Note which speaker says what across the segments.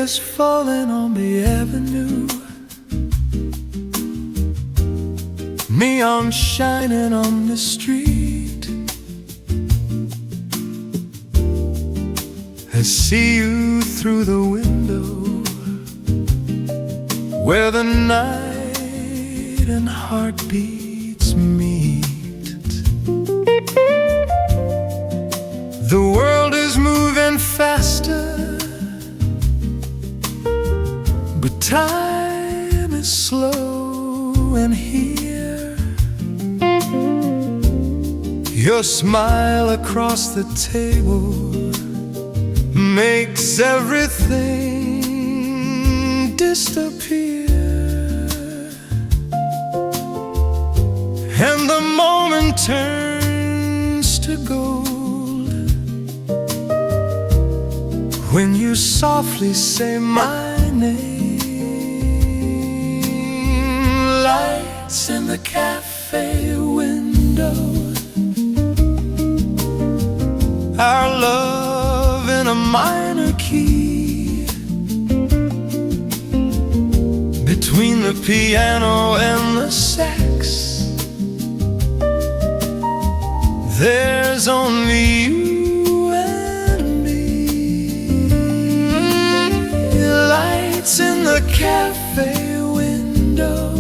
Speaker 1: is falling on the avenue, neon shining on the street. I see you through the window where the night and heartbeats meet. The world is moving faster, but time is slow, and here your smile across the table makes everything disappear. And the moment turns to gold when you softly say my name. Lights in the cafe window, our love in a minor key, between the piano and the sax. There's only you and me. Lights in the cafe window,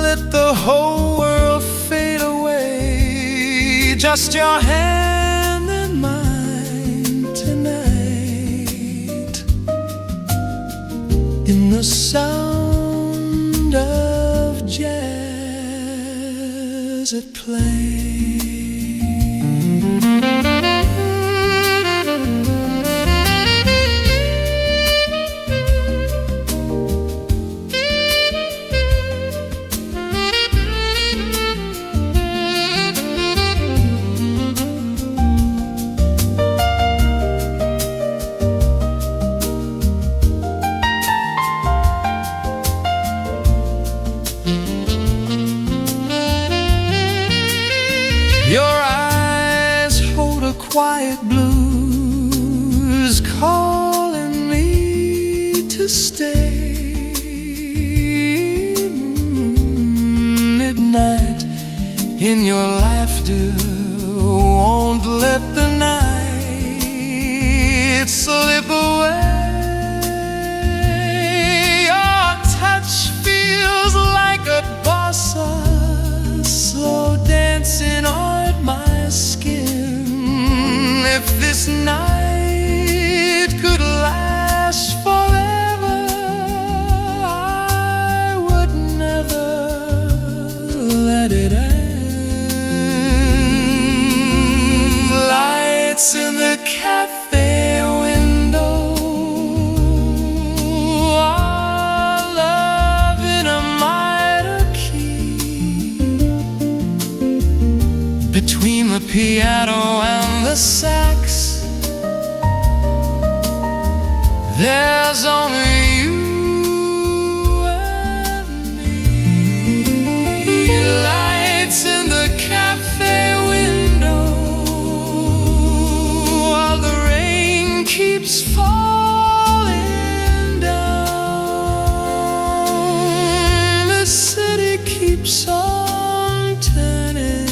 Speaker 1: let the whole world fade away. Just your hand in mine tonight, in the sound of jazz at play. Your eyes hold a quiet blues calling me to stay. Midnight in your laughter won't let the night slip away. Your touch feels like a bossa, slow dancing on my skin. If this night could last forever, I would never let it end. Lights in the cafe window, our love in a minor key, between the piano and the sax. There's only you and me. Lights in the cafe window, while the rain keeps falling down. The city keeps on turning,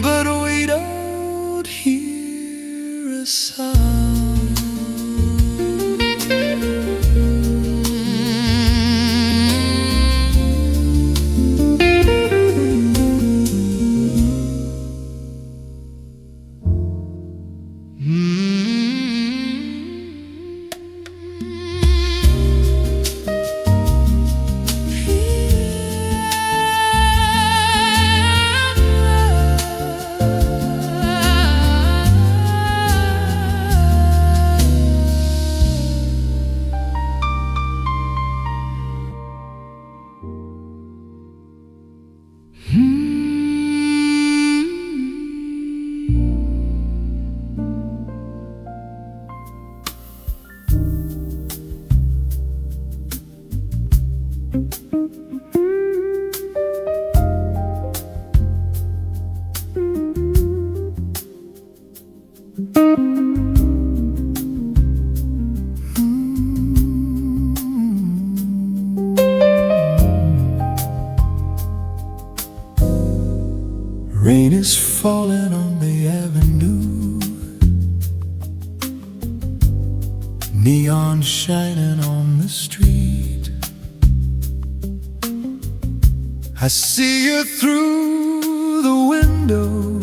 Speaker 1: but we don't hear a sound. Rain is falling on the avenue, neon shining on the street. I see you through the window,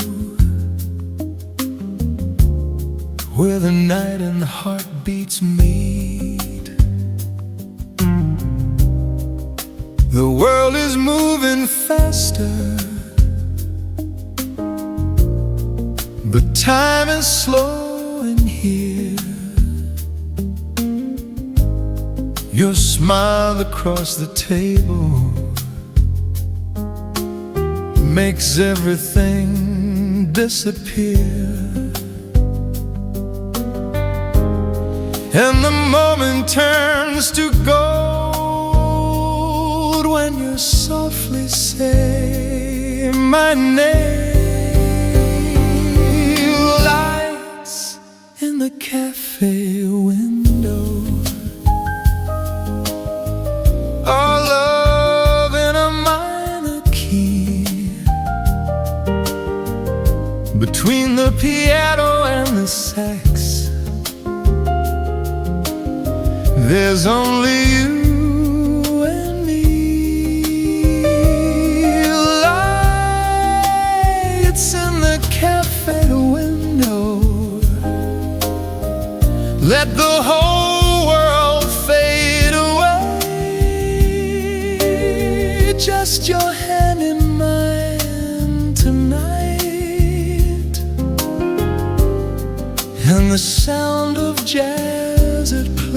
Speaker 1: where the night and the heartbeats meet. The world is moving faster, but time is slow in here. Your smile across the table makes everything disappear. And the moment turns to gold when you softly say my name. Lights in the cafe window, our love in a minor key. Between the piano and the sax, there's only you and me. Lights in the cafe window, let the whole world fade away. Just your hand in mine tonight, and the sound of jazz at play.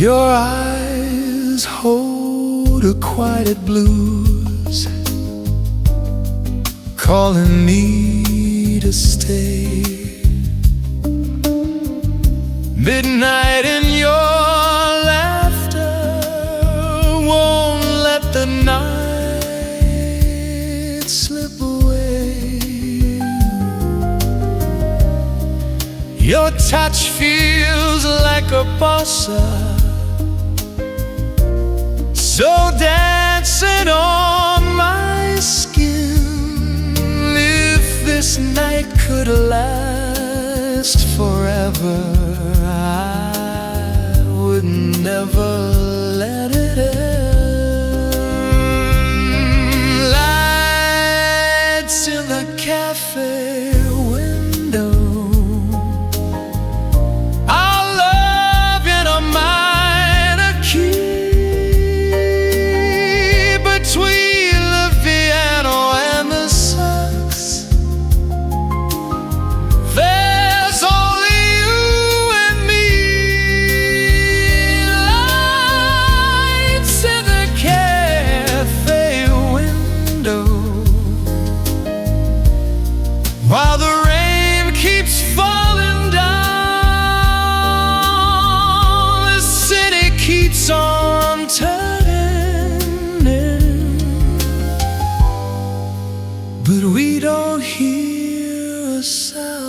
Speaker 1: Your eyes hold a quiet blues, calling me to stay. Midnight in your laughter won't let the night slip away. Your touch feels like a bossa, so dancing on my skin. If this night could last forever, I would never let it end. Lights in the cafe window, our love in a minor key. Between the piano and the sax, there's only you and me. Lights in the cafe window, while the rain keeps falling down, the city keeps on turning, but we don't hear a sound.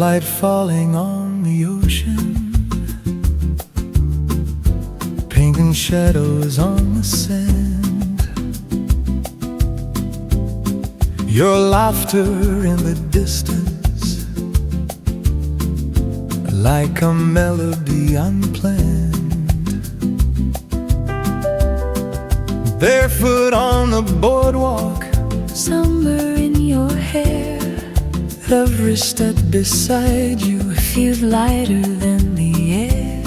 Speaker 1: Sunlight falling on the ocean, painting shadows on the sand. Your laughter in the distance, like a melody unplanned. Barefoot on the boardwalk,
Speaker 2: somewhere in your hair.
Speaker 1: Every step beside you
Speaker 2: Feels lighter than the air.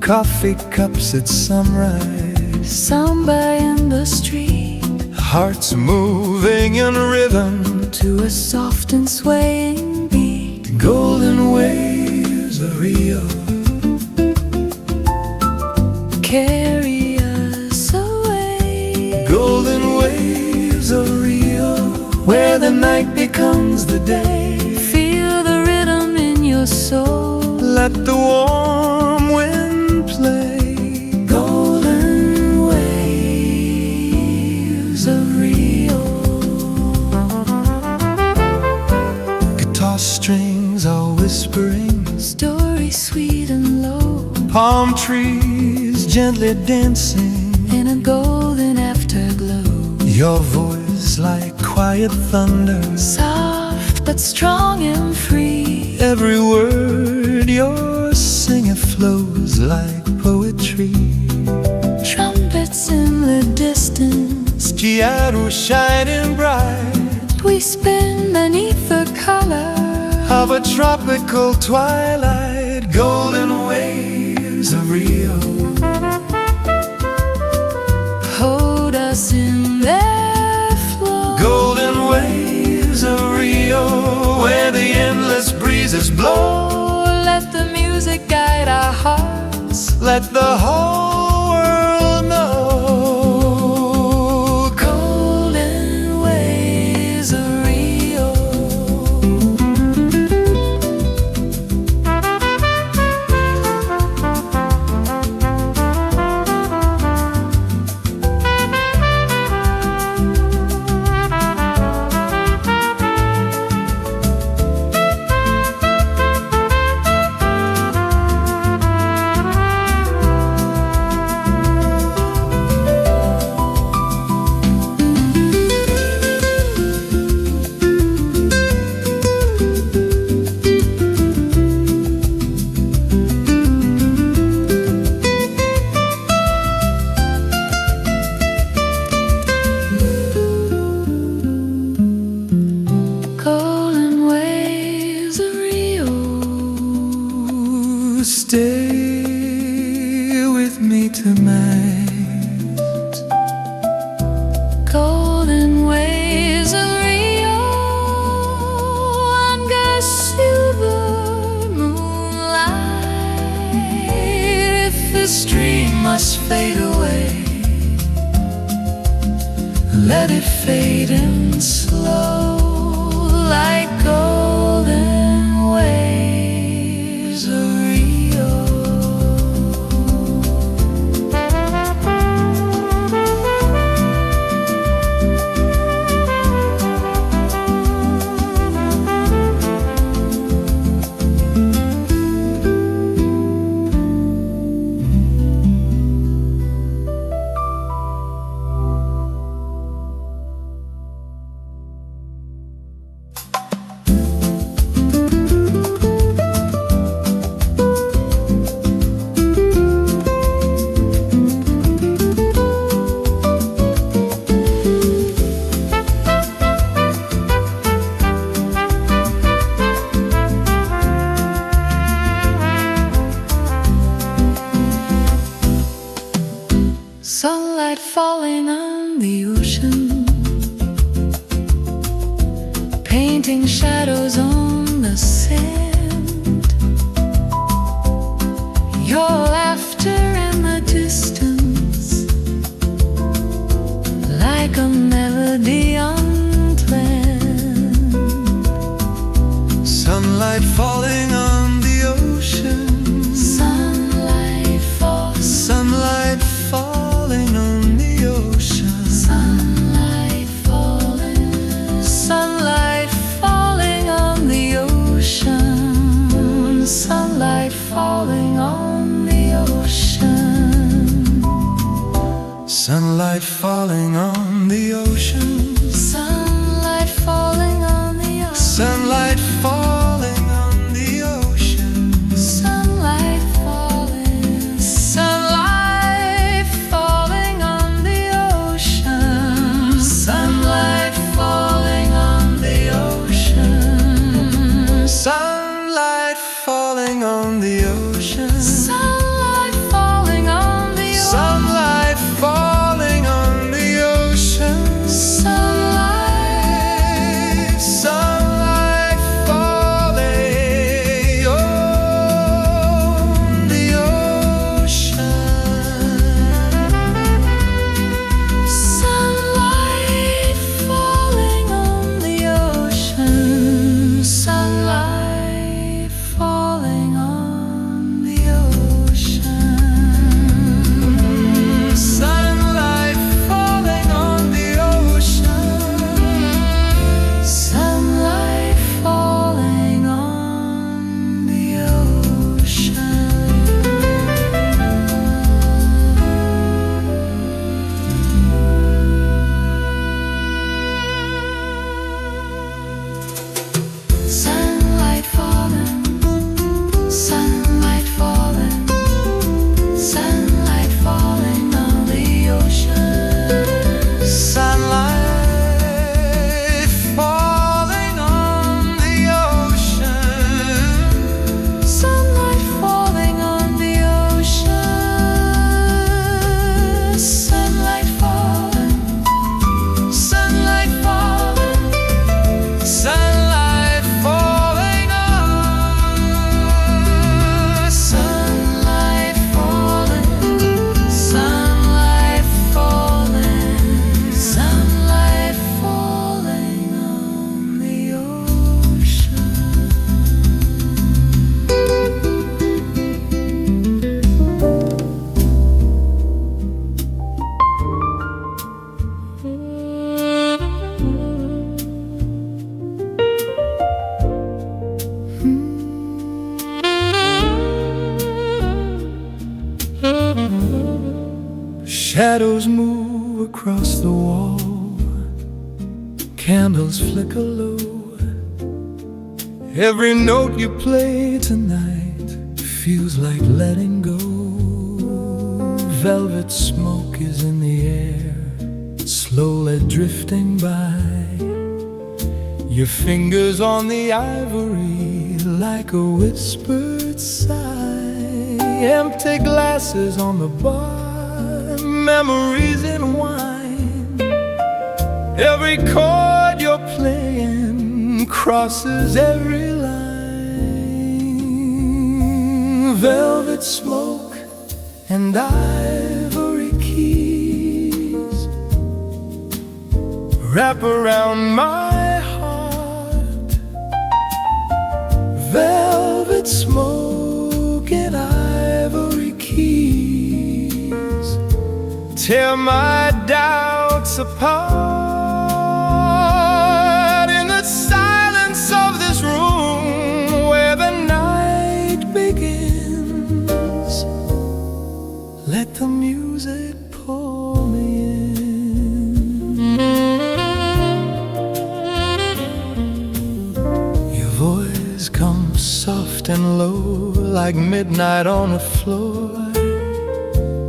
Speaker 1: Coffee cups at sunrise,
Speaker 2: Samba in the street,
Speaker 1: hearts moving in rhythm
Speaker 2: to a soft and swaying beat.
Speaker 1: The golden waves of Rio
Speaker 2: carry us away.
Speaker 1: Golden waves of Rio, where the night becomes the day.
Speaker 2: Feel the rhythm in your soul.
Speaker 1: Let the warm wind play.
Speaker 2: Golden waves of Rio.
Speaker 1: Guitar strings are whispering,
Speaker 2: Stories sweet and low,
Speaker 1: palm trees gently dancing
Speaker 2: in a golden afterglow.
Speaker 1: Your voice like quiet thunder,
Speaker 2: Soft but strong and free.
Speaker 1: every word you're singing flows like poetry.
Speaker 2: Trumpets in the distance,
Speaker 1: Chiaro shining bright
Speaker 2: we spin beneath the color
Speaker 1: of a tropical twilight. Golden waves of Rio
Speaker 2: hold us in their flow.
Speaker 1: Golden waves of Rio, where the endless breezes blow.
Speaker 2: Let the music guide our hearts.
Speaker 1: Let the whole world know.
Speaker 2: Golden waves of Rio. Golden waves of Rio.
Speaker 1: Stay with me tonight.
Speaker 2: Golden waves of Rio, under silver moonlight. If this dream must fade away, let it fade in slow, like golden waves of Rio. Sunlight falling on the ocean, painting shadows on the sand. Your laughter in the distance, like a melody unplanned.
Speaker 1: Sunlight falling on the ocean,
Speaker 2: Sunlight falls,
Speaker 1: sunlight falling on the ocean.
Speaker 2: sunlight falling, sunlight falling on the ocean.
Speaker 1: Sunlight falling on the ocean.
Speaker 2: Sunlight falling on the ocean.
Speaker 1: Sunlight falling on the ocean.
Speaker 2: Sunlight falling. Sunlight falling on the ocean. Sunlight falling on the ocean.
Speaker 1: Sunlight falling on the ocean.
Speaker 2: Sunlight falling on the ocean.
Speaker 1: Sunlight falling on the ocean.
Speaker 2: Sunlight.
Speaker 1: Sunlight falling on the ocean.
Speaker 2: Sunlight falling on the ocean. Sunlight falling on the ocean.
Speaker 1: Sunlight falling on the ocean.
Speaker 2: Sunlight falling on the ocean. Sunlight falling. Sunlight falling. Sunlight falling on the ocean.
Speaker 1: Sunlight falling on the ocean.
Speaker 2: Sunlight falling on the ocean. Sunlight falling.
Speaker 1: Sunlight falling. Sunlight falling on.
Speaker 2: Sunlight falling. Sunlight falling. Sunlight falling on the ocean.
Speaker 1: Shadows move across the wall. Candles flicker low. Every note you play tonight feels like letting go. Velvet smoke is in the air, slowly drifting by. Your fingers on the ivory like a whispered sigh. Empty glasses on the bar, memories in wine. Every chord you're playing crosses every line. Velvet smoke and ivory keys wrap around my heart. Velvet smoke and ivory keys tear my doubts apart. In the silence of this room where the night begins, let the music pull me in. Your voice comes soft and low like midnight on the floor.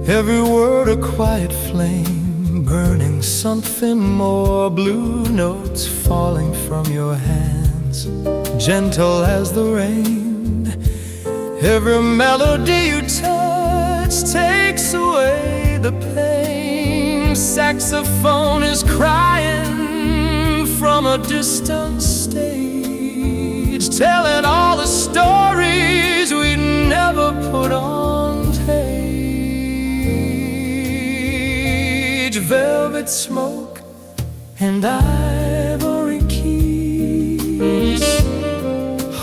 Speaker 1: Every word a quiet flame, burning something more. Blue notes falling from your hands, gentle as the rain. Every melody you touch takes away the pain. Saxophone is crying from a distant stage, telling all the stories we never put on tape. Velvet smoke and ivory keys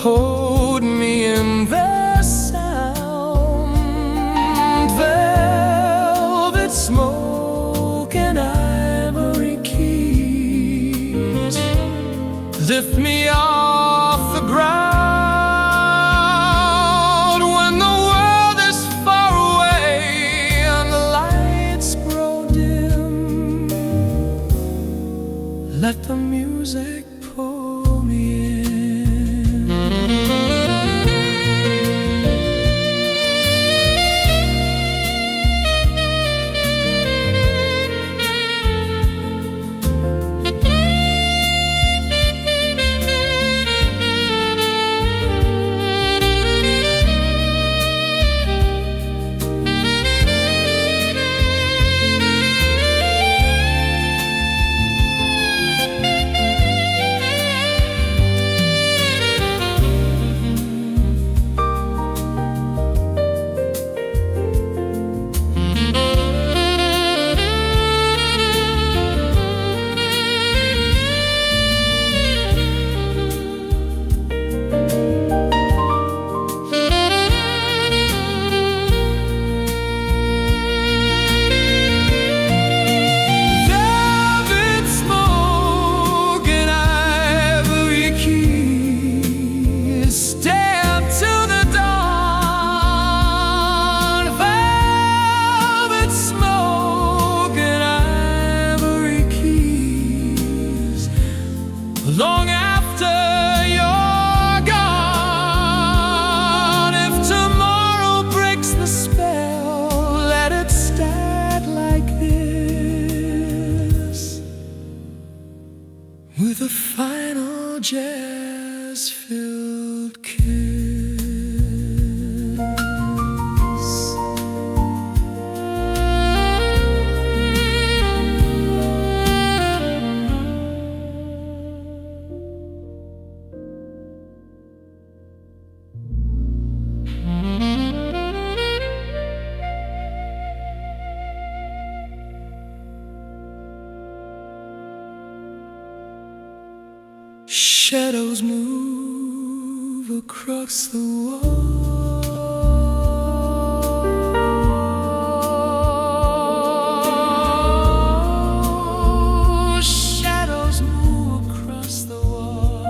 Speaker 1: hold me in their sound. Velvet smoke and ivory keys lift me off the ground when the world is far away and the lights grow dim. jazz-filled kiss. Shadows move across the wall. Shadows move across the wall.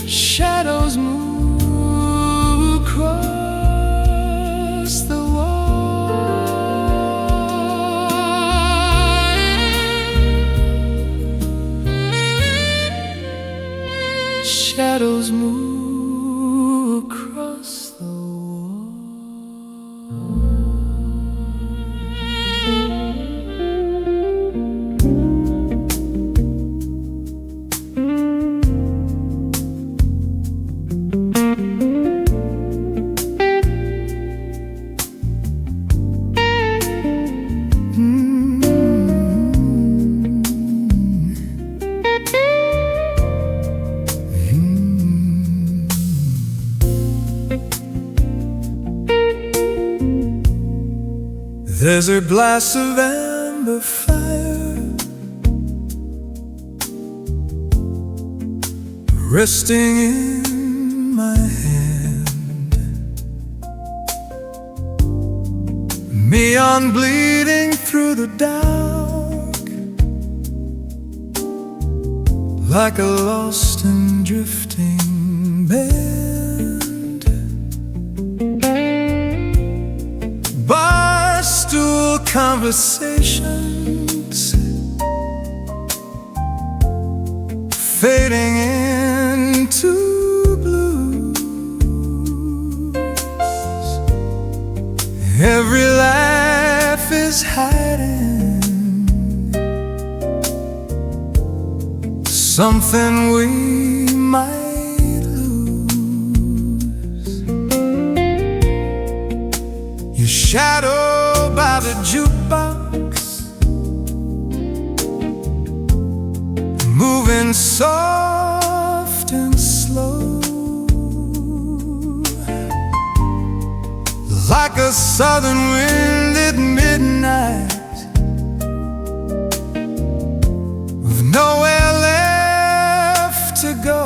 Speaker 1: Shadows move across the wall. Shadows move across the wall. Desert blasts of amber fire resting in my hand, neon bleeding through the dark like a lost and drifting band. Barstool conversations fading into blues. Every laugh is hiding something we might lose. Your shadow by the jukebox, moving soft and slow, like a southern wind at midnight, with nowhere left to go.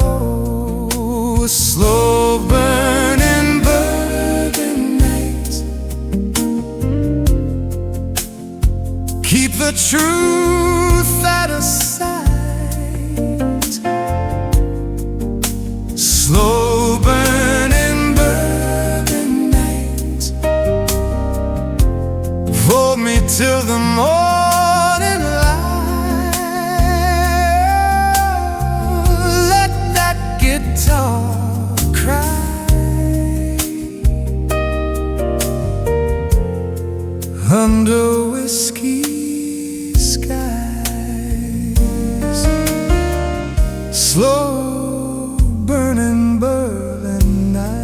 Speaker 1: A slow burning bourbon night, keep the truth out of sight. Slow burning bourbon night, hold me till the morning light. Let that guitar cry under whiskey skies. Slow burning Berlin night.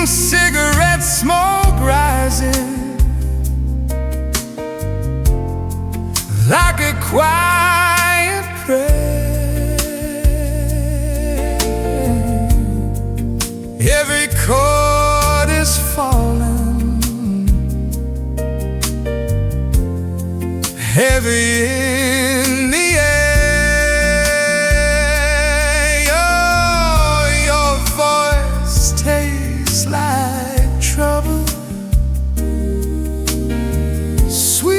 Speaker 1: Cigarette smoke rising like a quiet prayer. Every chord is falling heavy in the air. Oh, your voice tastes like trouble, sweet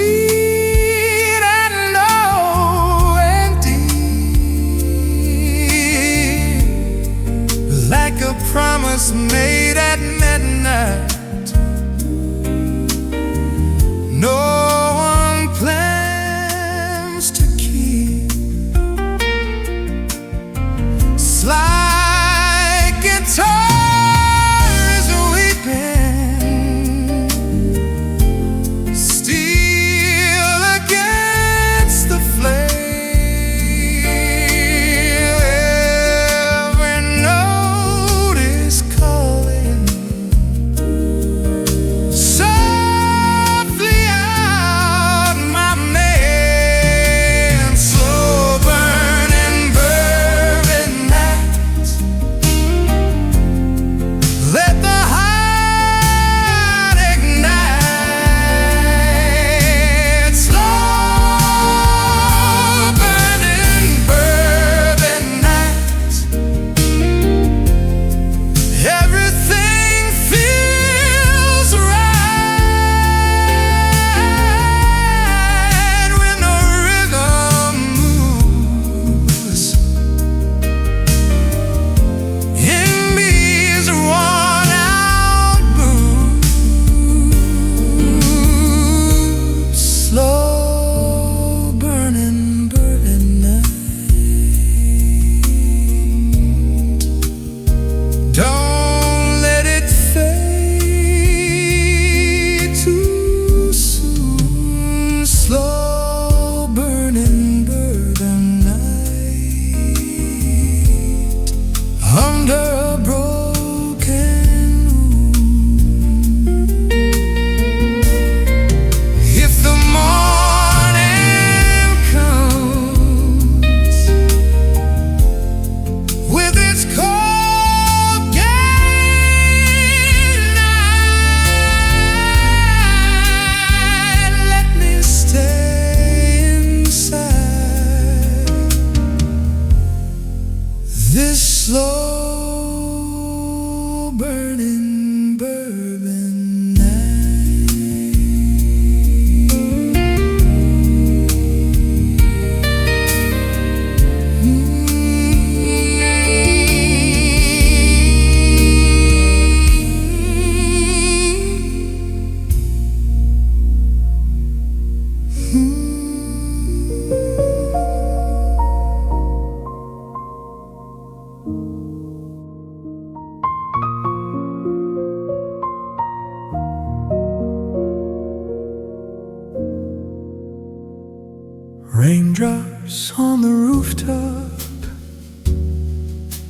Speaker 1: Raindrops on the rooftop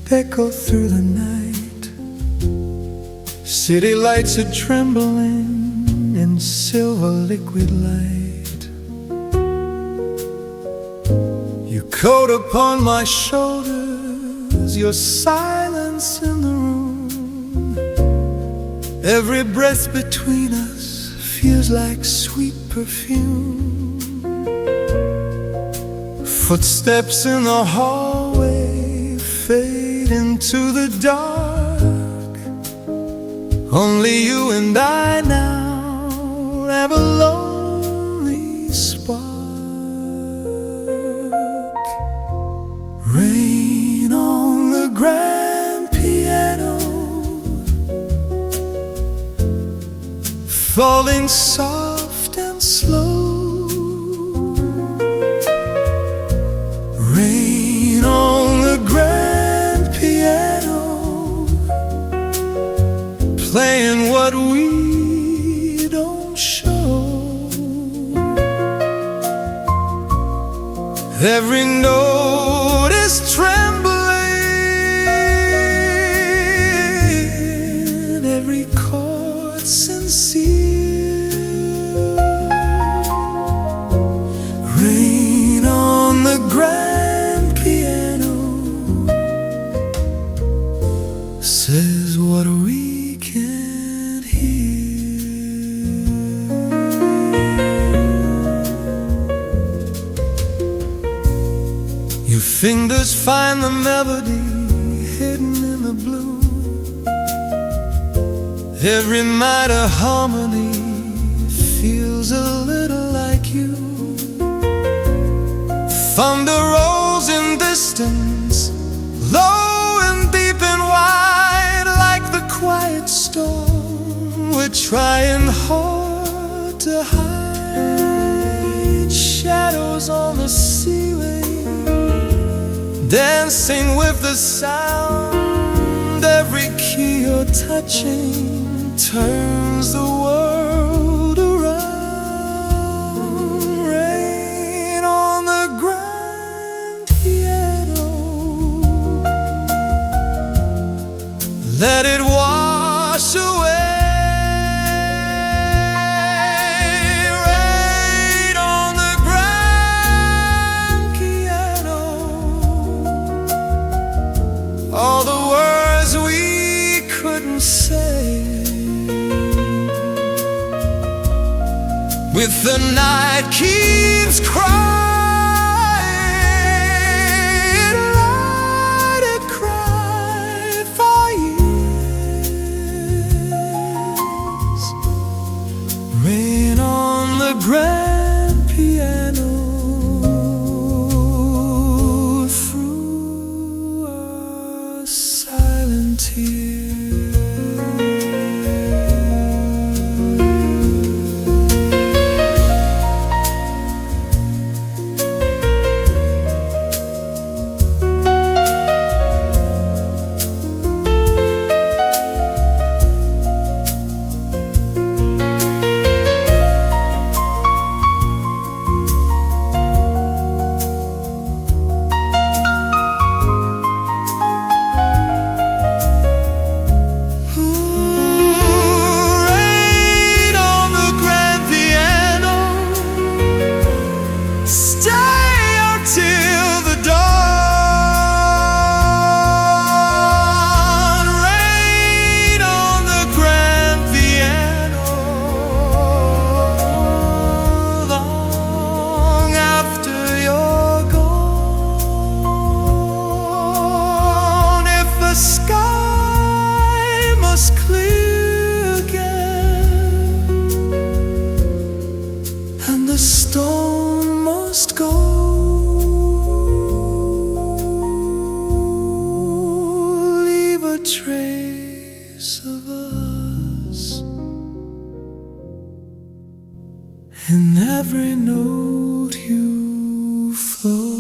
Speaker 1: echo through the night. City lights are trembling in silver liquid light. Your coat upon my shoulders, your silence in the room. Every breath between us feels like sweet perfume. Footsteps in the hallway fade into the dark. Only you and I now have a lonely spark. Rain on the grand piano, falling soft and slow. Rain on the grand piano, playing what we don't show. Every note is trembling, every chord sincere. Rain on the grand piano, says what we can't hear. Your fingers find the melody hidden in the blue. Every minor harmony feels a little like you. Thunder rolls in distance, low and deep and wide, like the quiet storm we're trying hard to hide. Shadows on the ceiling, dancing with the sound. Every key you're touching turns the world around. Rain on the grand piano, let it wash away. Rain on the grand piano, all the words we couldn't say. With the night keeps crying, let it cry for years. Rain on the grand piano, through our silent tears. The storm must go. Leave a trace of us in every note you flow.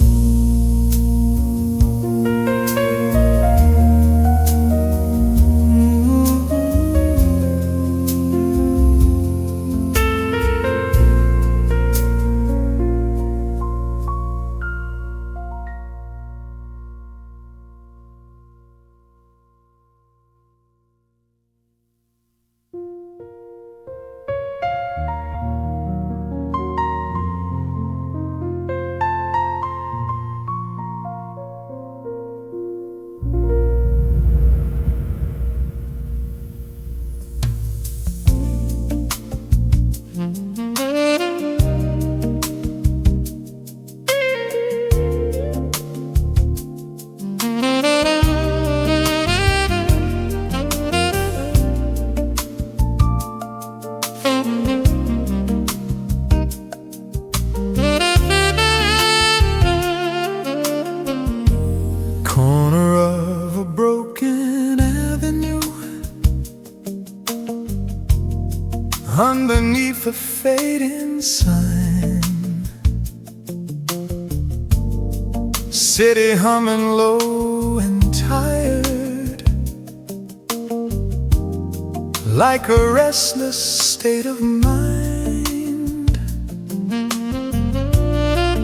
Speaker 1: sign. City humming low and tired, like a restless state of mind.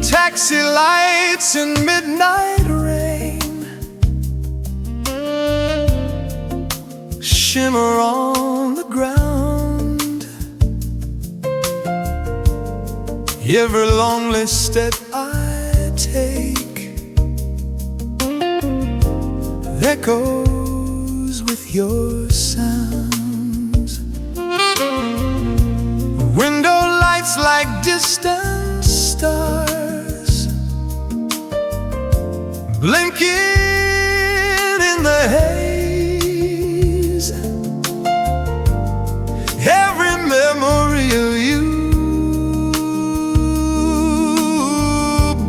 Speaker 1: Taxi lights in midnight rain shimmer on the ground. Every lonely step I take echoes with your sounds. Window lights like distant stars, blinking in the haze. Every memory of you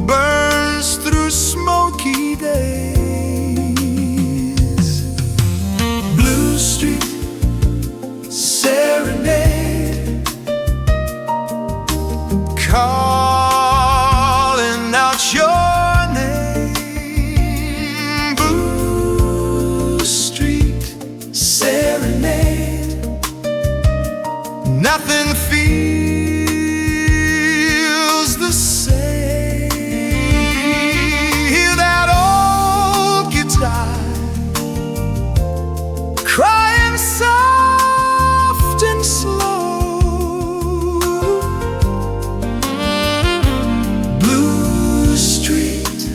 Speaker 1: burns through smoky days. Blue Street serenade, calling out your name. Blue Street serenade, nothing feels the same. Hear that old guitar crying soft and slow. Blue Street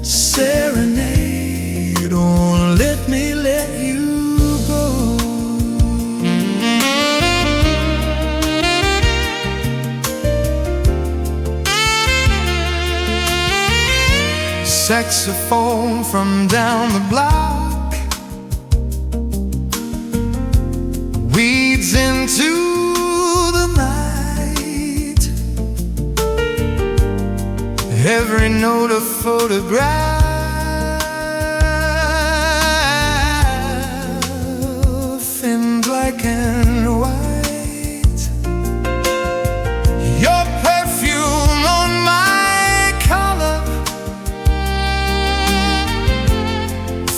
Speaker 1: serenade, don't let me let you go. Saxophone from down the block weeds into the night. Every note a photograph in black and white. Your perfume on my collar,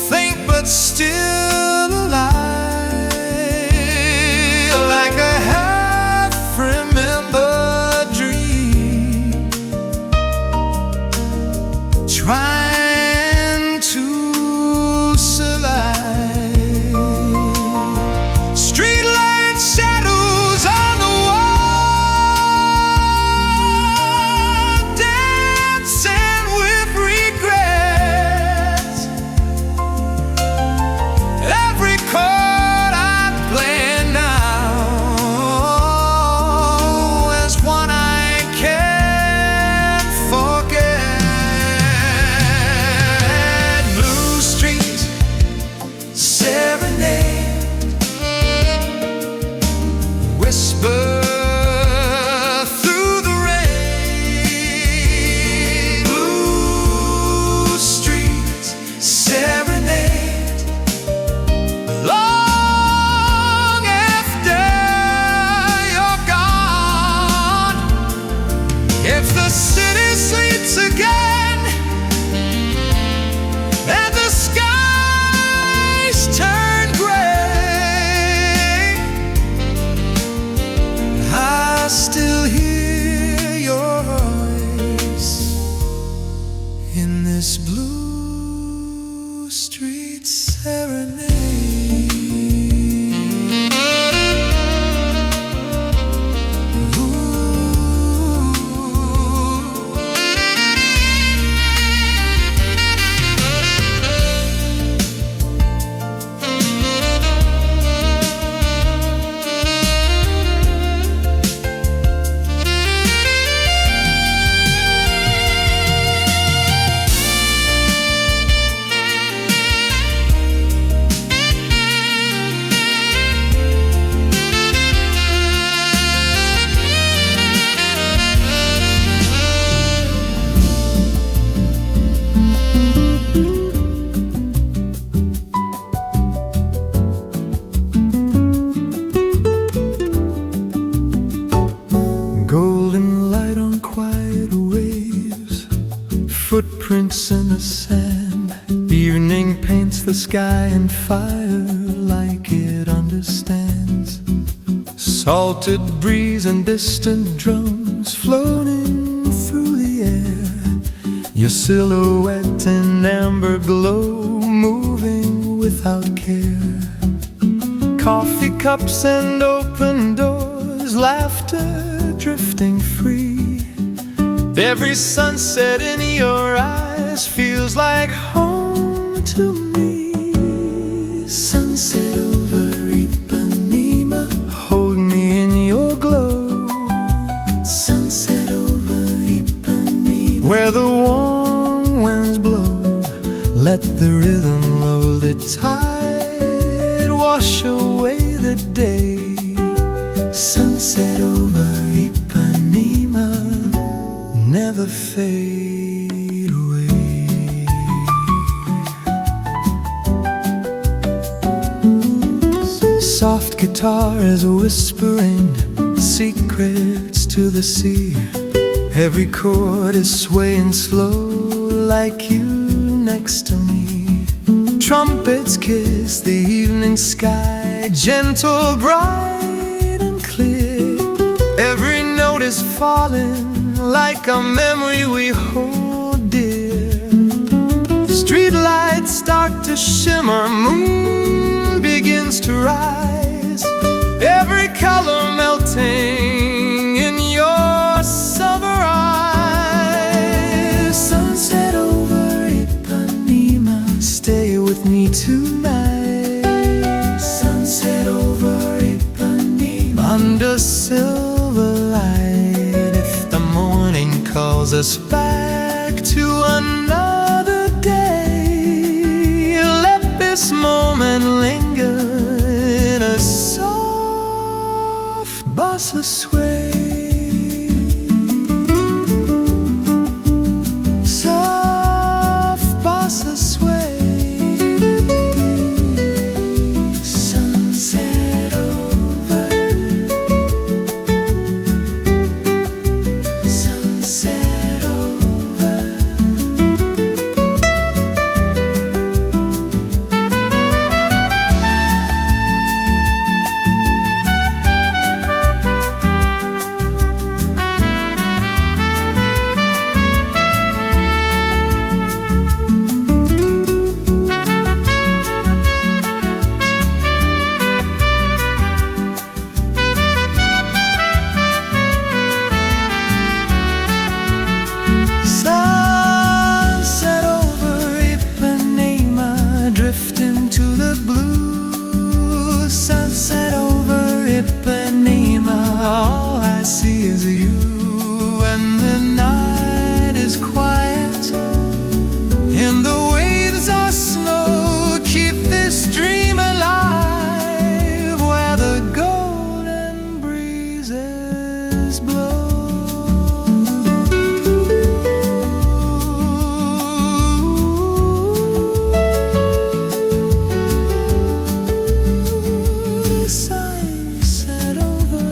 Speaker 1: faint but still alive, like a half-remembered dream, trying Footprints in the sand. Evening paints the sky and fire like it understands. Salted breeze and distant drums floating through the air. Your silhouette in amber glow, moving without care. Coffee cups and open doors, laughter drifting free. Every sunset in your eyes feels like home to me. Sunset over Ipanema, hold me in your glow. Sunset over Ipanema, where the warm winds blow. Let the rhythm of the tide wash away the day. Sunset over Ipanema, never fade away. Soft guitars whispering secrets to the sea. Every chord is swaying slow like you next to me. Trumpets kiss the evening sky, gentle, bright and clear. Every note is falling like a memory we hold dear. Street lights start to shimmer, moon begins to rise. Every color melting in your summer eyes. Sunset over Ipanema, stay with me tonight. Sunset over Ipanema, under silver light. If the morning calls us back to another day, let this moment linger in a soft bossa sway. Soft bossa sway. Sunset over. Sunset over. Sunset over Ipanema, drifting to the blue. Sunset over Ipanema, all I see is you. And the night is quiet, and the waves are slow. Keep this dream alive, where the golden breezes blow. Sunset over.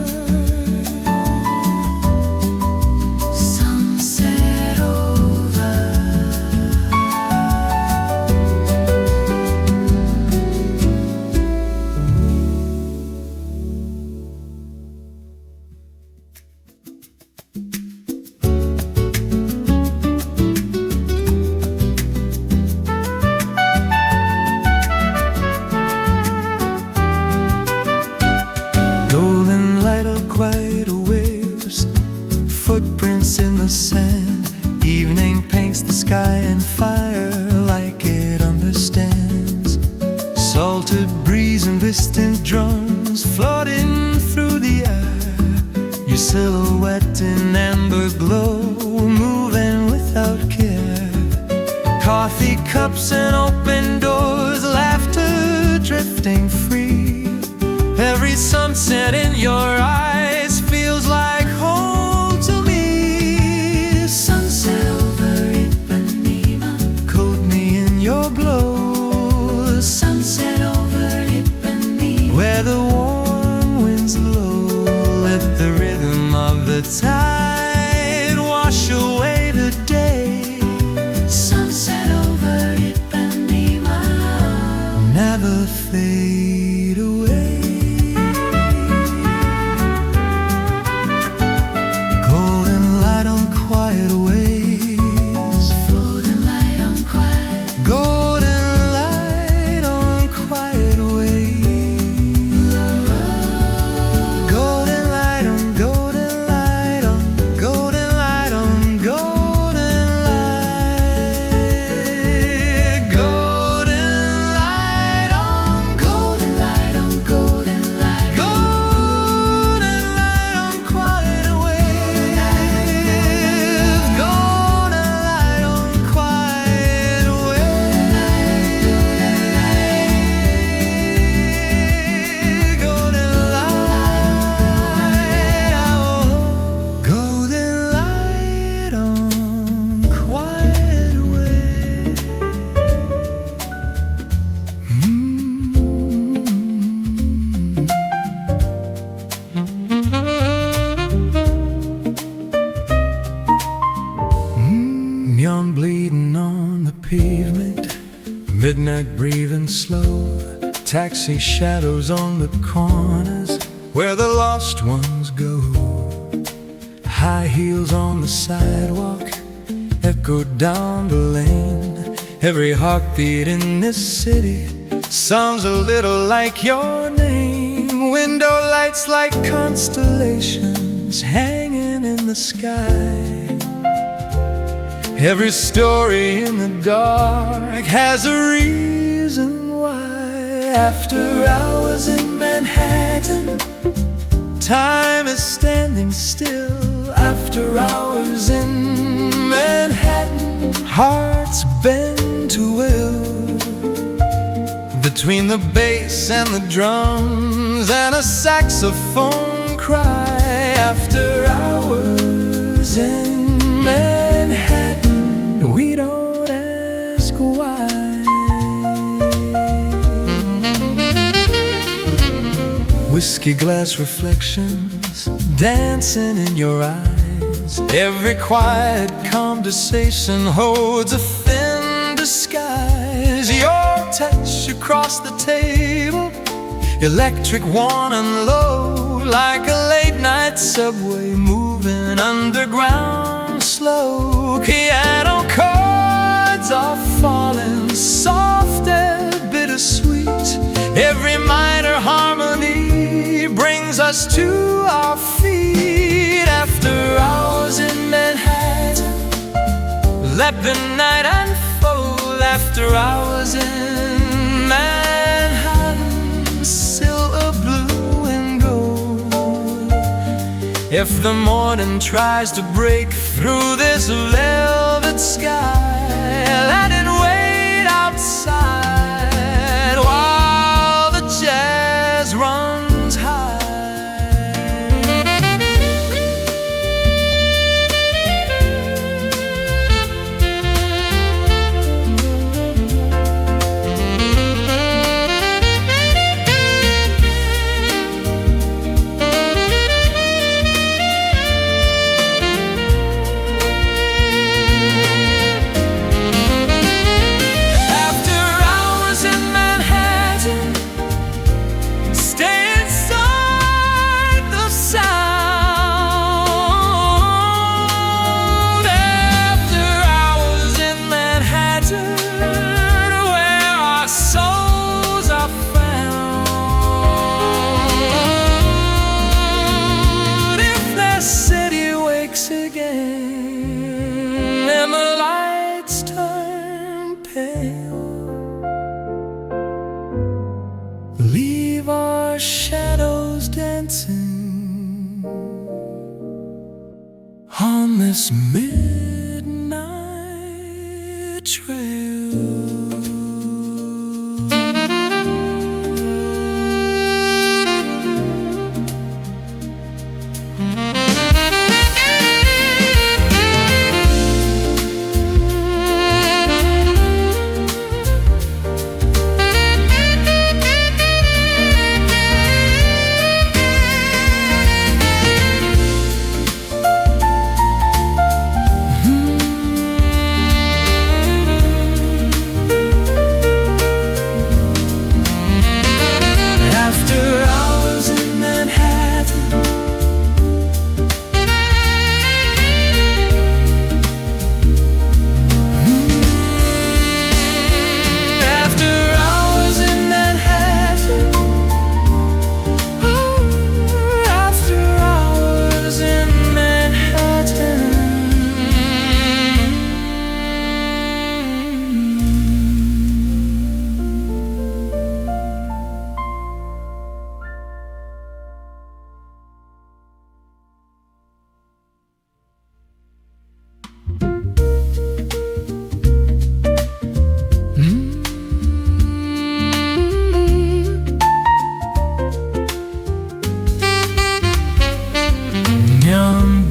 Speaker 1: Sunset over. Golden light of quiet waves, footprints in the sand. Evening paints the sky and fire like it understands. Salted breeze and distant drums floating through the air. Your silhouette in amber glow, moving without care. Coffee cups and open doors, laughter drifting free. Every sunset in your eyes feels like home to me. Sunset over Ipanema, coat me in your glow. Sunset over Ipanema, where the warm winds blow. Let the rhythm of the tide wash away the day. pavement, midnight breathing slow, taxi shadows on the corners where the lost ones go. High heels on the sidewalk echo down the lane. Every heartbeat in this city sounds a little like your name. Window lights like constellations hanging in the sky. Every story in the dark has a reason why. After hours in Manhattan, time is standing still. After hours in Manhattan, hearts bend to will. Between the bass and the drums and a saxophone cry. After hours in Manhattan, we don't ask why. Whiskey glass reflections dancing in your eyes. Every quiet conversation holds a thin disguise. Your touch across the table, electric, warm and low, like a late night subway moving underground slow. Piano chords are falling, soft and bittersweet. Every minor harmony brings us to our feet. After hours in Manhattan, let the night unfold. After hours in Manhattan, silver, blue and gold. If the morning tries to break through this velvet sky, let it wait outside while the jazz runs high. And the lights turn pale, leave our shadows dancing on this midnight trail.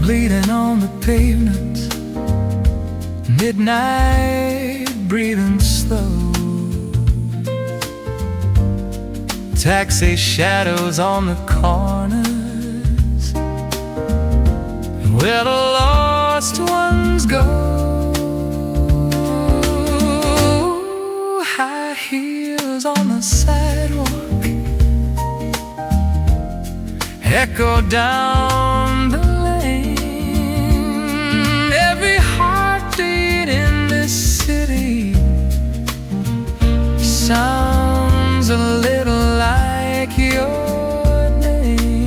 Speaker 1: Bleeding on the pavement, midnight breathing slow. Taxi shadows on the corners where the lost ones go. heels on the sidewalk echo down the lane. Every heartbeat in this city sounds a little like your name.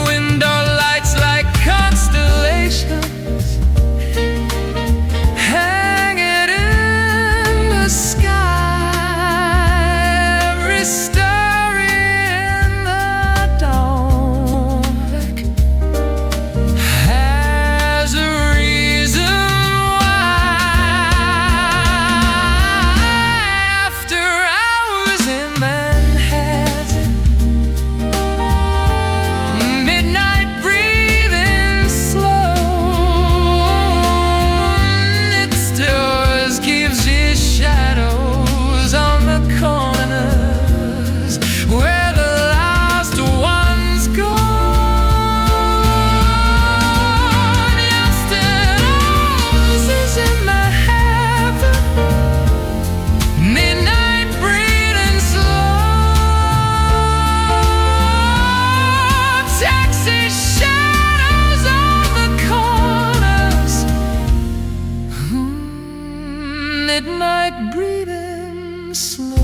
Speaker 1: Window lights like constellations hanging in the sky. Every story in the dark has a reason why. After hours in Manhattan, midnight breathing slow, it still gives you shadows on the corners where the last ones go. Yesterdays in Manhattan, midnight breathing slow, taxi shadows on the corners, midnight breathing slow.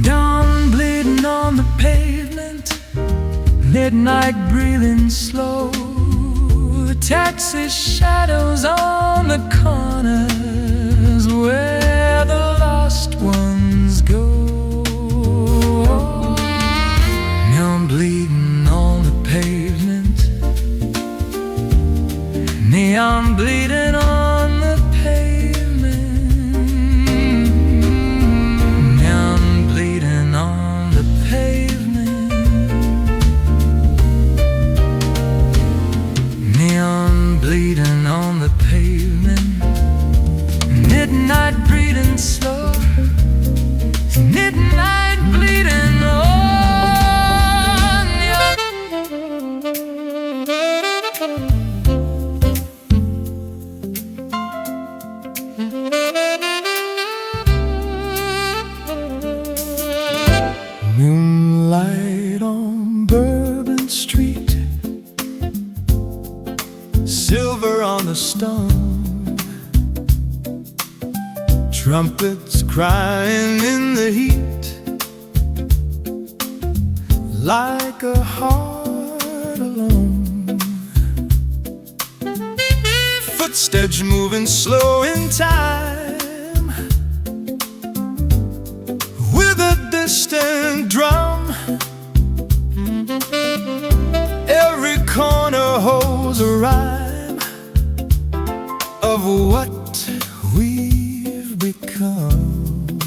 Speaker 1: Dawn bleeding on the pavement, midnight breathing slow, taxi shadows on the corners where the lost ones go. Neon bleeding on the pavement, neon bleeding on the pavement, neon bleeding on the pavement, neon bleeding on the pavement, midnight breathing slow, midnight bleeding on. Moonlight on Bourbon Street, silver on the stone, trumpets crying in the heat, like a heart alone. Footsteps moving slow in time, with a distant drum. Every corner holds a rhyme of what we've become.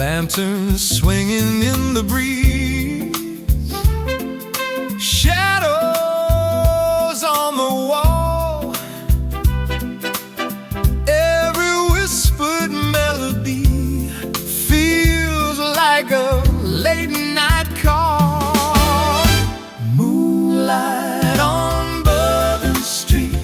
Speaker 1: Lanterns swinging in the breeze, shadows on the wall. Every whispered melody feels like a late night call. Moonlight on Bourbon Street,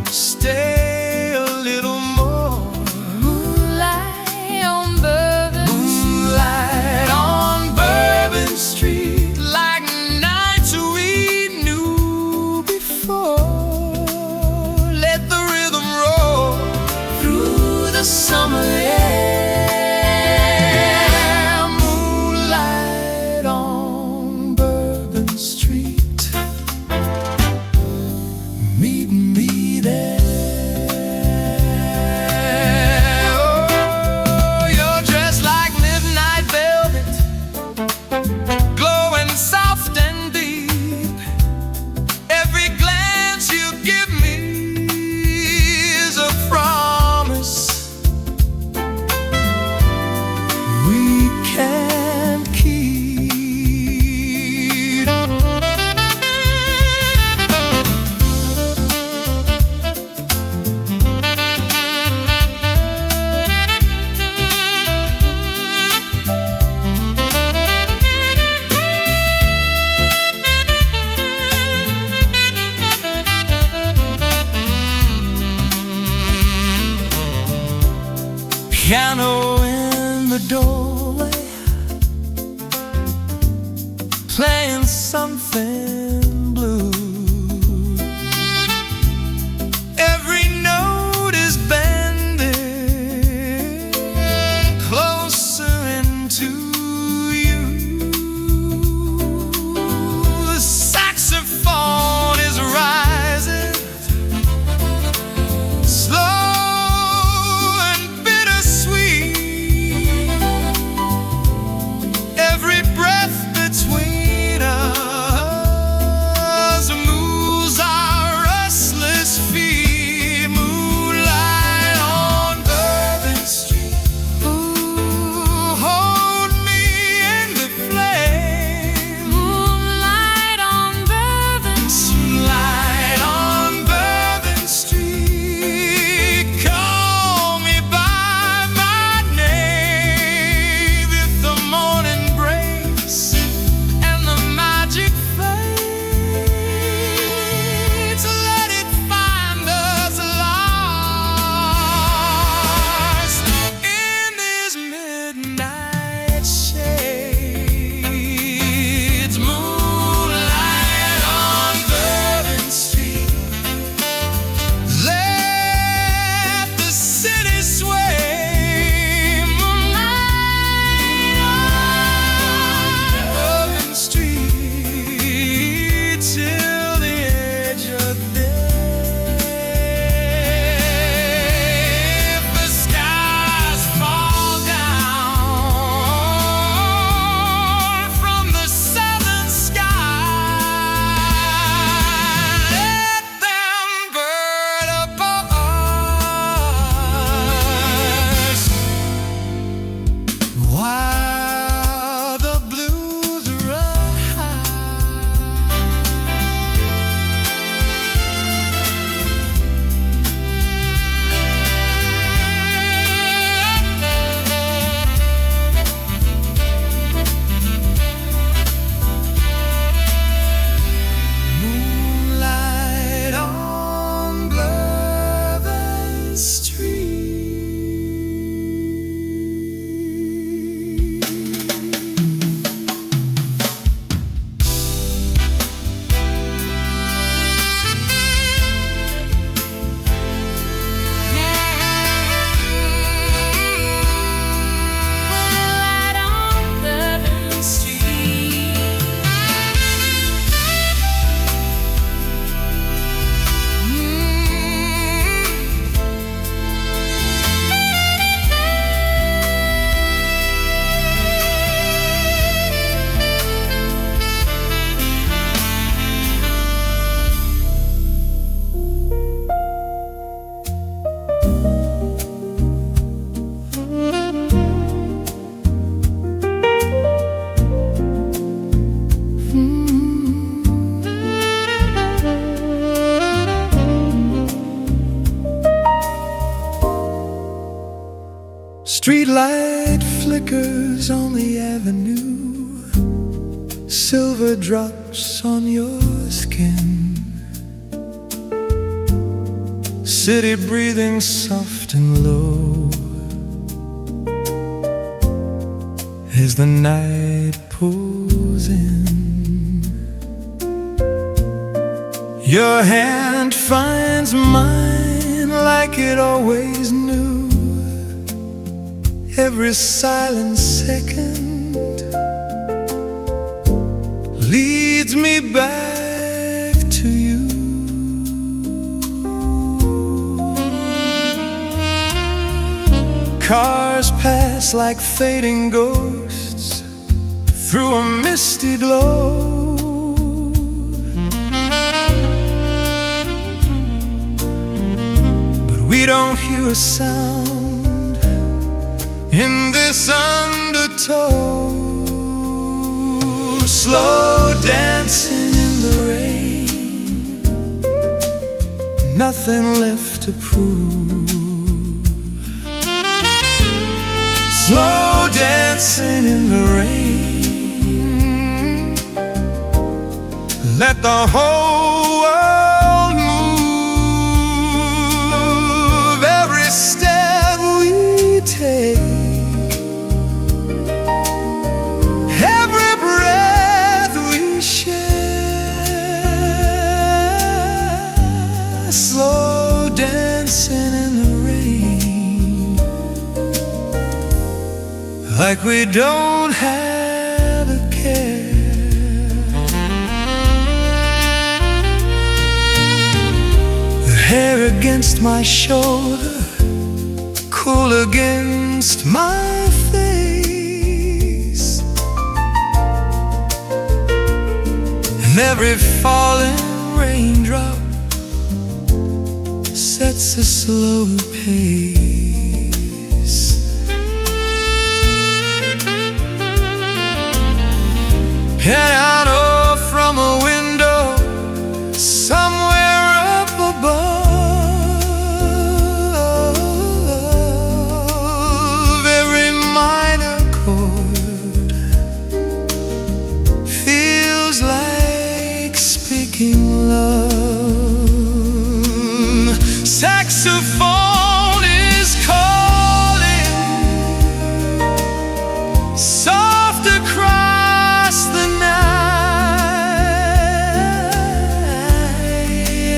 Speaker 1: stay a little more. Moonlight on Bourbon Street, moonlight playing something blue. Every note is bending closer into you. The saxophone is rising, slow and bittersweet. Every breath between us moves our restless feet. Moonlight on Bourbon Street. Ooh, hold me in the flame.
Speaker 2: Moonlight on Bourbon Street.
Speaker 1: Moonlight on Bourbon Street. Call me by my name. If the morning breaks and the magic fades, let it find us lost in these midnight shades. Moonlight on Bourbon Street. Let the city sway. Moonlight on Bourbon Street till the edge of day. If the skies fall down from the southern sky, let them burn above us while the blues run Moonlight on Bourbon
Speaker 2: Moonlight on Bourbon Street.
Speaker 1: Streetlight flickers on the avenue, silver drops on your skin. City breathing soft and low as the night pulls in. Your hand finds mine like it always knew. Every silent second leads me back to you. Cars pass like fading ghosts through a misty glow. But we don't hear a sound in this undertow. Slow dancing in the rain, nothing left to prove. Slow dancing in the rain, let the whole world move. Every step we take, every breath we we don't have a care. The hair against my shoulder, cool against my face, and every falling raindrop sets a slow pace. And I know from a window somewhere up above, every minor chord feels like speaking love. Saxophone is calling soft across the night.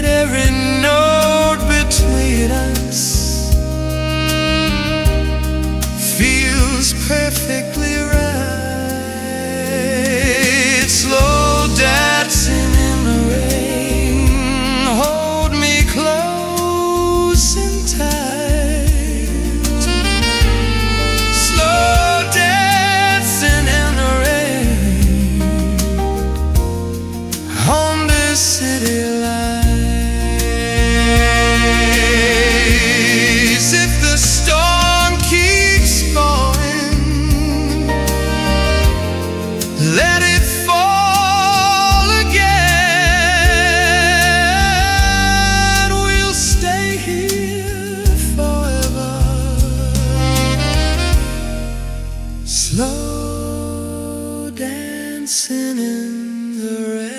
Speaker 1: Every note between us feels perfectly right. Slow dancing in the rain, hold me close and tight. Slow dancing in the rain on the city lights. If the storm keeps falling, let it fall again. We'll stay here forever. Slow dancing in the rain.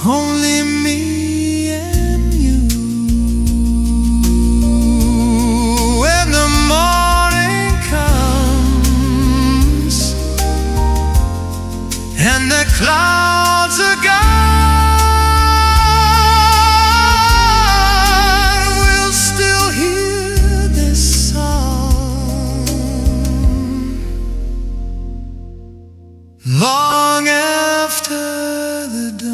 Speaker 1: Only me and you. When the morning comes and the clouds are gone, we'll still hear this song long after the dawn.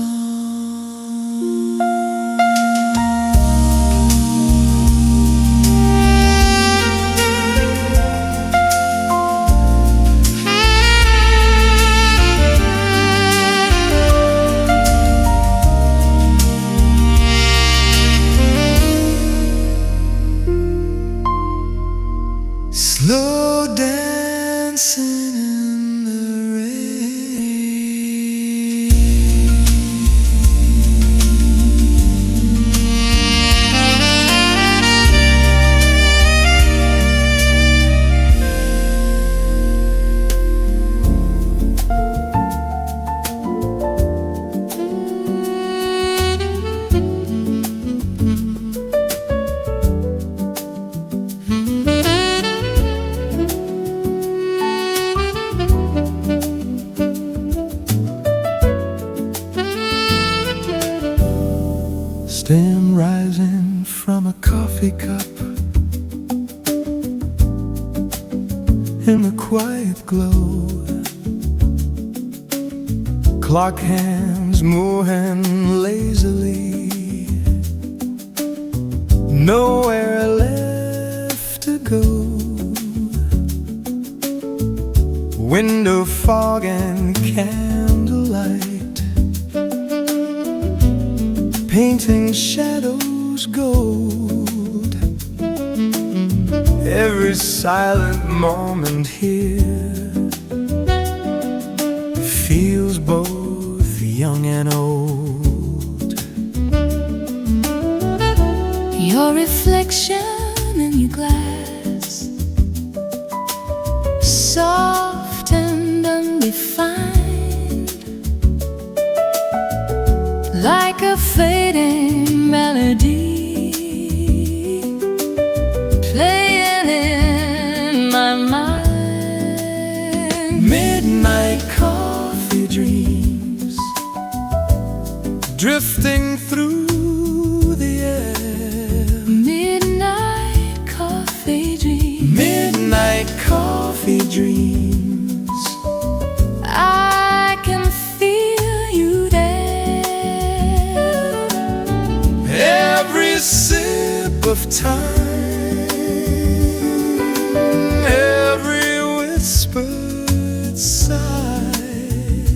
Speaker 1: Slow dancing in the steam rising from a coffee cup in the quiet glow. Clock hands moving lazily, nowhere left to go. Window fog and candlelight, painting shadows gold. every silent moment here feels both young and old.
Speaker 2: Your reflection in your glass, soft and undefined, like a fading melody, playing in my mind.
Speaker 1: Midnight coffee dreams drifting through the air.
Speaker 2: Midnight coffee dreams.
Speaker 1: Midnight coffee dreams.
Speaker 2: I can feel you there.
Speaker 1: Every sip of time, every whispered sigh.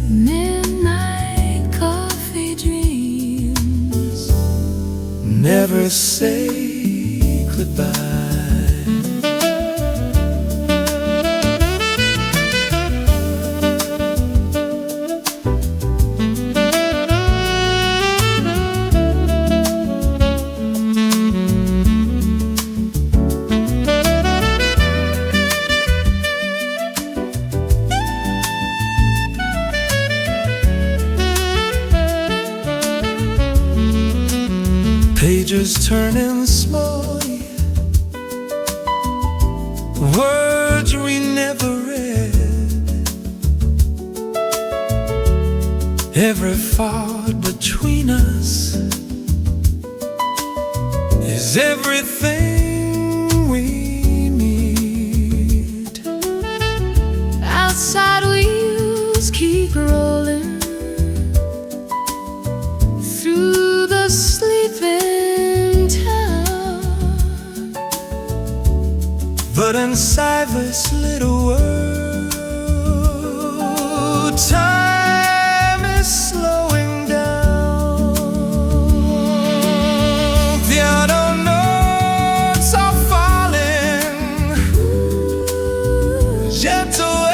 Speaker 2: Midnight coffee dreams.
Speaker 1: Never say goodbye. Pages turning slowly, words we never read. Every thought between us is everything we need.
Speaker 2: Outside wheels keep rolling through the sleeping town,
Speaker 1: but inside this little world, time is slowing down. The unknown notes are falling, gentle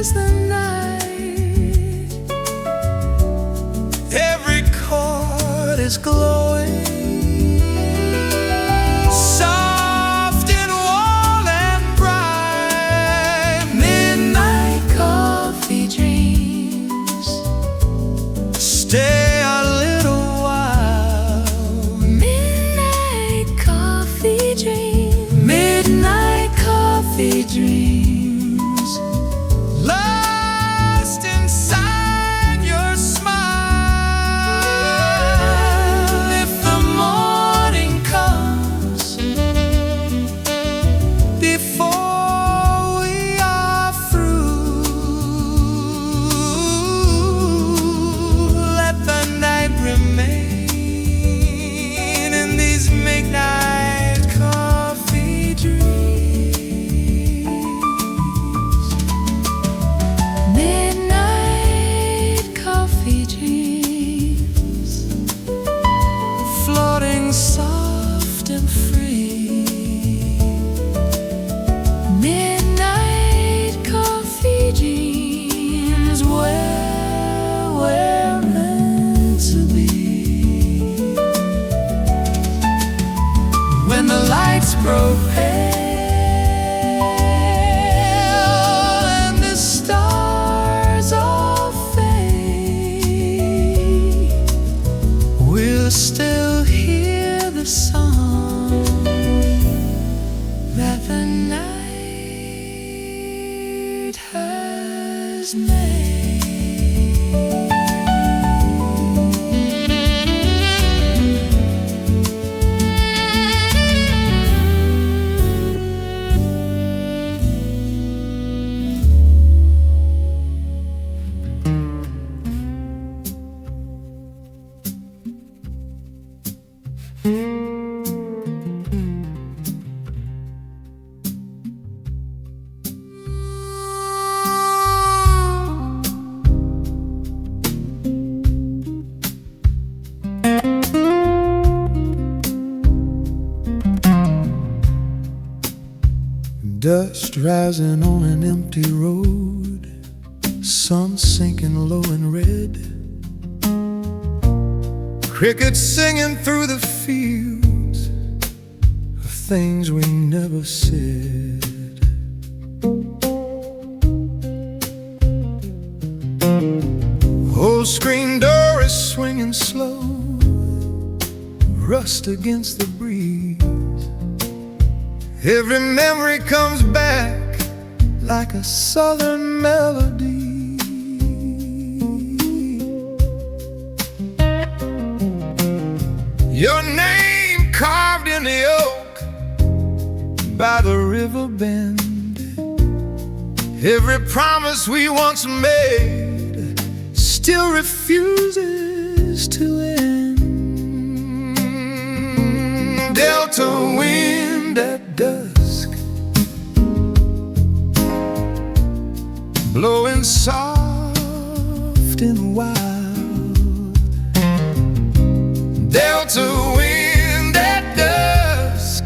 Speaker 1: as the night. Every chord is glowing, soft and warm and bright. Midnight coffee dreams, stay a little while.
Speaker 2: midnight coffee dreams.
Speaker 1: Midnight coffee dreams, lost inside your smile. If the morning comes before we are through, let the night remain in these midnight coffee dreams.
Speaker 2: Midnight coffee dreams,
Speaker 1: Floating soft and free.
Speaker 2: midnight coffee dreams, where we're meant to be.
Speaker 1: When the lights grow pale and the stars all fade, we'll still hear the song that the night has made. Dust rising on an empty road, sun sinking low and red, crickets singing through the fields of things we never said. Old screen door is swinging slow, rust against the breeze. Every memory comes back like a southern melody. Your name carved in the oak by the river bend. Every promise we once made still refuses to end. Delta wind at dusk, blowing soft and wild. Delta wind at dusk,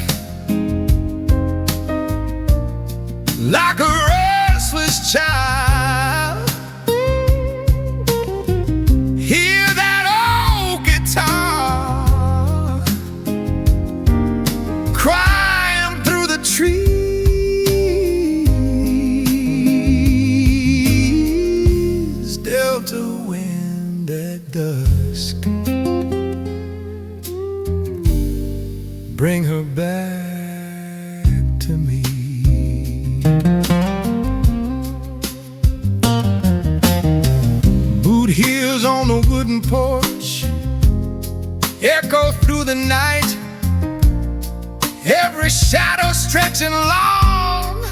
Speaker 1: like a restless child. Hear that old guitar crying through the trees. Delta wind at dusk, bring her back to me. Boot heels on the wooden porch echo through the night, every shadow stretching long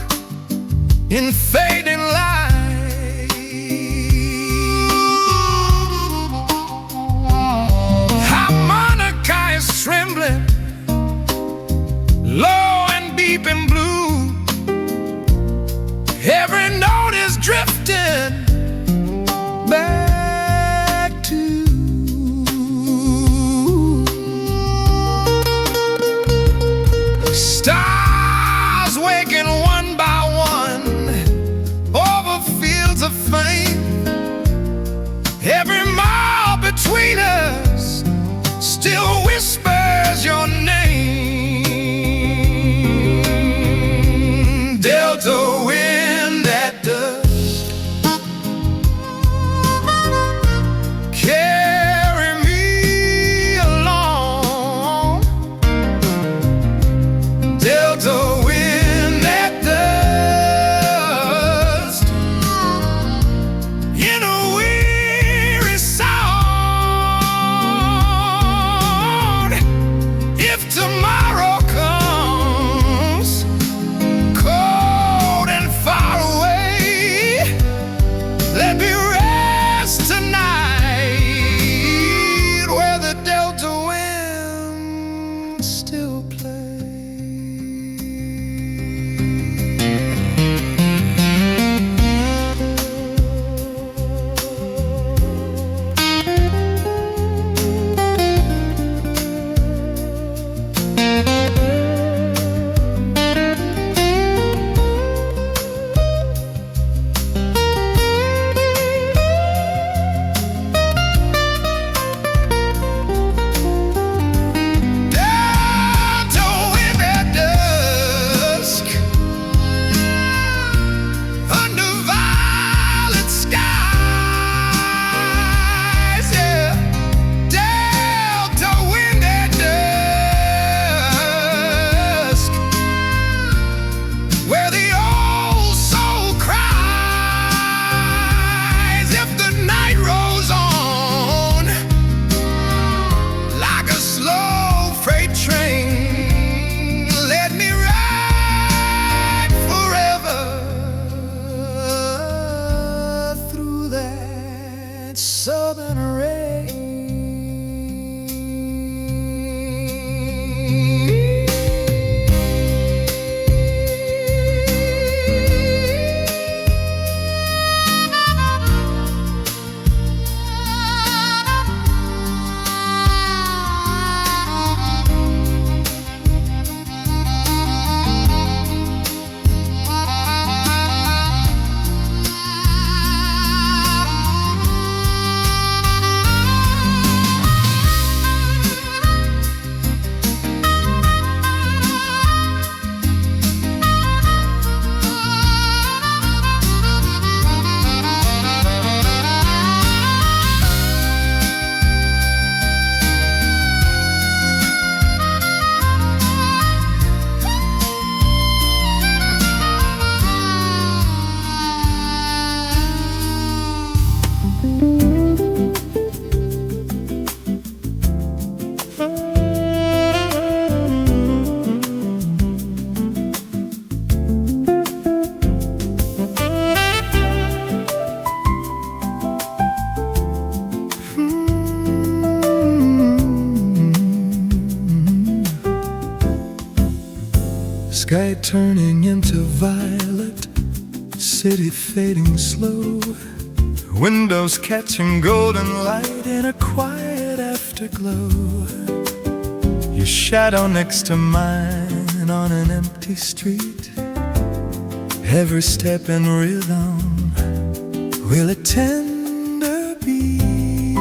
Speaker 1: in fading light. Harmonica is trembling, low and deep and blue. Every note is drifting back to stars waking one by one over fields of fame. Every mile between us still whispers your name. Delta wind at dusk, carry me along. Delta wind at dusk, in a weary sound. If tomorrow comes cold and far away, let me rest tonight where the Delta winds still play. Delta wind at dusk, under violet skies, yeah. Delta wind at dusk, where the old soul cries. If the night rolls on like a slow freight train, let me ride forever through that southern rain. Sky turning into violet, city fading slow, windows catching golden light in a quiet afterglow. Your shadow next to mine on an empty street, every step in rhythm, will a tender beat.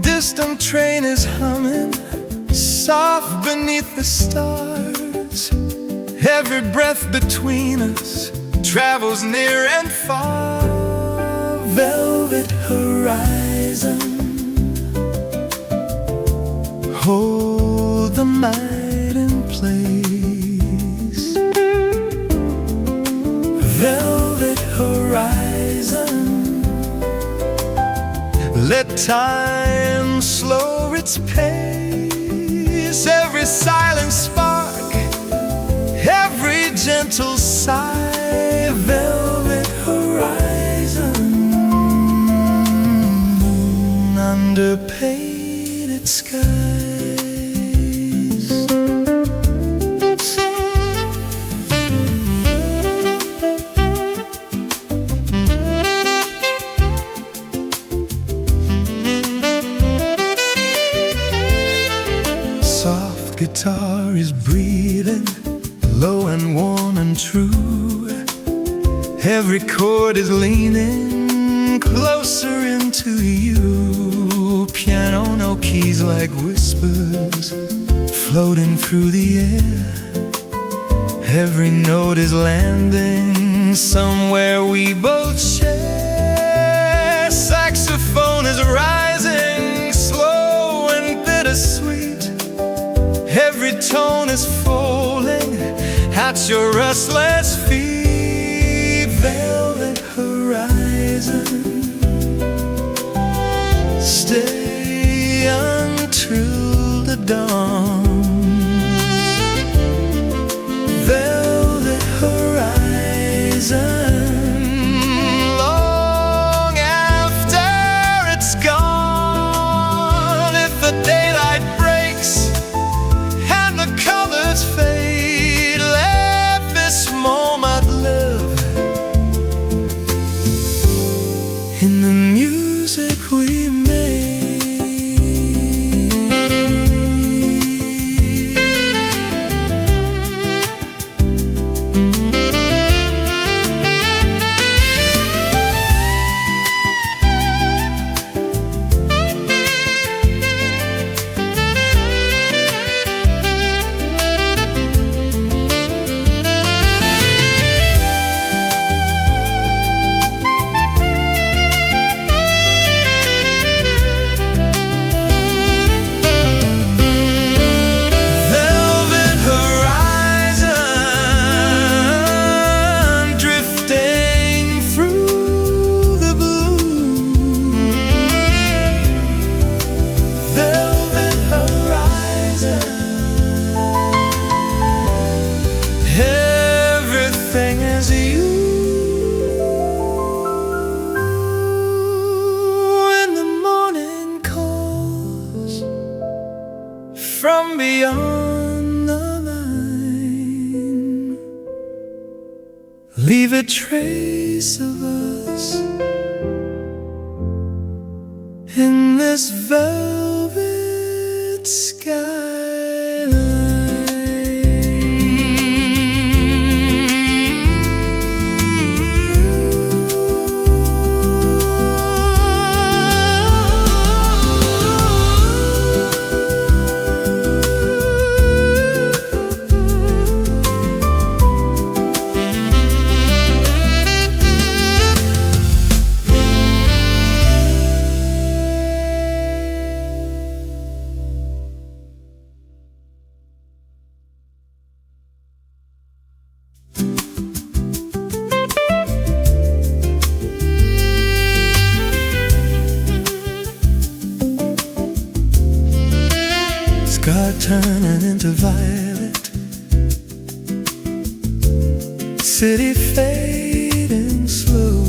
Speaker 1: Distant train is humming, soft beneath the stars. Every breath between us travels near and far. Velvet horizon, hold the night in place. Velvet horizon, let time slow its pace. Every silent spark, every gentle sigh. Velvet horizon, under painted skies. Soft guitar is breathing, low and warm and true. Every chord is leaning closer into you. Piano, no keys like whispers floating through the air. Every note is landing somewhere we both share. Saxophone is rising, slow and bittersweet. Every tone is falling at your restless feet. Velvet horizon, stay until the dawn. Velvet horizon, long after it's gone. If the daylight breaks and the colors fade, let this moment live in the music we made. Everything is you. When the morning calls from beyond the line, leave a trace of us in this velvet sky. Sky turning into violet, city fading slow.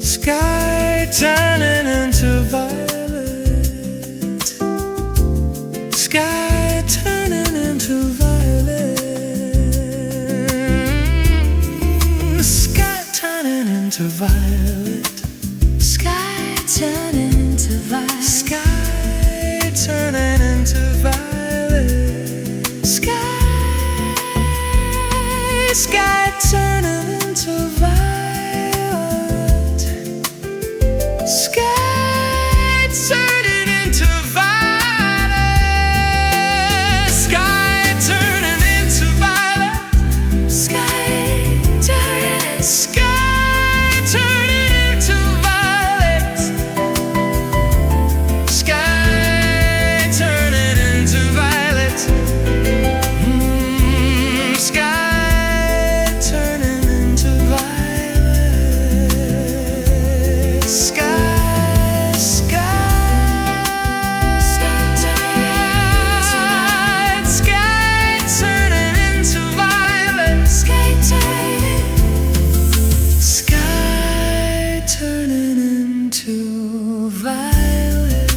Speaker 1: Sky turning into violet, sky turning into violet.
Speaker 2: Sky turning into violet.
Speaker 1: Sky turning into violet.
Speaker 2: Sky
Speaker 1: Turning into violet. Sky turning into violet. Sky turning into violet.
Speaker 2: Sky turning.
Speaker 1: Sky turning into violet. Sky turning into violet. Sky turning into violet. Sky turning into violet.
Speaker 2: Sky turning.
Speaker 1: Sky turning into violet.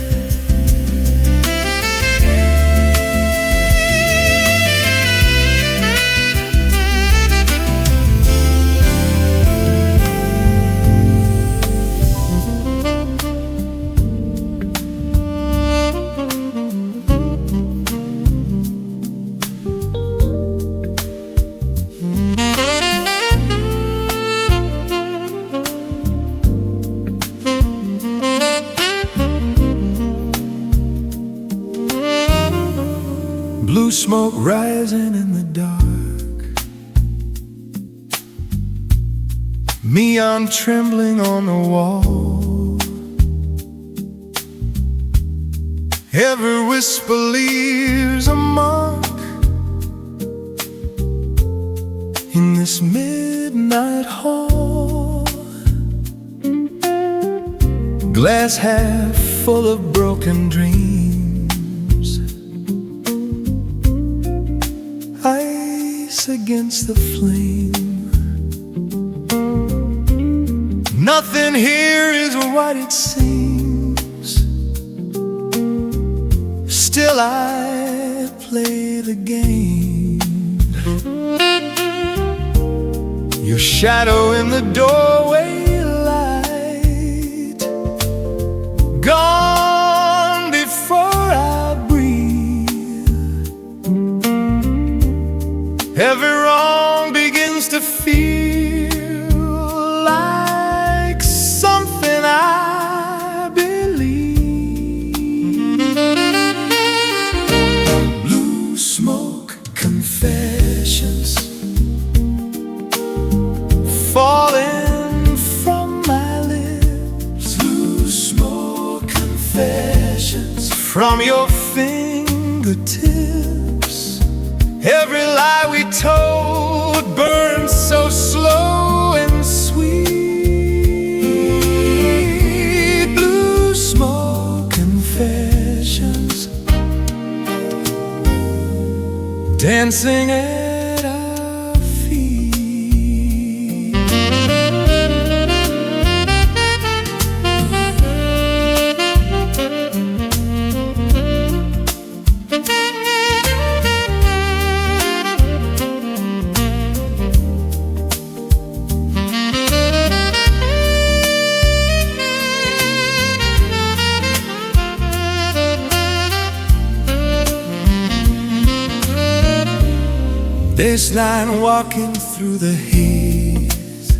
Speaker 1: Blue smoke rising in the dark. Me, I'm trembling on the wall. Every whisper leaves a mark in this midnight hall. Glass half full of broken dreams, ice against the flame. Nothing here is what it seems. Still I play the game. Your shadow in the doorway light, gone before I breathe. Every wrong begins to feel like something I believe. Blue smoke confessions falling from my lips. Blue smoke confessions from your fingertips. Every lie we told burns so slow and sweet. Blue smoke confessions dancing at our feet. This line walking through the haze,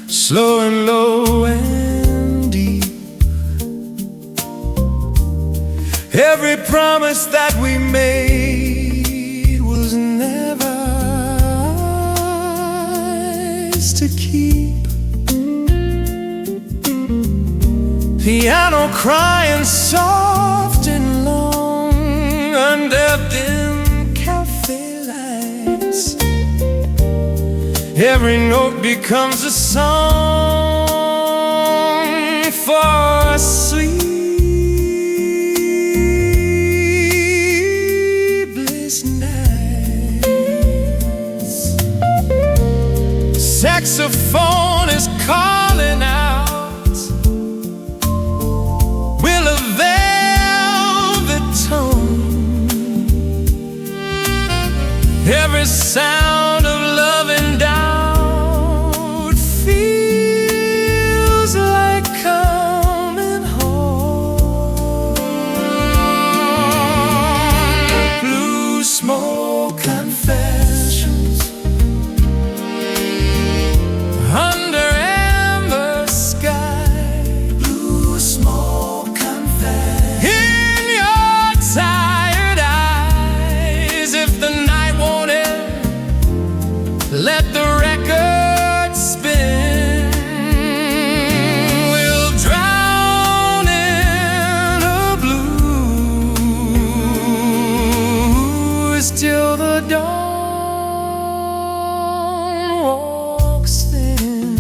Speaker 1: slow and low and deep. Every promise that we made was never ours to keep. Piano crying soft and long under dim cafe lights. Every note becomes a song for sleepless nights. Saxophone is calling out, will a velvet tone. Every sound of love and down let the record spin. We'll drown in a blues till the dawn walks in.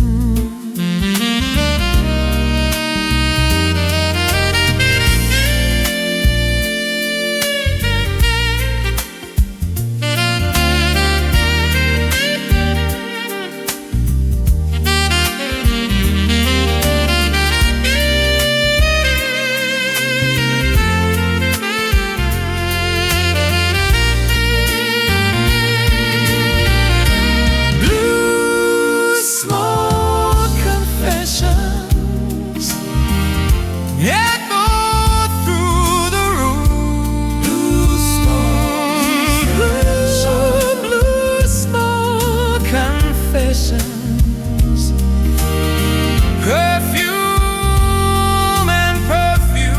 Speaker 1: Perfume and perfume,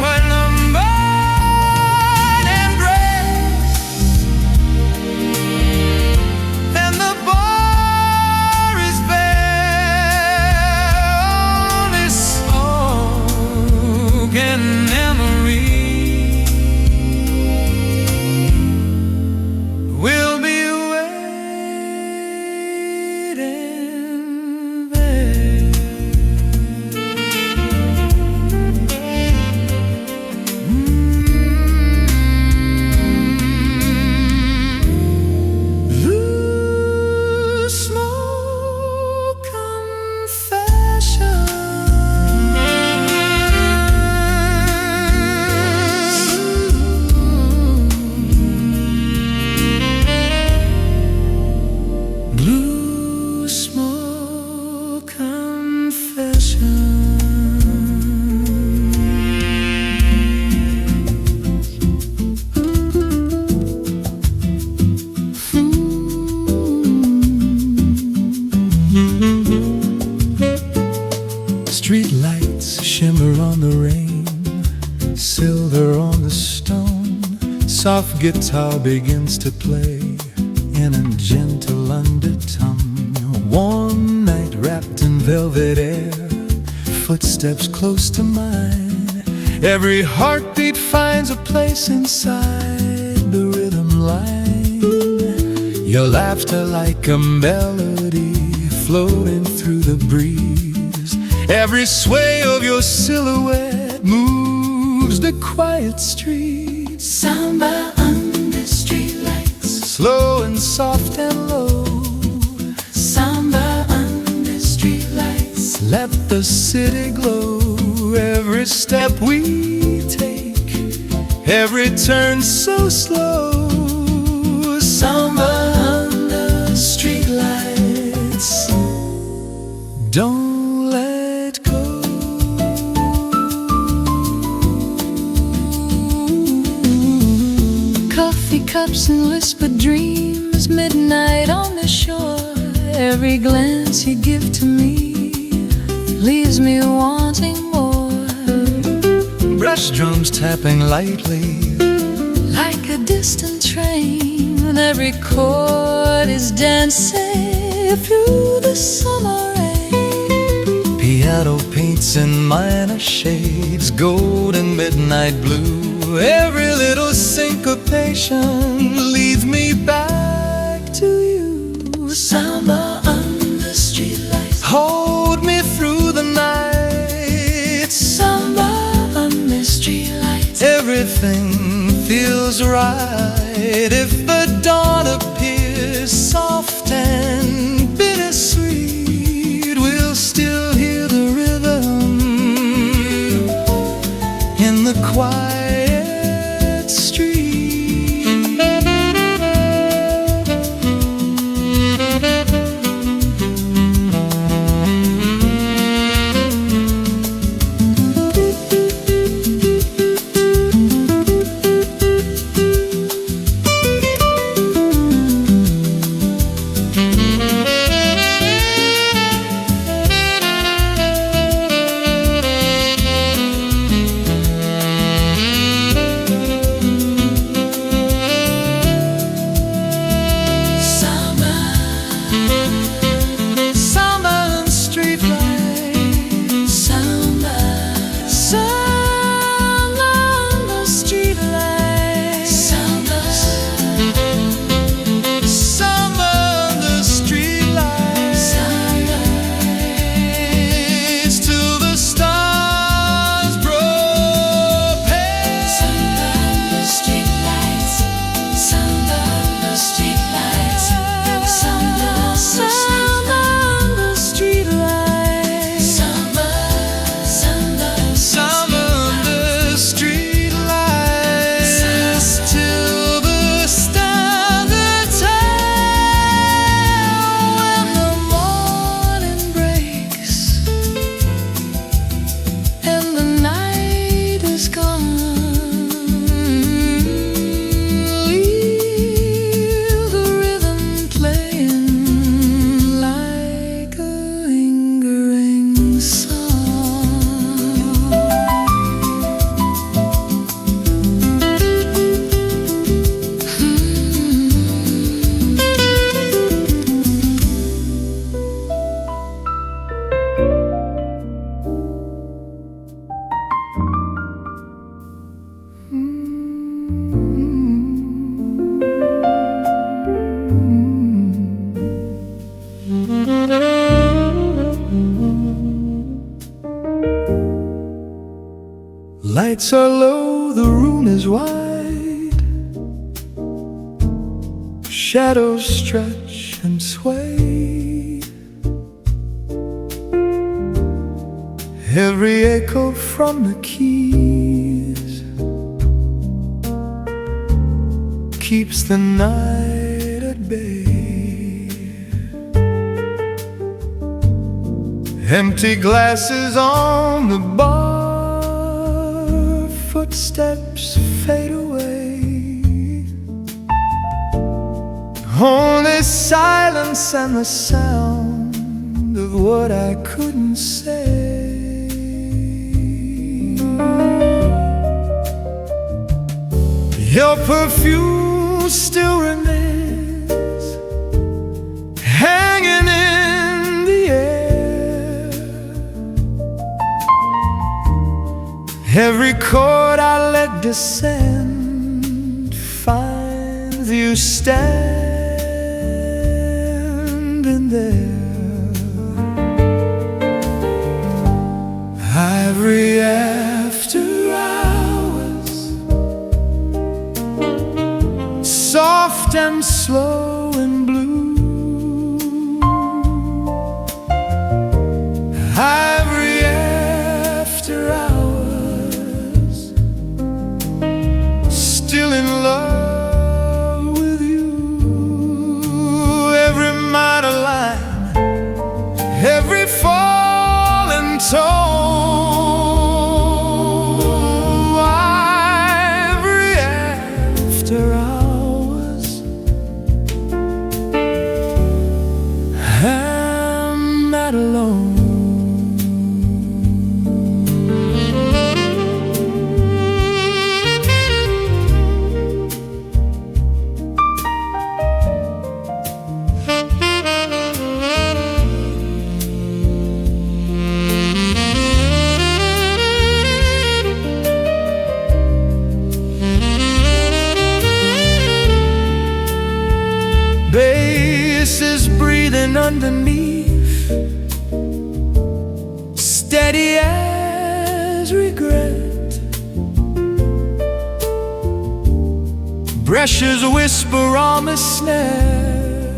Speaker 1: when the morning breaks and the bar is bare, only smoke and memory will be street lights shimmer on the rain, silver on the stone. Soft guitar begins to play in a gentle undertone. Warm night wrapped in velvet air, footsteps close to mine. Every heartbeat finds a place inside the rhythm line. Your laughter like a melody floating through the breeze. Every sway of your silhouette moves the quiet streets.
Speaker 2: Samba under streetlights,
Speaker 1: slow and soft and low.
Speaker 2: samba under streetlights.
Speaker 1: Let the city glow. Every step we take, every turn so slow. Samba under streetlights. Don't let go.
Speaker 2: Coffee cups and whispered dreams, midnight on the shore. Every glance you give to me leaves me wanting more.
Speaker 1: Brush drums tapping lightly,
Speaker 2: Like a distant train, and every chord is dancing through the summer rain.
Speaker 1: piano paints in minor shades, gold and midnight blue. Every little syncopation leads me back to you.
Speaker 2: Samba under streetlights,
Speaker 1: Hold me through the night.
Speaker 2: samba under streetlights.
Speaker 1: Everything feels right if the dawn appears soft and bittersweet. We'll still hear the rhythm in the quiet street. lights are low, the room is wide. Shadows stretch and sway. Every echo from the keys keeps the night at bay. Empty glasses on the bar, footsteps fade away. Only silence and the sound of what I couldn't say. Your perfume still remains hanging in the air. Every chord I let descend finds you standing there. Ivory after hours, soft and slow and blue. Ivory after hours, still in love with you. Every minor line, every falling tone. Ivory after hours, I'm not alone. Bass is breathing underneath, steady as regret. Brushes whisper on the snare,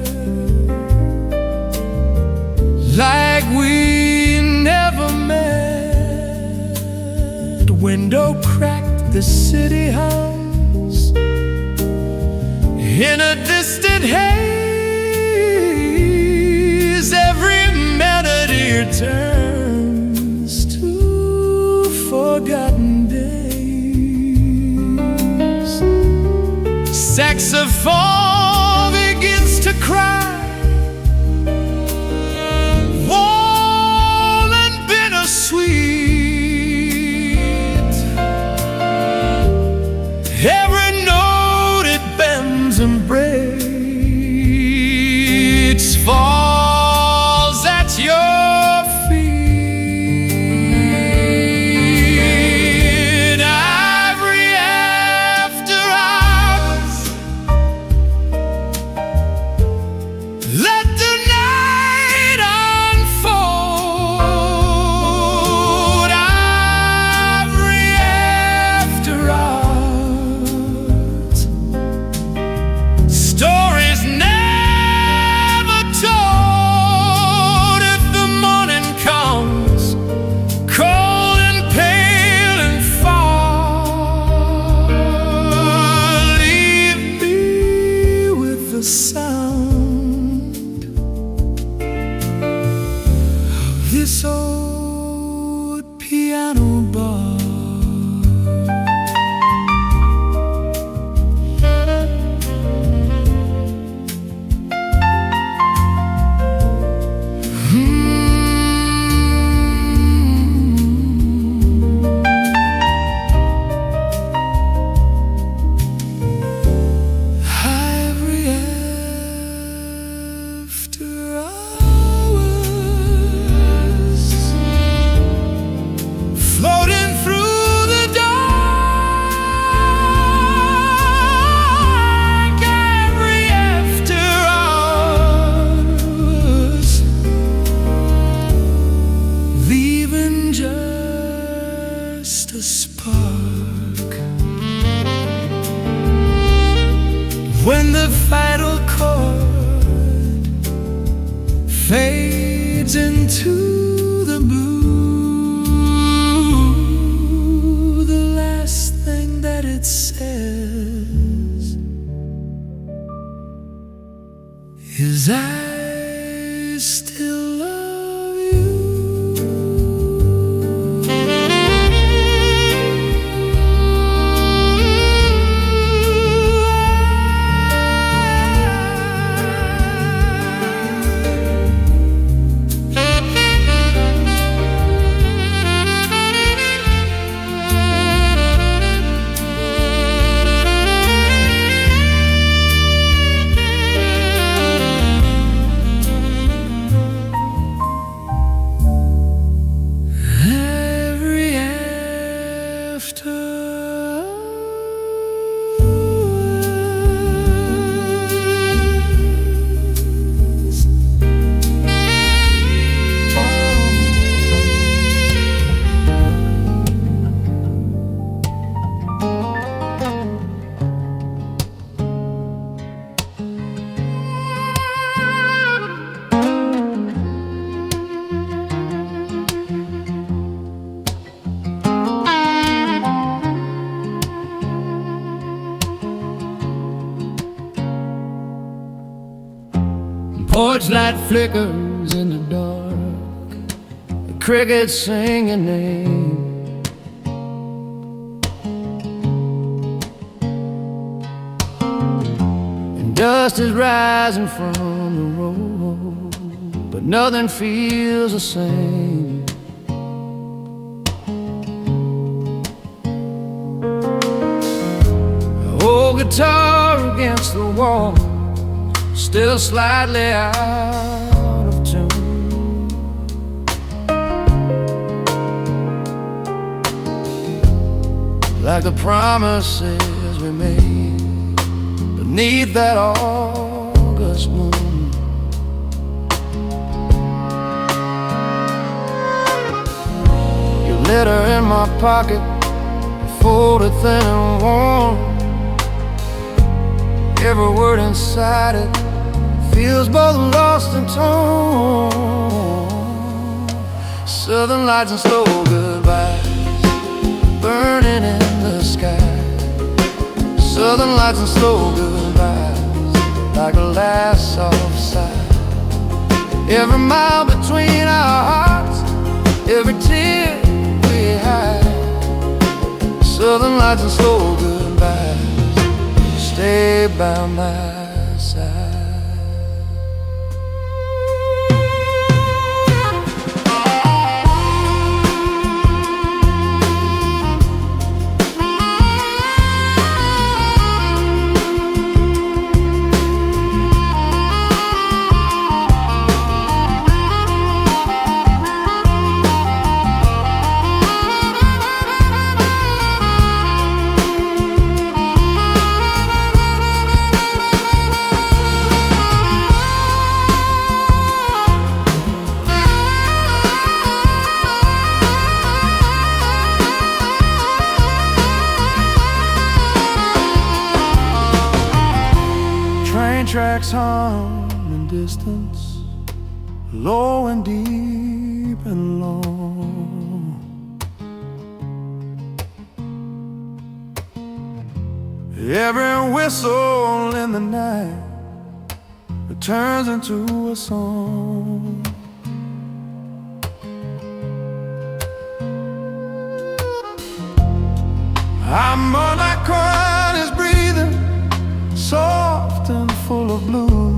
Speaker 1: like we never met. Window cracked, the city hums in a distant haze. Every melody returns to forgotten days. Saxophone begins to cry, warm and bittersweet. Every note it bends and breaks, falls at your feet. Ivory after hours, let the night unfold. Ivory after hours, stories never told. If the morning comes cold and pale and far, leave me with the sound of this old piano bar. Ivory is I still love you. Every after porch light flickers in the dark, the crickets sing your name. And dust is rising from the road, but nothing feels the same. The old guitar against the wall, still slightly out of tune. Like the promises we made beneath that August moon. Your letter in my pocket, folded thin and warm. Every word inside it feels both lost and torn. Southern lights and slow goodbyes burning in the sky. Southern lights and slow goodbyes, like a last soft sigh. Every mile between our hearts, every tear we hide. Southern lights and slow goodbyes, stay by my side. Train tracks hum in distance, low and deep and long. Every whistle in the night, it turns into a song. I'm on that quiet is breathing, soft and full of blue.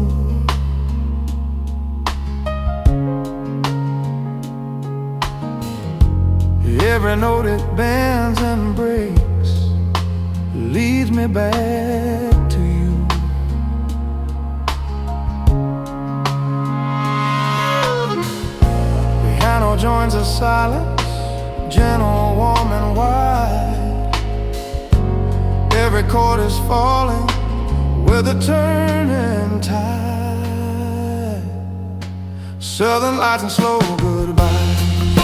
Speaker 1: Every note it bends and breaks leads me back to you. Piano joins the silence, gentle, warm and wide. Every chord is falling with a turning tide. Southern lights and slow goodbyes,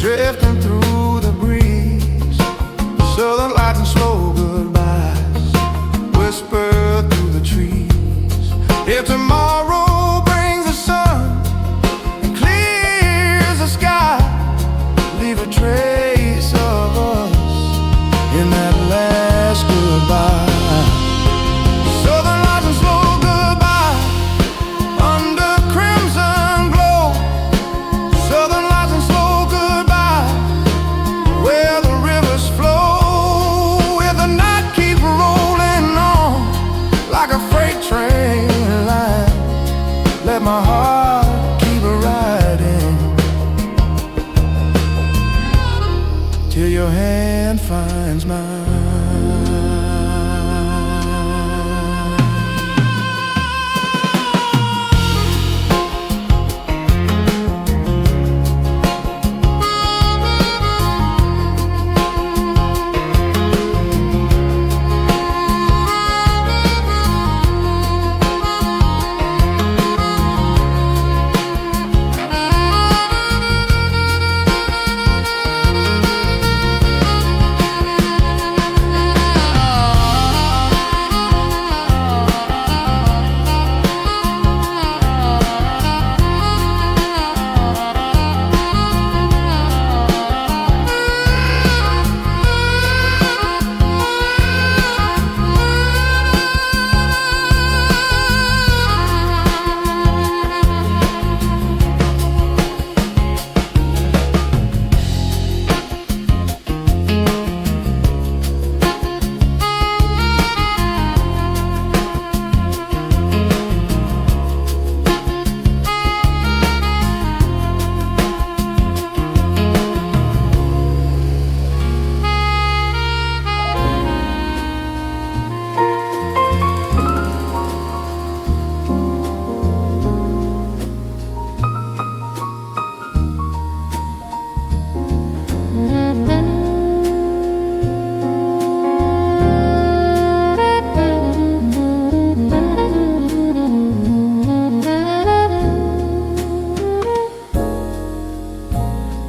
Speaker 1: drifting through the breeze. Southern lights and slow goodbyes, whisper through the trees. If tomorrow brings the sun and clears the sky, leave a trace of us in that last goodbye. Southern lights and slow goodbye, my heart, keep a riding till your hand finds mine.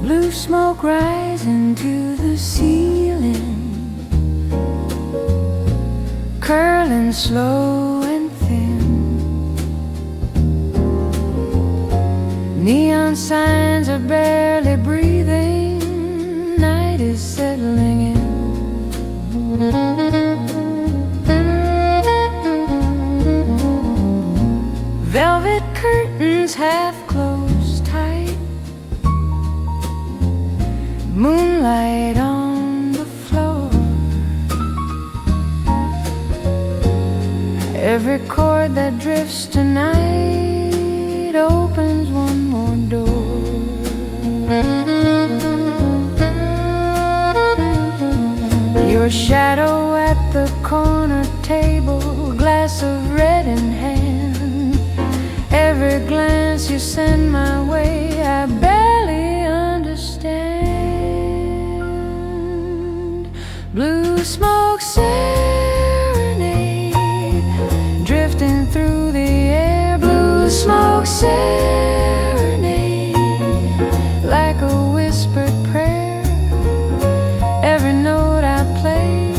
Speaker 2: Blue smoke rising to the ceiling, curling slow and thin. Neon signs are barely breathing. Night is settling in. Velvet curtains half closed tight, moonlight on the floor. Every chord that drifts tonight opens one more door. Your shadow at the corner table, glass of red in hand. Every glance you send my way, I barely understand. Blue smoke serenade, drifting through the air. Blue smoke serenade, like a whispered prayer. Every note I play,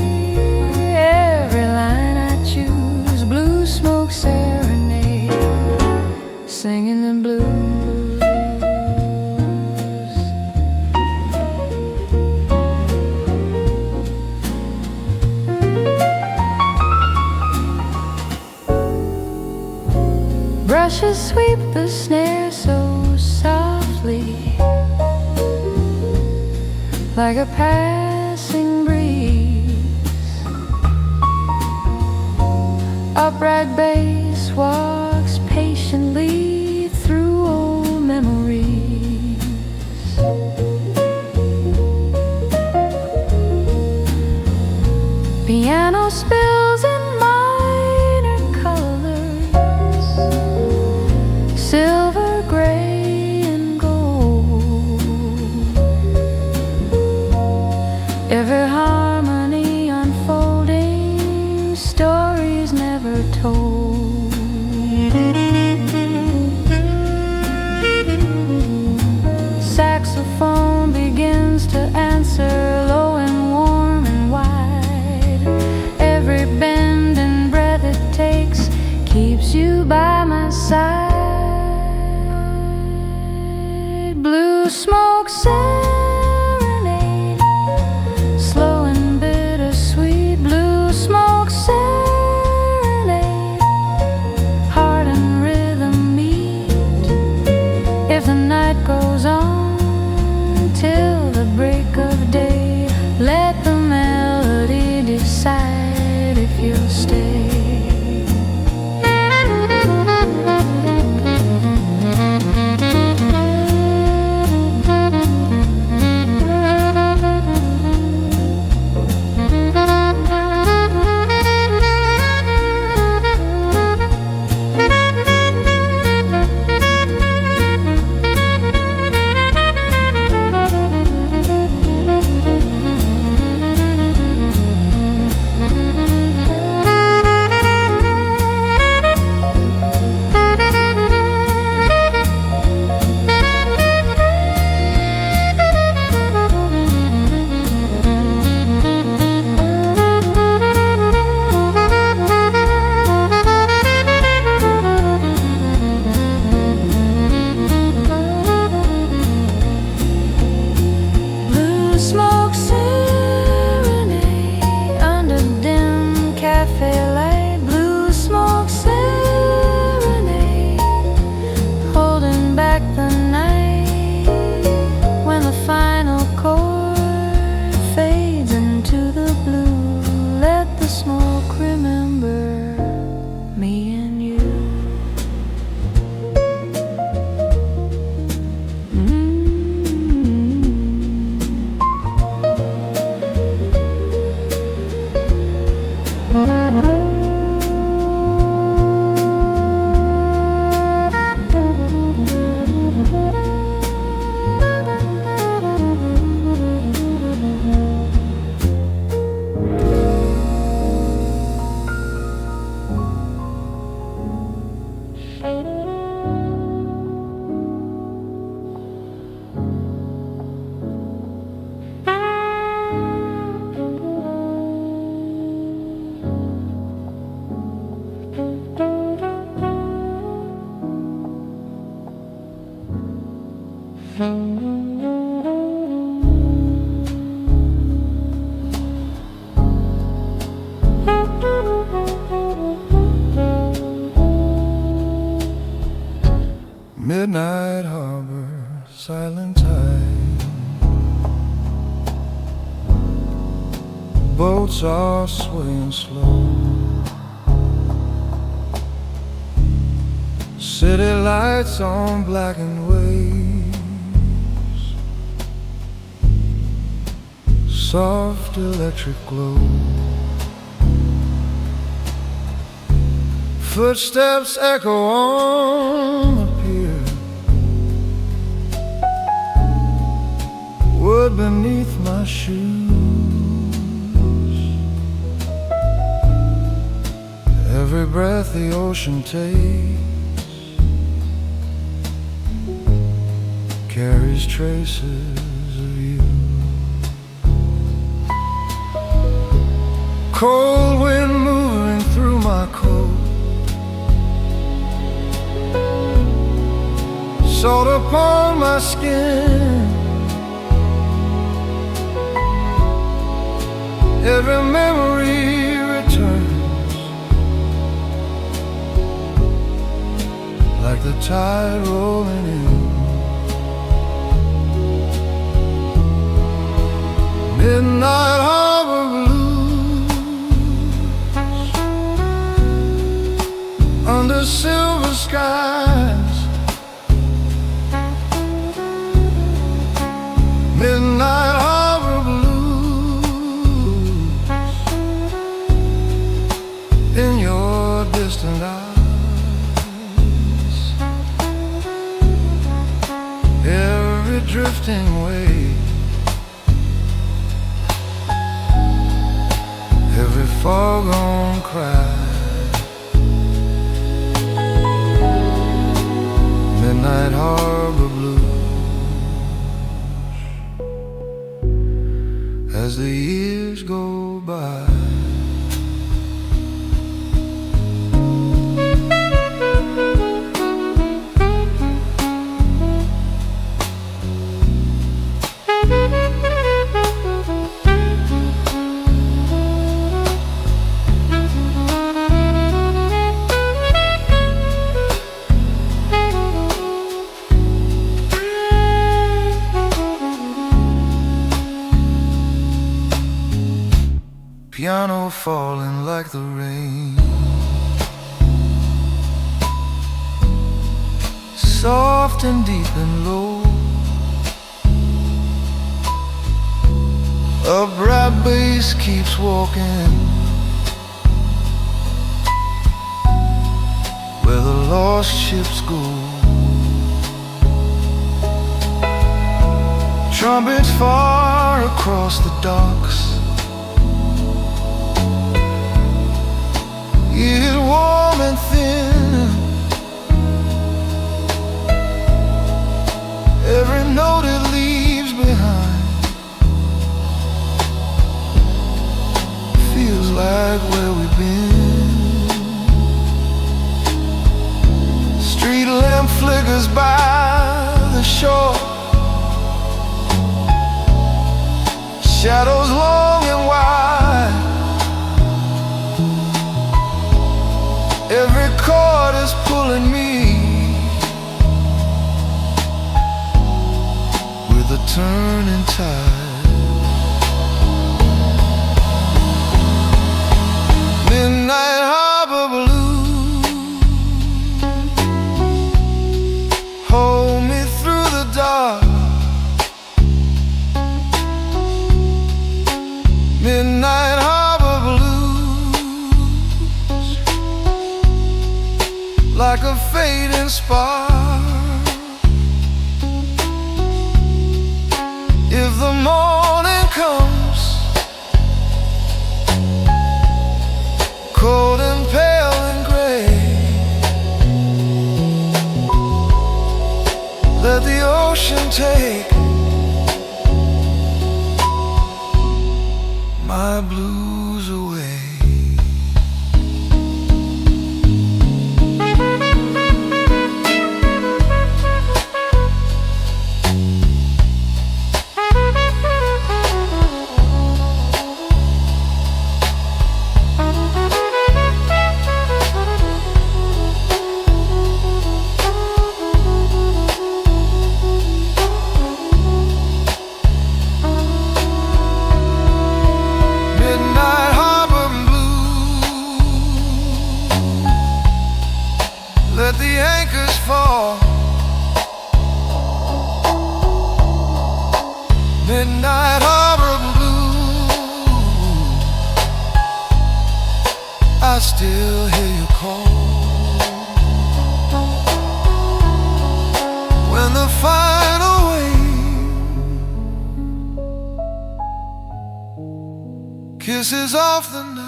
Speaker 2: every line I choose. Blue smoke serenade, singing the blues. Brushes sweep the snare so softly, like a passing breeze. Upright bass walks patiently through old memories. Piano spills in minor colors, silver, gray, and gold. Every harmony unfolding, stories never told. Saxophone begins to answer, low and warm and wide. Every bend and breath it takes keeps you by my side. Blue smoke serenade, slow and bittersweet. Blue smoke serenade, heart and rhythm meet. If the night goes on till the break of day, let the melody decide if you'll stay.
Speaker 1: Midnight harbor, silent tide, boats are swaying slow. City lights on blackened waves, soft electric glow. Footsteps echo on the pier, wood beneath my shoes. Every breath the ocean takes carries traces of you. Cold wind moving through my coat, salt upon my skin. Every memory returns like the tide rolling in. Midnight harbor blues under silver skies. Midnight harbor blues in your distant eyes. Every drifting wave, every foregone cry. Midnight harbor blues as the years go by. Piano falling like the rain, soft and deep and low. A bright bass keeps walking where the lost ships go. Trumpets far across the docks, it's warm and thin. Every note it leaves behind feels like where we've been. Street lamp flickers by the shore, shadows long and wide. Every chord is pulling me with a turning tide. Midnight harbor blues hold me through the dark. Midnight harbor blues like a fading spark. If the morning comes cold and pale and gray, ocean take my blues away. Let the anchors fall. Midnight harbor blue, I still hear you call. When the final wave kisses off the night,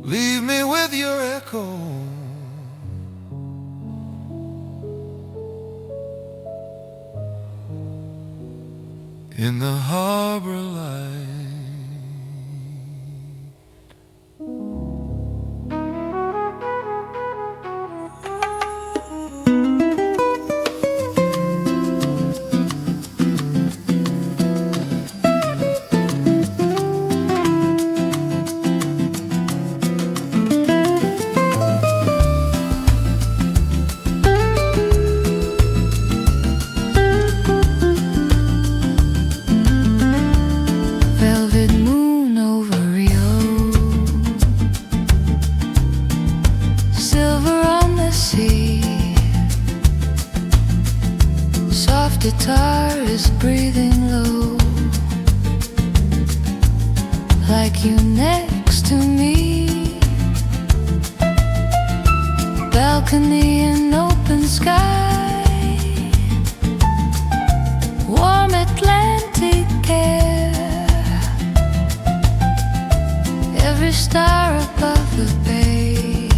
Speaker 1: leave me with your echo in the harbor light.
Speaker 2: Guitar is breathing low, like you next to me. Balcony and open sky, warm Atlantic air. Every star above the bay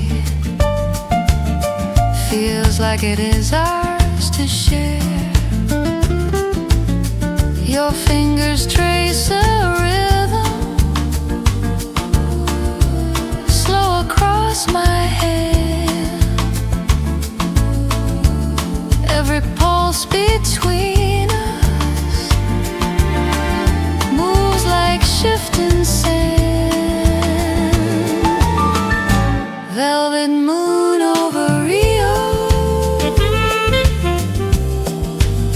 Speaker 2: feels like it is ours to share. Your fingers trace a rhythm slow across my hand. Every pulse between us moves like shifting sand. Velvet moon over Rio,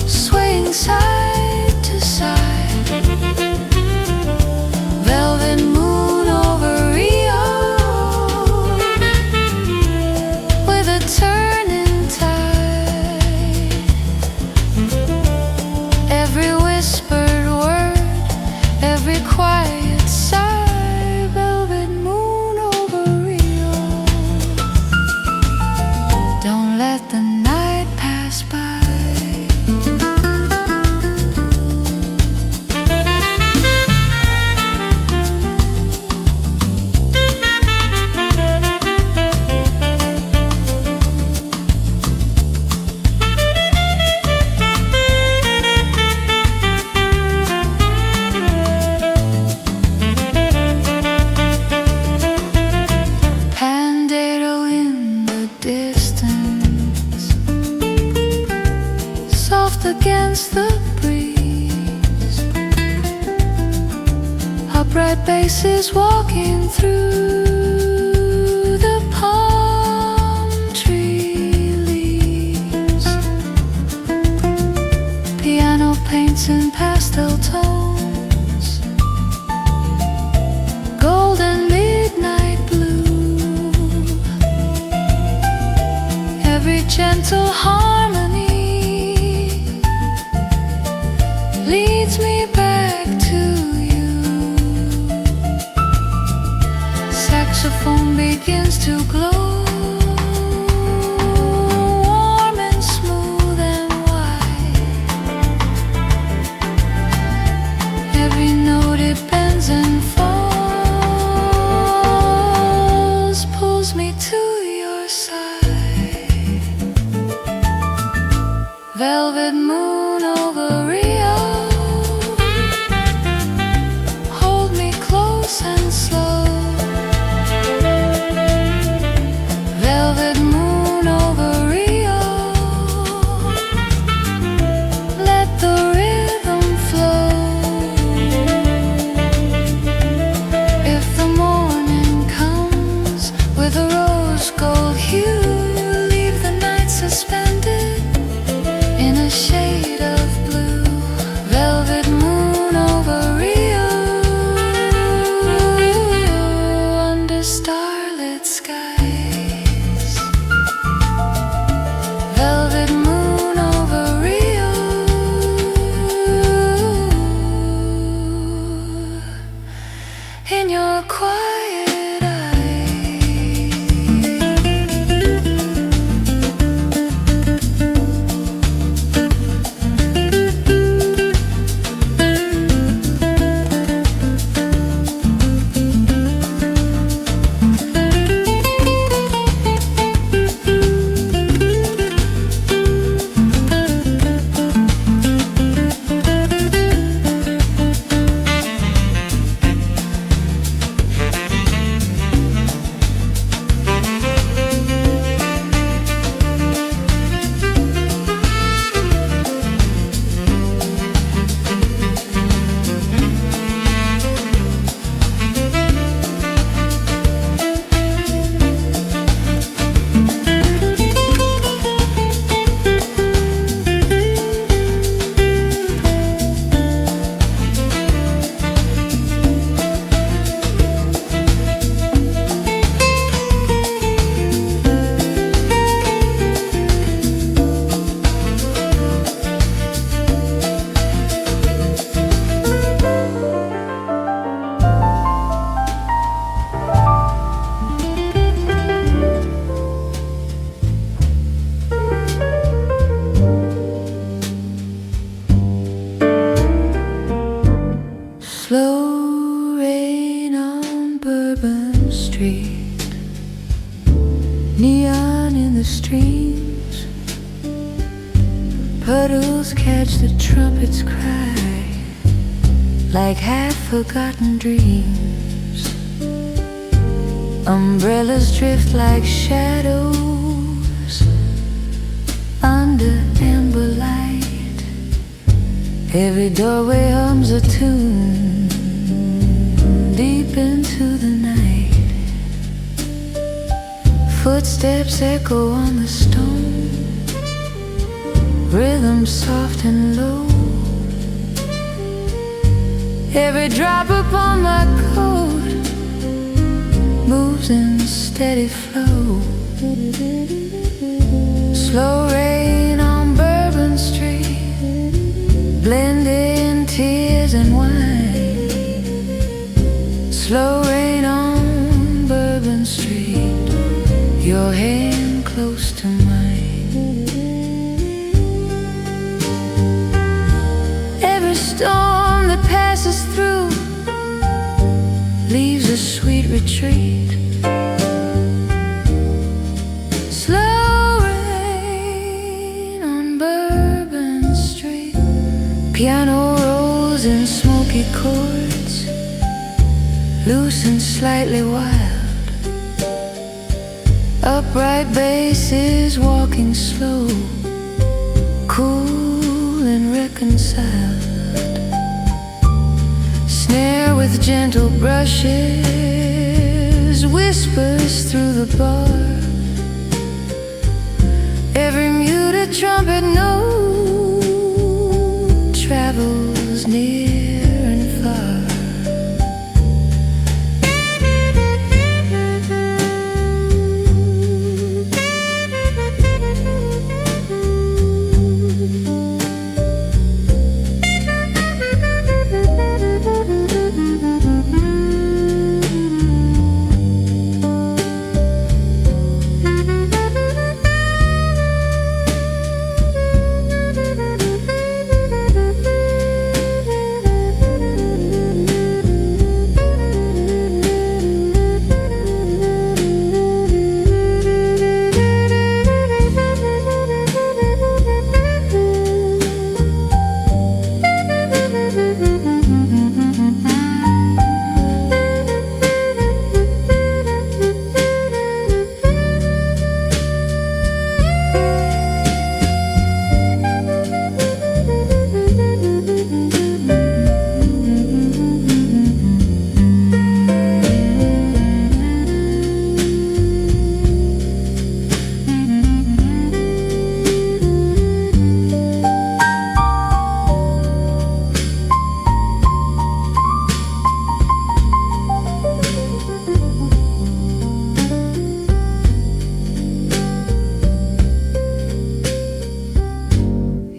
Speaker 2: swaying side. Velvet moon over Rio, with a turning tide. Every whispered word, every quiet sigh. Velvet moon over Rio. Don't let the night pass by. Against the breeze, upright basses walking through the palm tree leaves. Piano paints in pastel tones, golden midnight blue. Every gentle harmony leads me back to you. Saxophone begins to glow, warm and smooth and wide. Every note it bends and falls, pulls me a quiet eye. Slow rain on Bourbon Street, neon in the streams, puddles catch the trumpet's cry like half-forgotten dreams. Umbrellas drift like shadows under amber light. Every doorway hums a tune deep into the night. Footsteps echo on the stone, rhythm soft and low. Every drop upon my coat moves in steady flow. Slow rain on Bourbon Street, blending tears and wine. Slow rain on Bourbon Street, your hand close to mine. Every storm that passes through leaves a sweet retreat. Slow rain on Bourbon Street, piano rolls in smoky chords, loose and slightly wild. Upright basses walking slow, cool and reconciled. Snare with gentle brushes whispers through the bar. Every muted trumpet note travels near and far.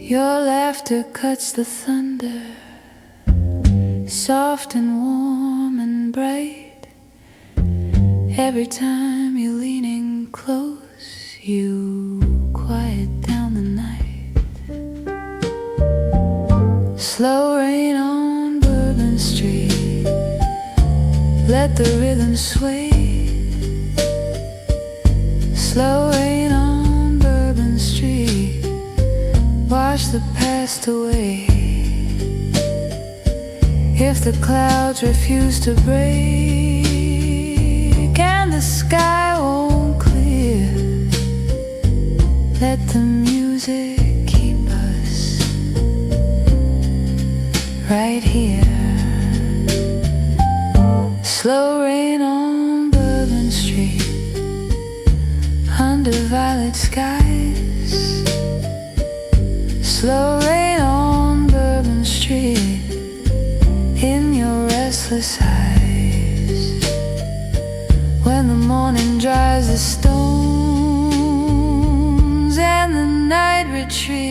Speaker 2: Your laughter cuts the thunder, soft and warm and bright. Every time you're leaning close, you quiet down the night. Slow rain on Bourbon Street, let the rhythm sway. Slow rain on Bourbon Street, wash the past away. If the clouds refuse to break and the sky won't clear, let the music keep us right here. Slow rain on Bourbon Street, under violet skies. Slow rain on Bourbon Street, in your restless eyes. When the morning dries the stones and the night retreats,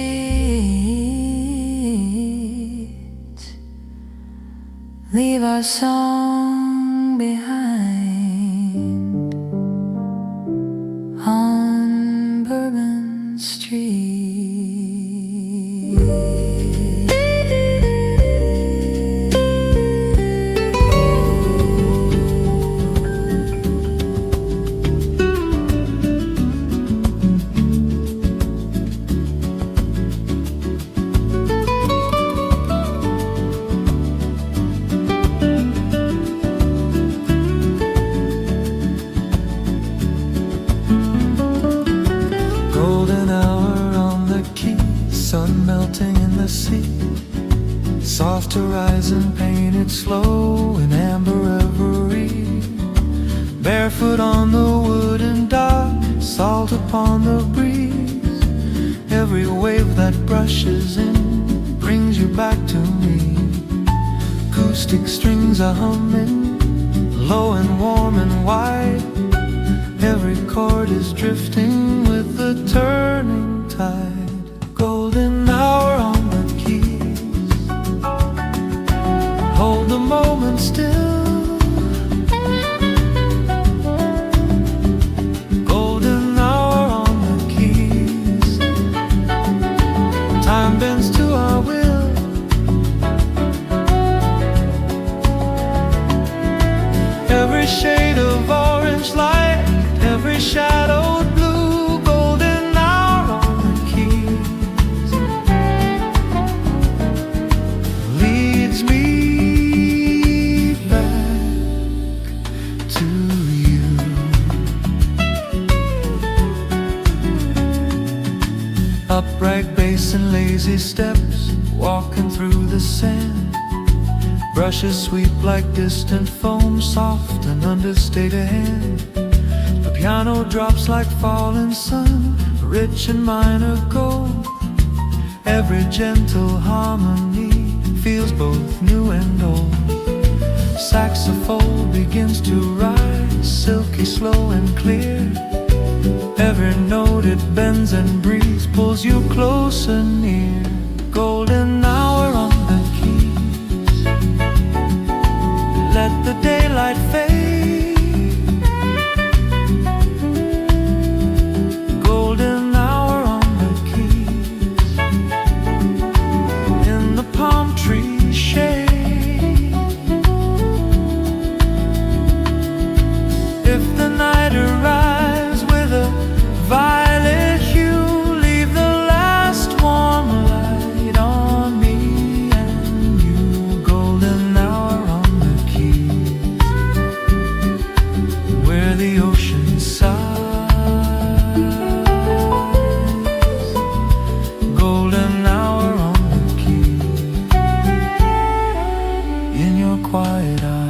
Speaker 2: leave our song behind on Bourbon Street.
Speaker 1: Sun melting in the sea, soft horizon painted slow in amber reverie. Barefoot on the wooden dock, salt upon the breeze. Every wave that brushes in brings you back to me. Acoustic strings are humming, low and warm and wide. Every chord is drifting with the turning tide. Golden hour on the keys, hold the moment still. Golden hour on the keys, time bends to our will. Every shade of orange light, every shadowed blue. Golden hour on the keys leads me back to you. Upright bass and lazy steps, walking through the sand. Brushes sweep like distant foam, soft and understated hand. The piano drops like falling sun, rich and minor gold. Every gentle harmony feels both new and old. Saxophone begins to rise, silky, slow and clear. Every note it bends and breathes, pulls you closer near. Golden hour on the keys, let the daylight fade. Golden hour on the keys, in the palm tree shade. If the night arrives with a violet hue, leave the last warm light on me and you. Golden hour on the keys, where the ocean sighs. Golden hour on the keys, in your quiet eyes.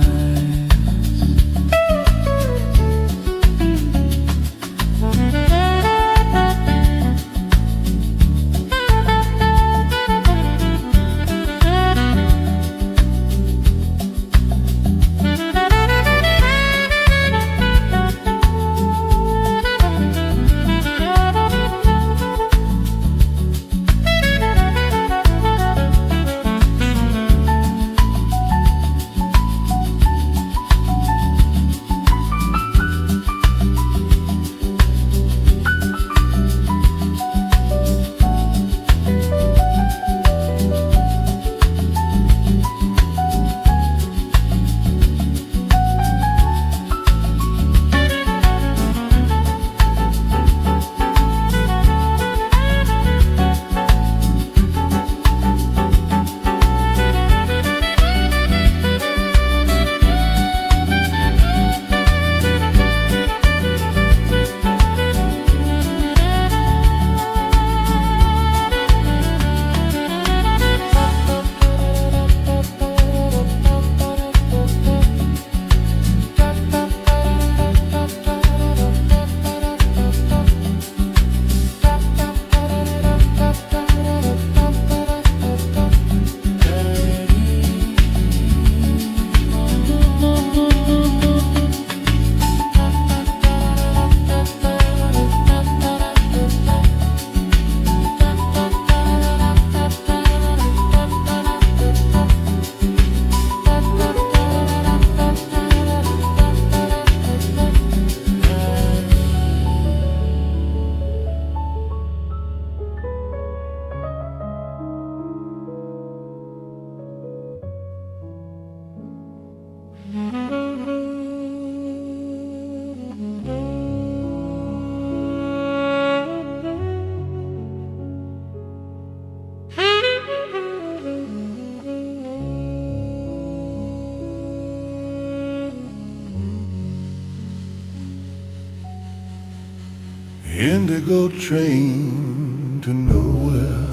Speaker 1: Indigo train to nowhere,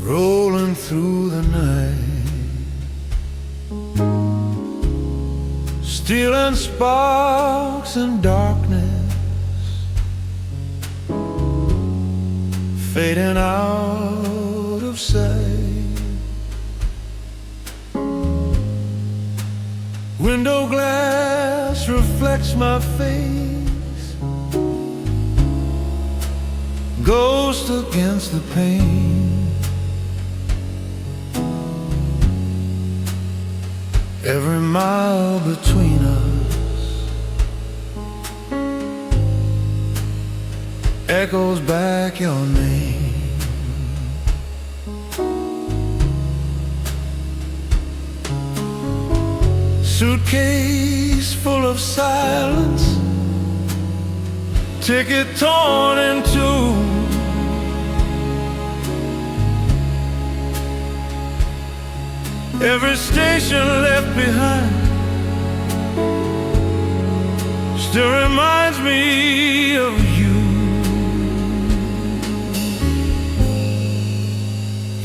Speaker 1: rolling through the night, stealing sparks in darkness, fading out of sight. Window glass reflects my face, ghost against the pane. Every mile between us echoes back your name. Suitcase full of silence, ticket torn in two. Every station left behind still reminds me of you.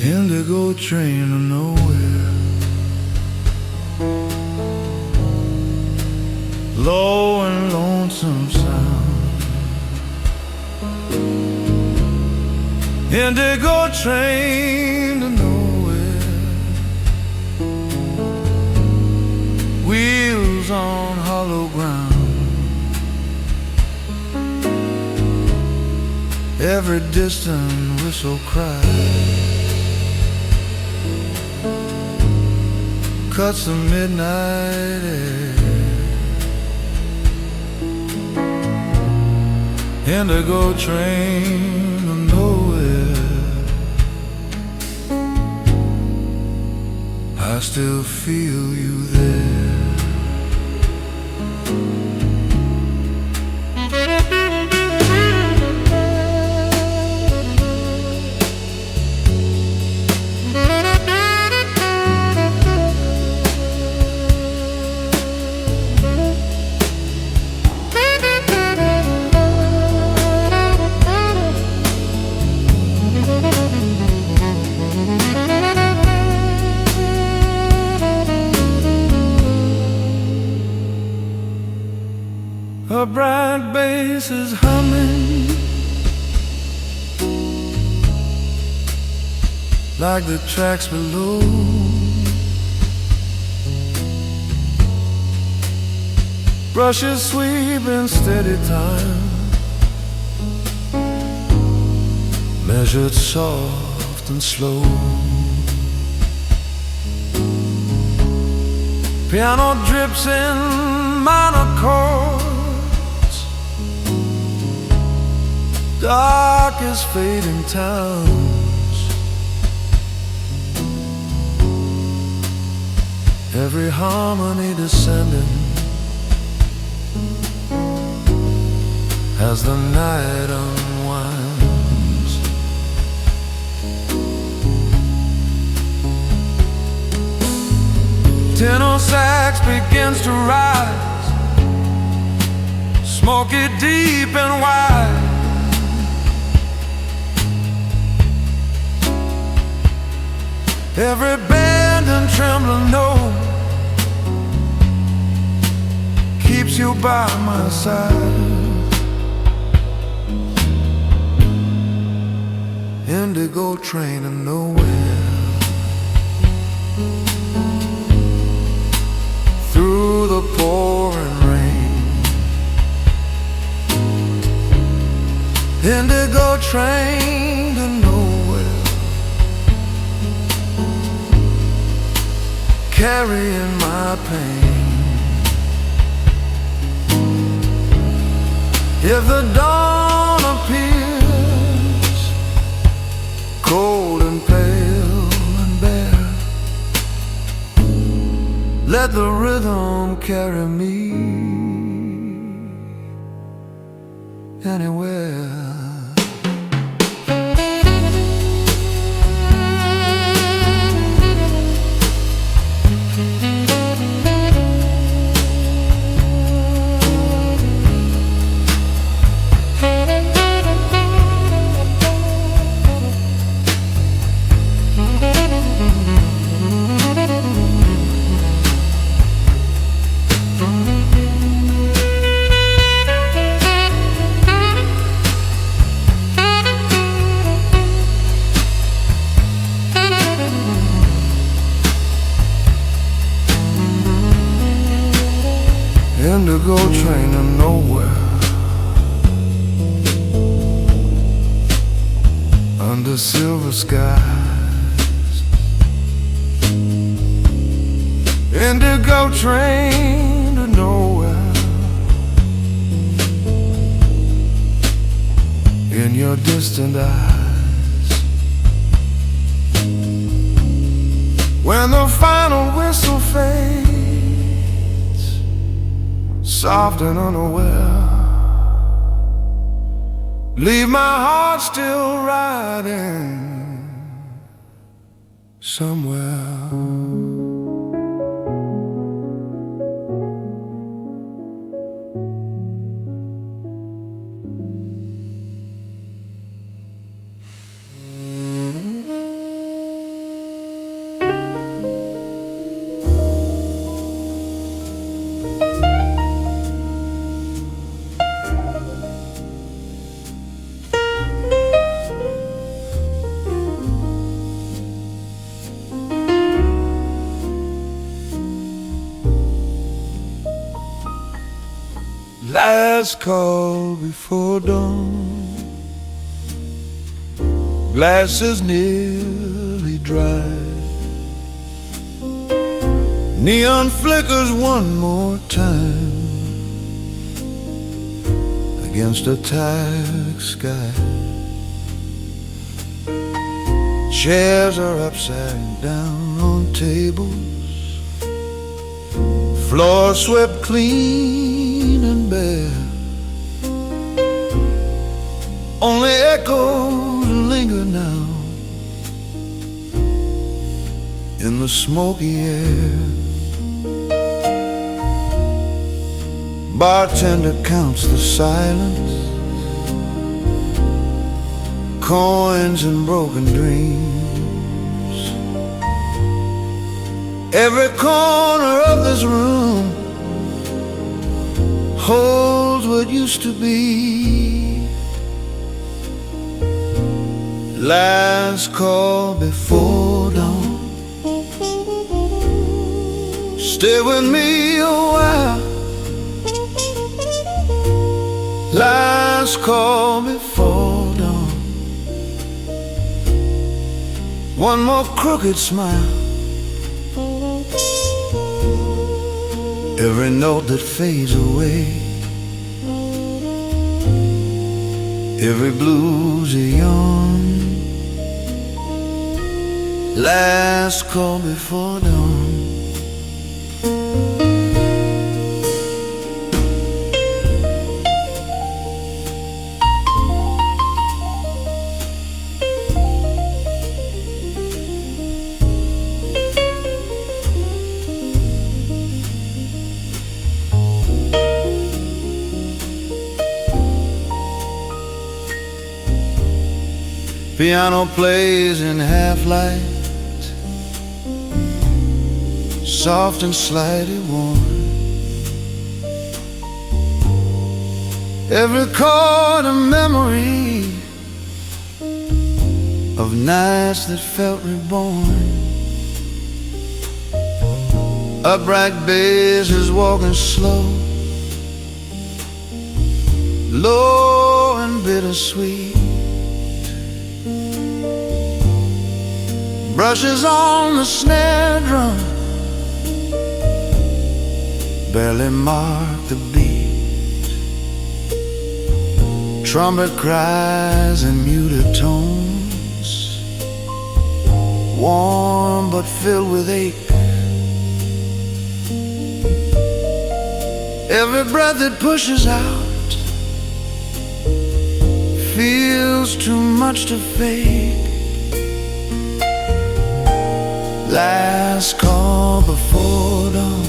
Speaker 1: Indigo train to nowhere, low and lonesome sound. Indigo train to nowhere, wheels on hollow ground. Every distant whistle cries cuts the midnight air. Indigo train to nowhere, I still feel you there. A bright bass is humming like the tracks below. Brushes sweep in steady time, measured soft and slow. Piano drips in minor chords, dark as fading towns. Every harmony descending as the night unwinds. Tenor sax begins to rise, smoky deep and wide. Every bend and trembling note keeps you by my side. Indigo train to nowhere, through the pouring rain. Indigo train to nowhere, carrying my pain. If the dawn appears cold and pale and bare, let the rhythm carry me anywhere. indigo train to nowhere, under silver skies. Indigo train to nowhere, in your distant eyes. When the final whistle fades, soft and unaware, leave my heart still riding somewhere. Last call before dawn, glasses nearly dry, neon flickers one more time against a tired sky. Chairs are upside down on tables, floor swept clean and bare. Only echoes linger now in the smoky air. Bartender counts the silence, coins and broken dreams. Every corner of this room holds what used to be. Last call before dawn, stay with me a while. Last call before dawn, one more crooked smile. Every note that fades away, every blues a yawn. Last call before dawn. Piano plays in half light, soft and slightly warm. Every chord a memory of nights that felt reborn. Upright bass is walking slow, low and bittersweet. Brushes on the snare drum barely mark the beat. Trumpet cries and muted tones, warm but filled with ache. Every breath that pushes out feels too much to fake. Last call before dawn,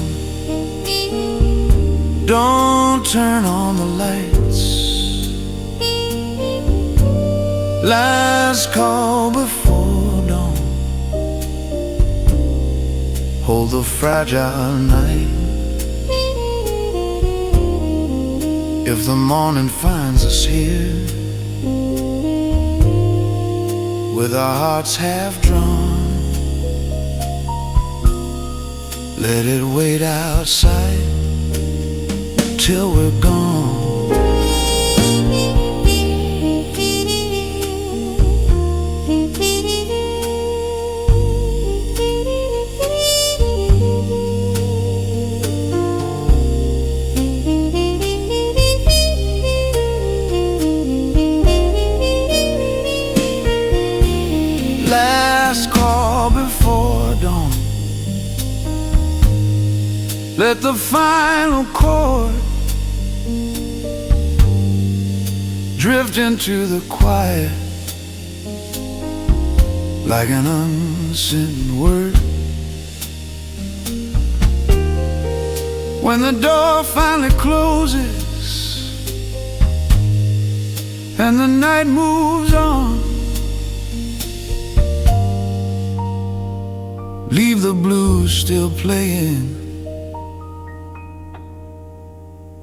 Speaker 1: don't turn on the lights. Last call before dawn, hold the fragile night. If the morning finds us here, with our hearts half drawn, let it wait outside. till we're gone. Last call before dawn. Let the final chord drift into the quiet like an unsent word. When the door finally closes and the night moves on, leave the blues still playing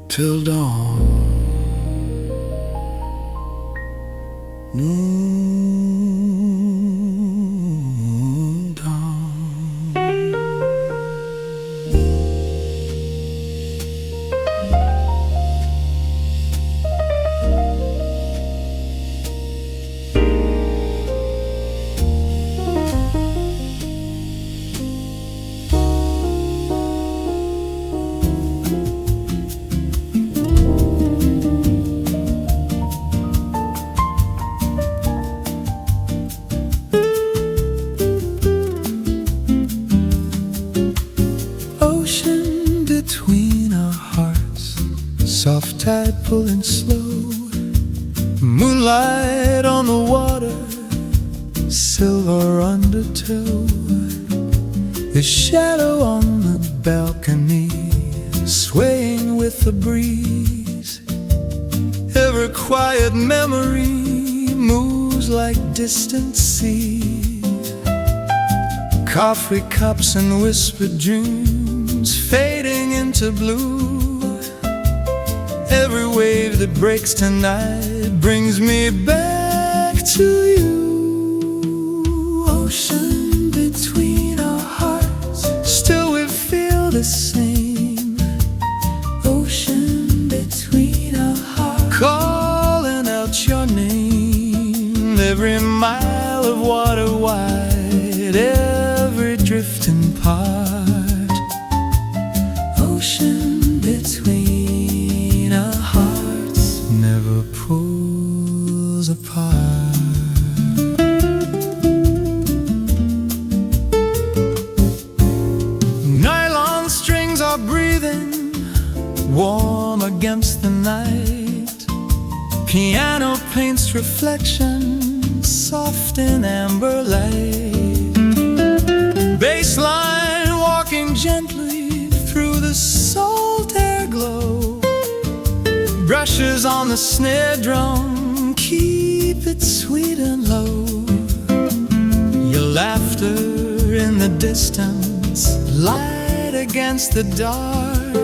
Speaker 1: till dawn. Dawn. Between our hearts, soft tide pulling slow, moonlight on the water, silver undertow, the shadow on the balcony, swaying with the breeze. Every quiet memory moves like distant sea. Coffee cups and whispered dreams fading into blue. Every wave that breaks tonight brings me back to you. Ocean between our hearts, still we feel the same. Ocean between our hearts, calling out your name. Every mile of water wide, every drifting part. Ocean between our hearts never pulls apart. Nylon strings are breathing warm against the night. Piano paints reflections soft in amber light. Bass line walking gently through the salt air glow. Brushes on the snare drum keep it sweet and low. Your laughter in the distance, light against the dark.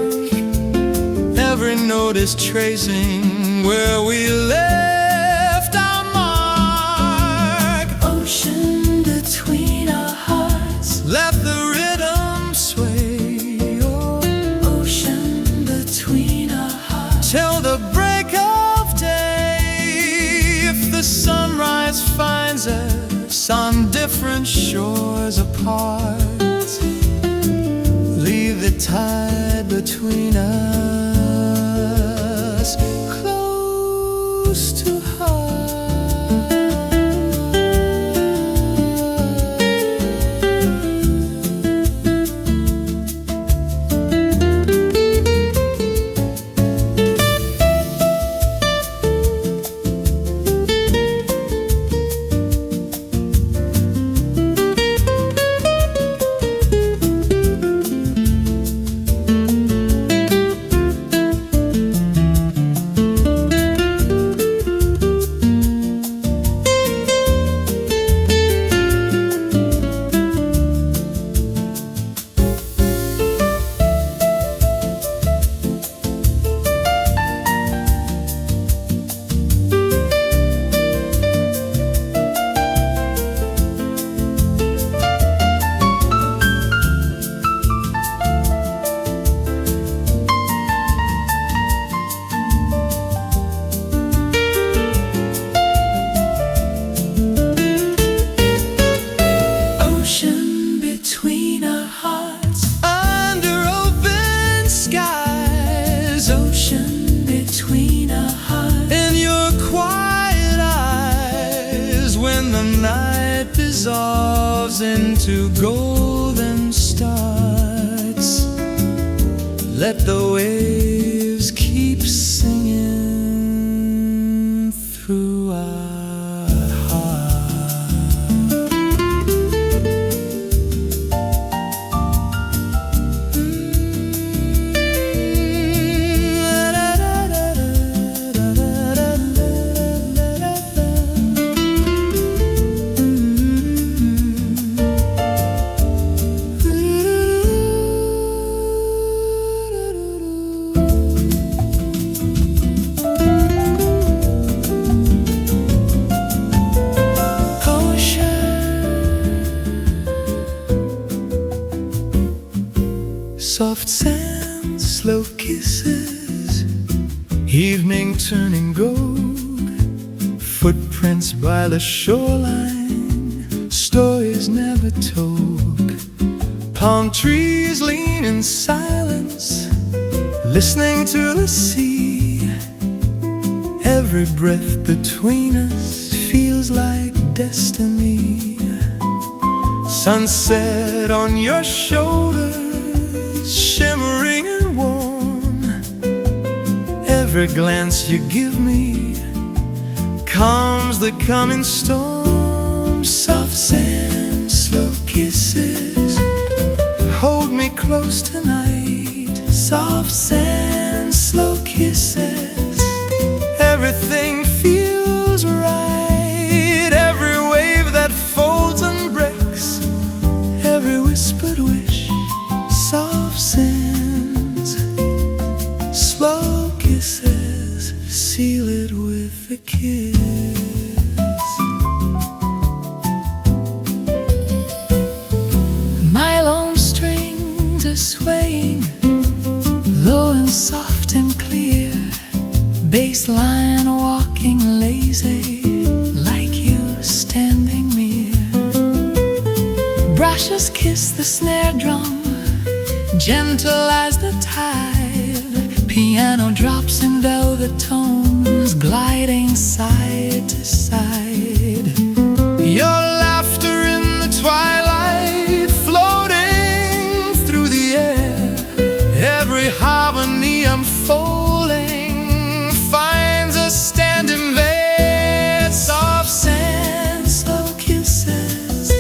Speaker 1: Every note is tracing where we left our mark. Ocean between our hearts, let the rhythm sway. Till the break of day. If the sunrise finds us on different shores apart, leave the tide between us close to heart. dissolves into golden starts. Let the waves keep singing through our heart. Soft sand, slow kisses, evening turning gold, footprints by the shoreline, stories never told. Palm trees lean in silence, listening to the sea. Every breath between us feels like destiny. Sunset on your shoulders, shimmering and warm. Every glance you give me calms the coming storm. Soft sand, slow kisses, hold me close tonight. Soft sand, slow kisses, everything feels right. Every wave that folds and breaks, every whispered wish. Soft sands, slow kisses, seal it with a kiss. My lone strings are swaying, low and soft and clear. Bass line walking lazy, like you standing near. Brushes kiss the snare drum, gentle as the tide. Piano drops in velvet tones, gliding side to side. Your laughter in the twilight, floating through the air. Every harmony unfolding finds us standing there. Soft sand, slow kisses,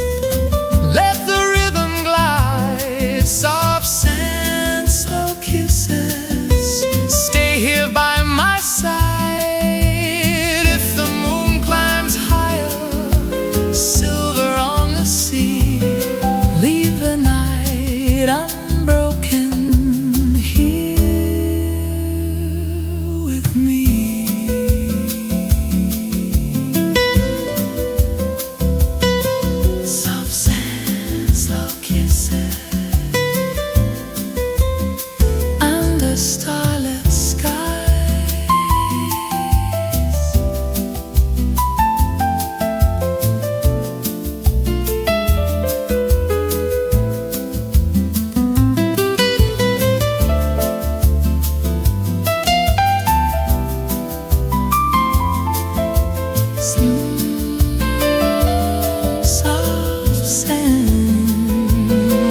Speaker 1: let the rhythm glide. Soft sand, slow kisses, stay here by my side. If the moon climbs higher, silver on the sea, leave the night unbroken here with me. Soft sand, slow kisses, under starlit skies.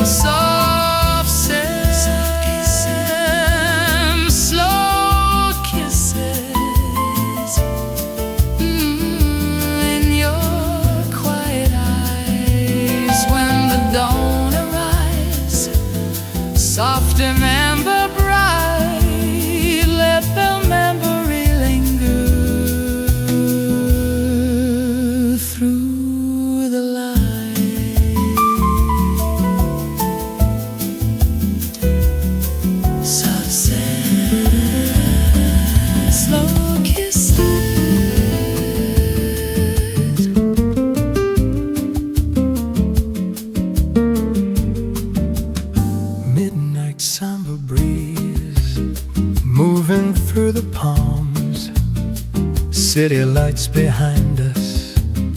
Speaker 1: Soft sand, soft sand, slow kisses, in your quiet eyes. When the dawn arrives, soft and amber bright, let the memory linger through the light. Soft sand, slow kisses. Midnight samba breeze, moving through the palms. City lights behind us,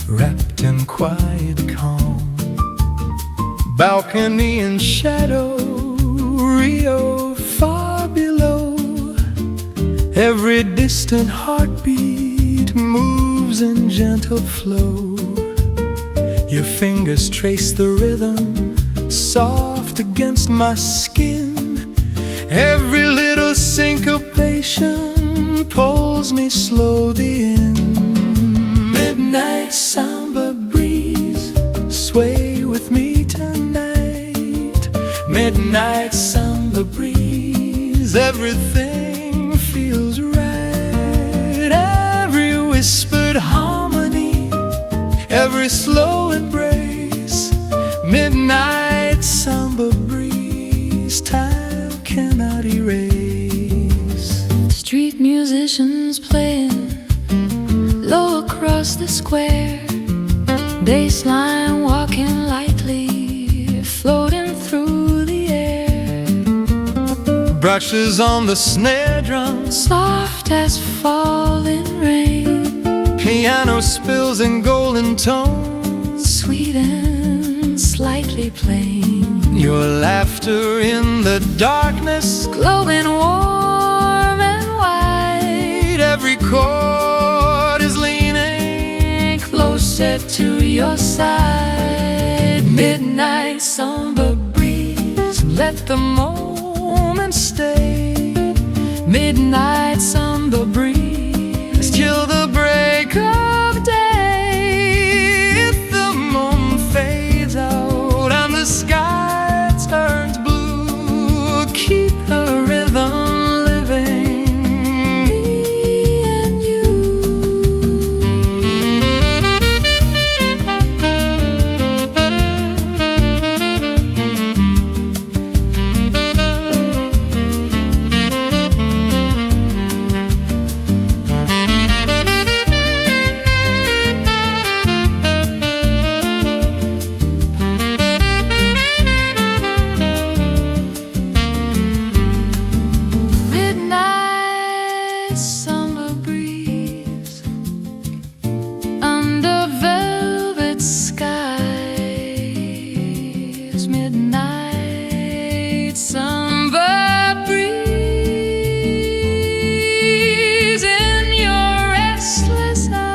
Speaker 1: wrapped in quiet calm. Balcony in shadow, Rio far below. Every distant heartbeat moves in gentle flow. Your fingers trace the rhythm, soft against my skin. Every little syncopation pulls me slowly in. Midnight samba breeze, sway with me tonight. Midnight samba breeze, everything feels right. Every whispered harmony, every slow embrace. Midnight samba breeze, time cannot erase.
Speaker 2: Street musicians playing low across the square, bassline walking lightly, floating through the air.
Speaker 1: Brushes on the snare drum,
Speaker 2: Soft as falling rain,
Speaker 1: piano spills in golden tones,
Speaker 2: sweet and slightly plain.
Speaker 1: your laughter in the darkness,
Speaker 2: Glowing warm and white,
Speaker 1: every chord is leaning
Speaker 2: closer to your side. Midnight samba breeze, let the moment stay. Midnight samba breeze,
Speaker 1: till the break of day. If the moon fades out and the sky turns blue, keep the rhythm living.
Speaker 2: me and you. Midnight summer breeze under velvet skies. Midnight summer breeze in your restless eyes.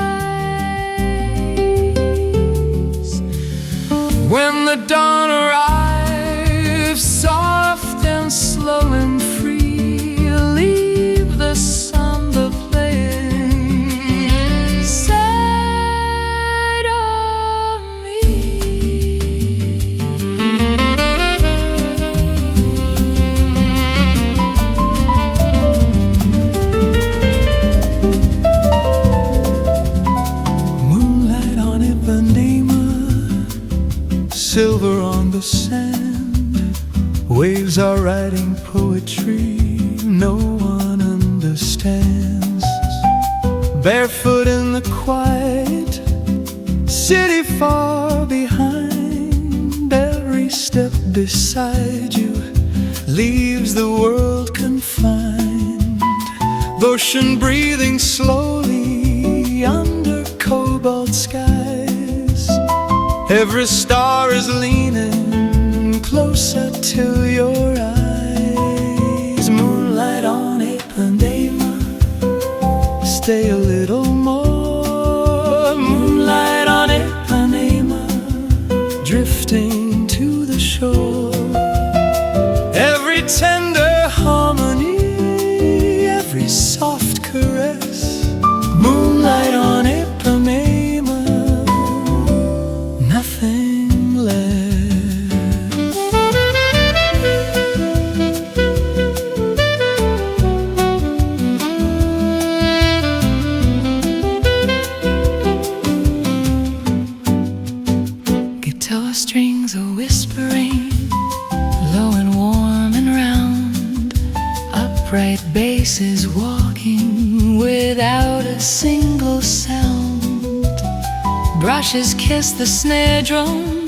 Speaker 1: When the dawn arrives, soft and slow and free, leave the samba playing inside of me. Moonlight on Ipanema, silver on the sand. Waves are writing poetry no one understands. Barefoot in the quiet, city far behind. Every step beside you leaves the world confined. Ocean breathing slowly under cobalt skies. Every star is leaning closer to your eyes. Moonlight on Ipanema, stay a little more. Moonlight on Ipanema, drifting to the shore. Every tender harmony, every soft caress. Moonlight on Ipanema, nothing less.
Speaker 2: Guitar strings are whispering, low and warm and round. Upright basses walking without a single sound. Brushes kiss the snare drum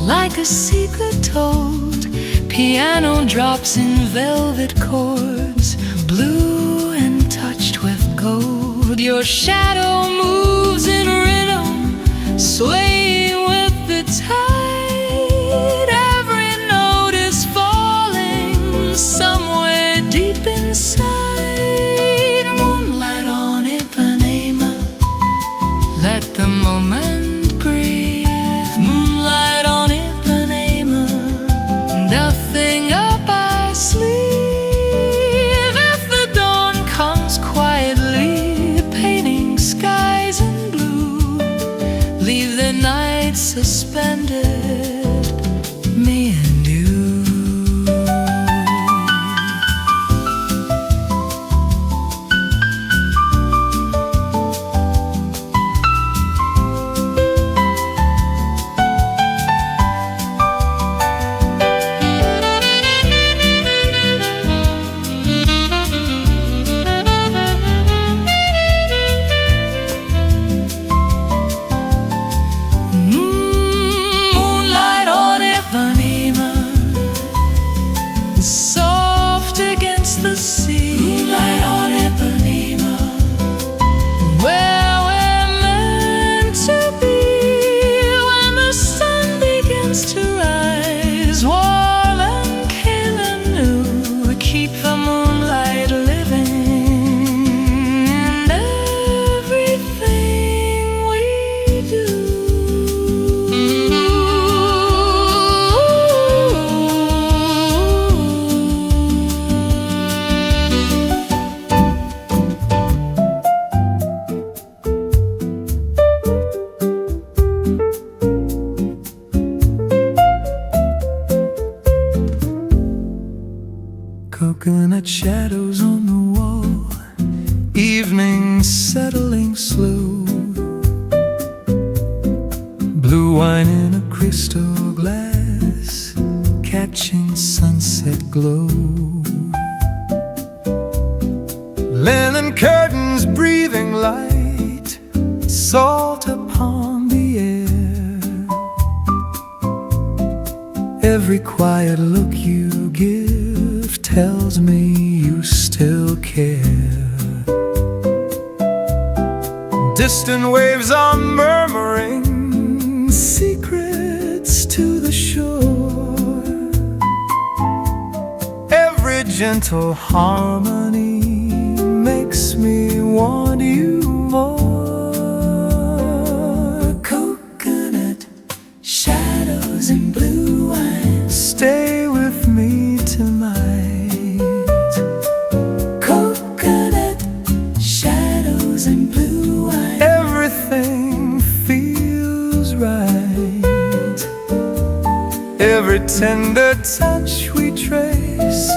Speaker 2: like a secret told. Piano drops in velvet chords, blue and touched with gold. Your shadow moves in rhythm, swaying with the tide. Every note is falling somewhere deep inside. Moonlight on Ipanema, let the moment breathe. soft against the sea.
Speaker 3: Moonlight on Ipanema,
Speaker 2: Where we're meant to be. When the sun begins to rise, warm and pale and new, we keep the moonlight living in everything we do.
Speaker 1: Coconut shadows on the wall, evening settling slow. Blue wine in a crystal glass, catching sunset glow. Linen curtains breathing light, salt upon the air. Every quiet look you give tells me you still care. Distant waves are murmuring secrets to the shore. Every gentle harmony makes me want you more.
Speaker 3: coconut shadows and blue wine.
Speaker 1: Stay with me tonight.
Speaker 3: Coconut shadows and blue wine.
Speaker 1: Everything feels right. Every tender touch we trace,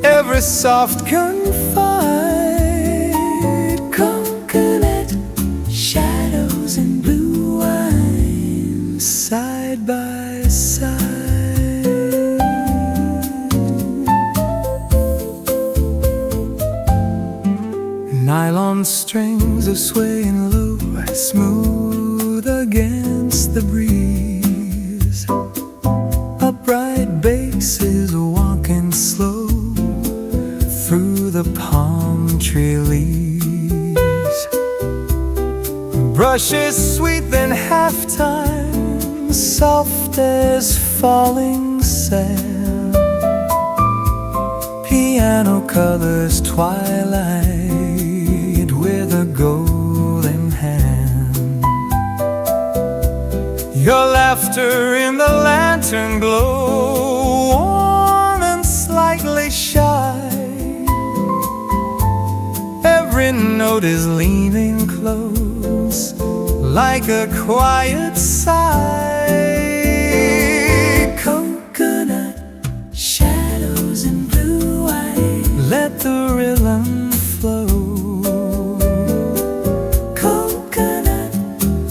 Speaker 1: every soft confide.
Speaker 3: Coconut shadows and blue wine.
Speaker 1: Side by side. Nylon strings are swaying low, smooth against the breeze. Upright basses walking slow through the palm tree leaves. Brushes sweet then halftime, soft as falling sand. Piano colors twilight with a golden hand. Your laughter in the lantern glow, warm and slightly shy. Every note is leaning close, like a quiet sigh.
Speaker 3: Coconut shadows and blue wine.
Speaker 1: Let the rhythm flow.
Speaker 3: Coconut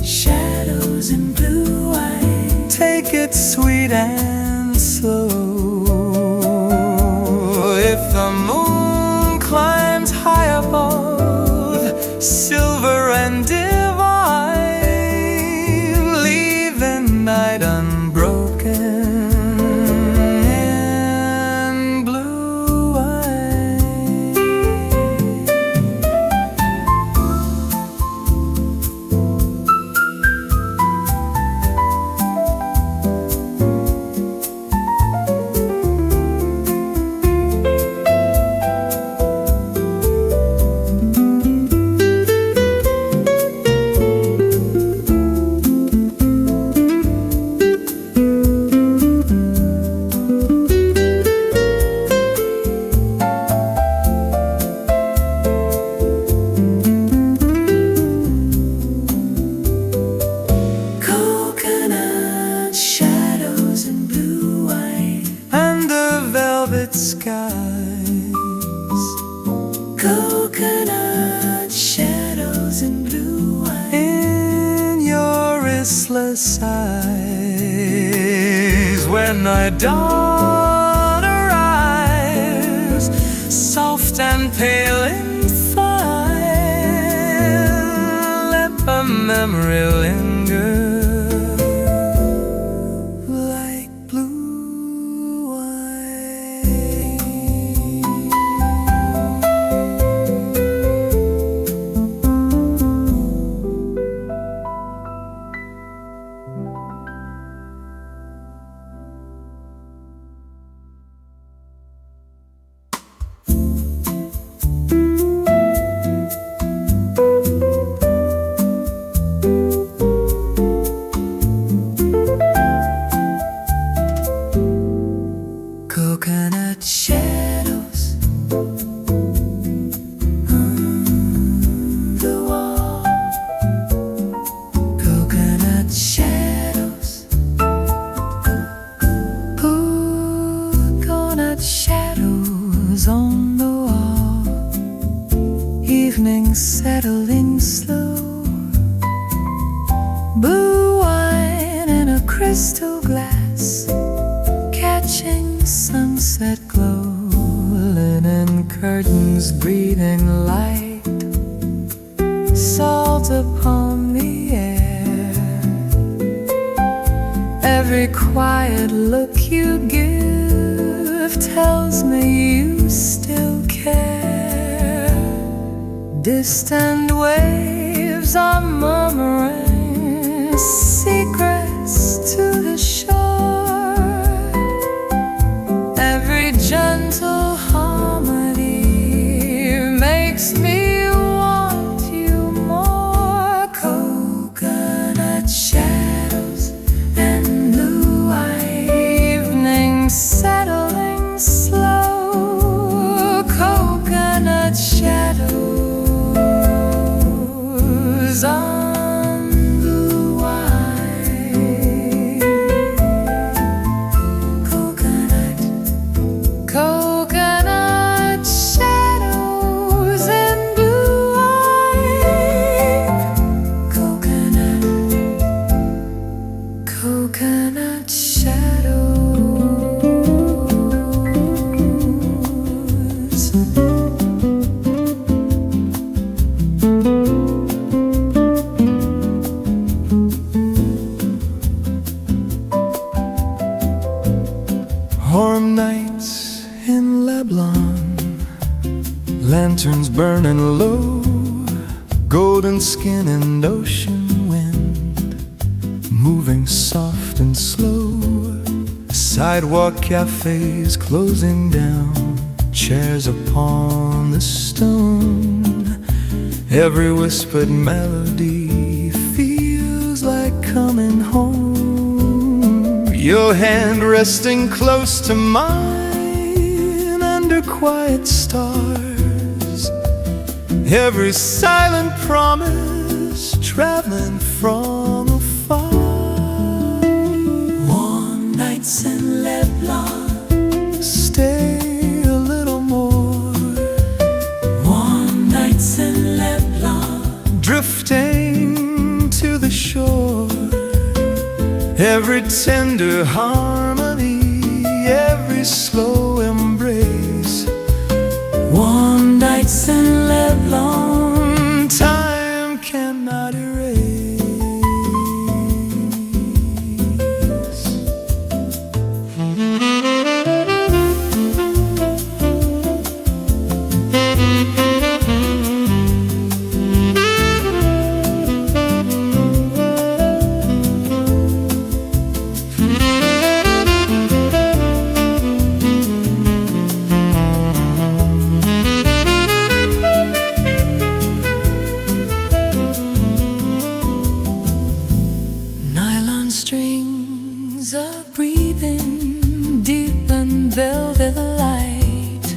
Speaker 3: shadows and blue wine.
Speaker 1: Take it sweet and slow. If the moon climbs high above, silver and divine, leave the night unbroken in blue wine.
Speaker 3: Coconut shadows and blue wine.
Speaker 1: Under velvet skies,
Speaker 3: Coconut shadows and blue wine.
Speaker 1: in your restless eyes, when night dawn arrives, soft and pale in fine, let the memory linger like blue wine.
Speaker 3: shadows on the wall. Coconut shadows. Coconut shadows on the wall. Evening settling slow. Blue wine in a crystal glass, catching sunset glow. Linen curtains breathing light, salt upon the air. Every quiet look you give tells me you still care. Distant waves are murmuring secrets to the shore. Every gentle harmony makes me want you more. Coconut shadows and blue eye. Evening settling slow. Coconut shadows on blue wine. Coconut shadows and blue wine. Coconut shadows.
Speaker 1: Warm nights in Lebanon, lanterns burning low, golden skin and ocean wind, moving soft and slow. Sidewalk cafes closing down, chairs upon the stone. Every whispered melody feels like coming home. Your hand resting close to mine under quiet stars. Every silent promise traveling from afar.
Speaker 3: Warm nights in Lebanon.
Speaker 1: Stay a little more.
Speaker 3: Warm nights in Lebanon.
Speaker 1: Drifting to the shore. Every tender harmony, every slow embrace.
Speaker 3: Warm nights in Lebanon.
Speaker 1: Time cannot erase.
Speaker 3: Strings are breathing deep and velvet light.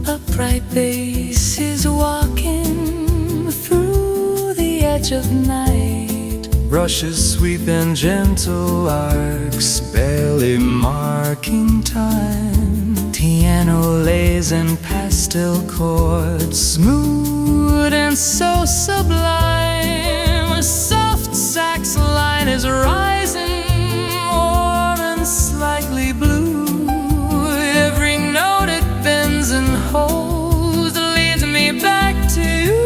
Speaker 3: A bright bass is walking through the edge of night.
Speaker 1: Brushes sweep and gentle arcs, barely marking time. Piano lays in pastel chords, smooth and so sublime. A soft sax line is rising, warm and slightly blue. Every note it bends and holds leads me back to you.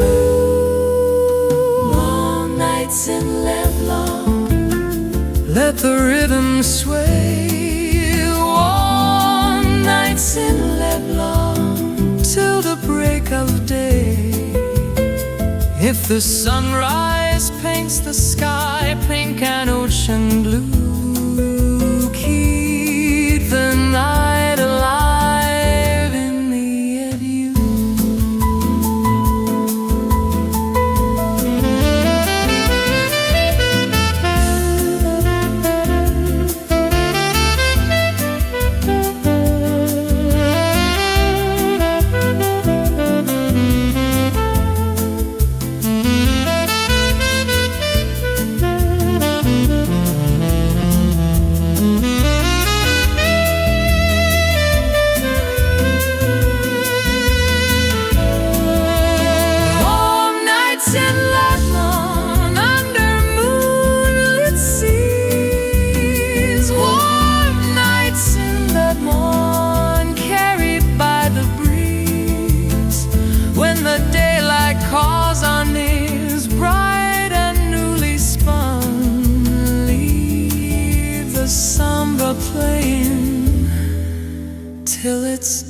Speaker 3: Long nights in Lebanon.
Speaker 1: Let the rhythm sway.
Speaker 3: Warm nights in Lebanon.
Speaker 1: Till the break of day. If the sunrise paints the sky pink and ocean blue, keep the night alive in me and you.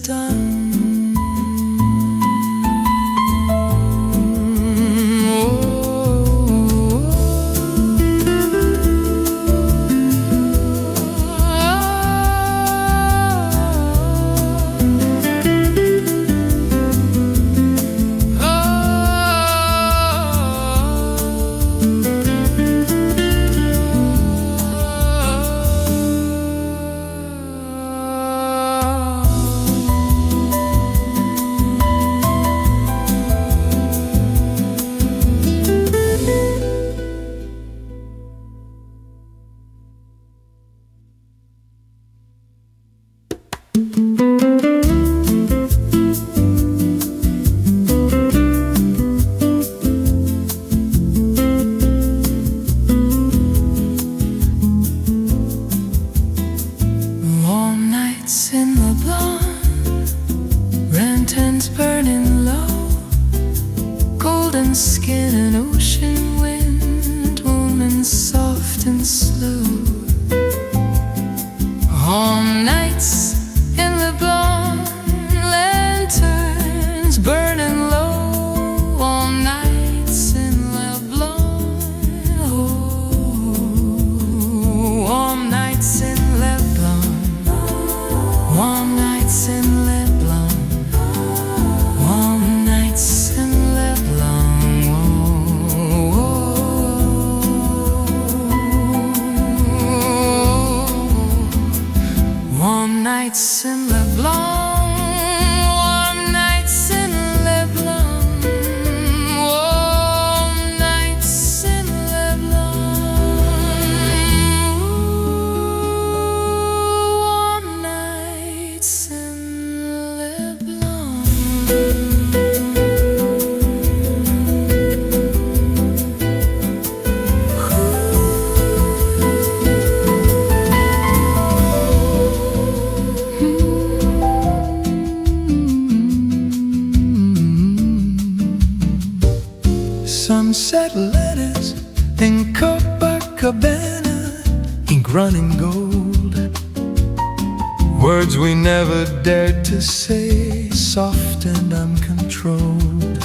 Speaker 1: done.
Speaker 2: Warm nights in the blonde, lanterns burning low, golden skin and ocean wind, woman soft and slow. Warm nights in the blonde, lanterns burning low, warm nights in the blonde, oh, warm nights in the blonde, warm nights in the blonde, warm nights in the blonde, oh, warm nights in the blonde, warm nights in the blonde, warm nights in the blonde, warm nights in the blonde.
Speaker 1: Sunset letters in Copacabana, ink running gold. Words we never dared to say, soft and uncontrolled.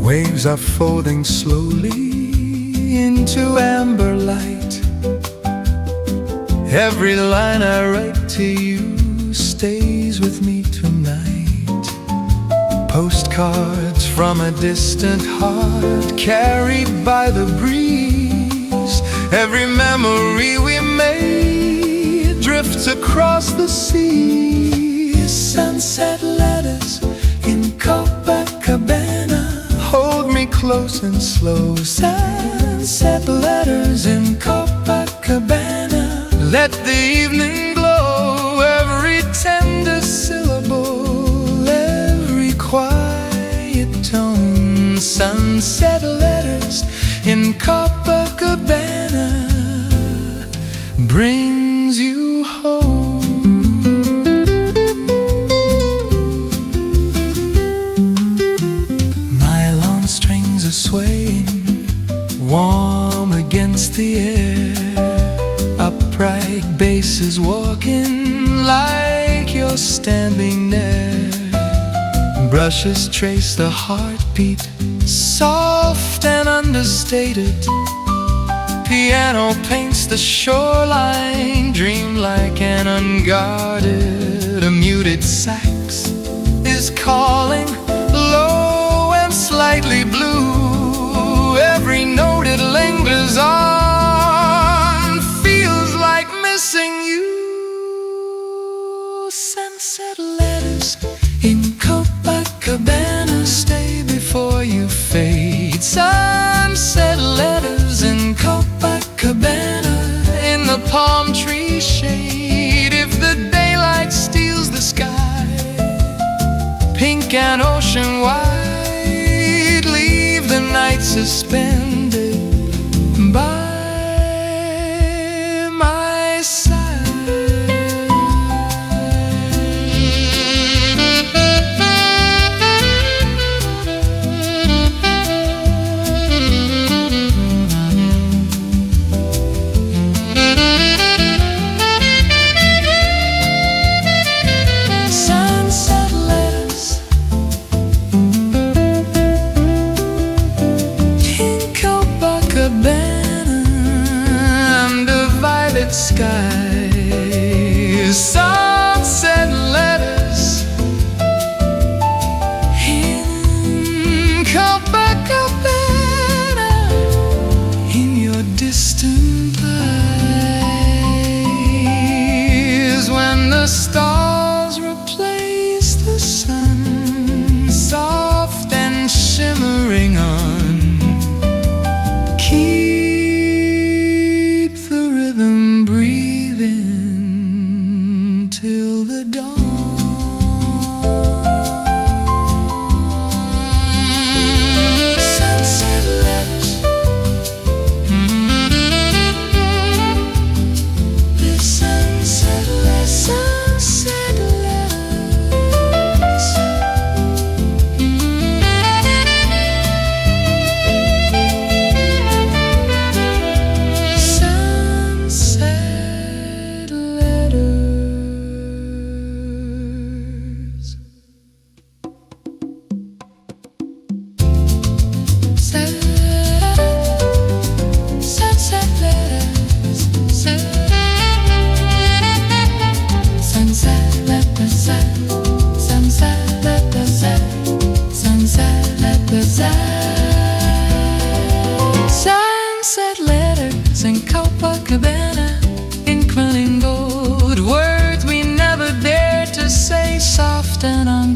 Speaker 1: Waves are folding slowly into amber light. Every line I write to you stays with me tonight. Postcards from a distant heart, carried by the breeze. Every memory we made drifts across the sea. Sunset letters in Copacabana hold me close and slow. Sunset letters in Copacabana let the evening glow. Every tender syllable, every quiet tone. Sunset letters in Copacabana brings you home. Nylon strings are swaying, warm against the air. Upright basses walking like you're standing there. Brushes trace the heartbeat, soft and understated. Piano paints the shoreline, dreamlike and unguarded. A muted sax is calling, low and slightly blue. Every note it lingers on feels like missing you. Sunset letters in Copacabana stay before you fade. Sunset letters in Copacabana in the palm tree shade. If the daylight steals the sky, pink and ocean white, leave the night suspended by my side.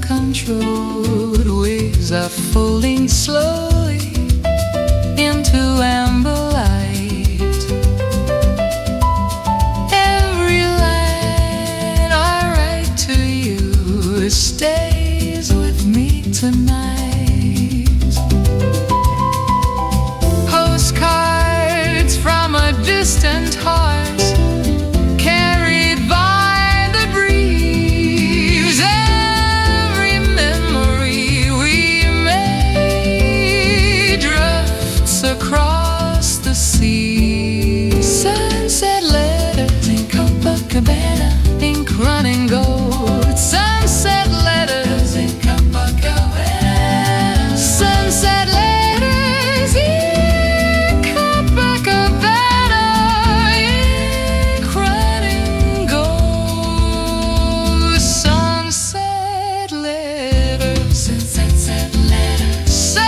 Speaker 2: uncontrolled waves are folding slowly into amber light. Every line I write to you stays with me tonight. Postcards from a distant heart, carried by the breeze. Every memory we made drifts across the sea. Sunset letters in Copacabana, ink running gold. Sunset letters in Copacabana. Sunset letters in Copacabana, ink running gold. Sunset letters. Sunset letters. Sunset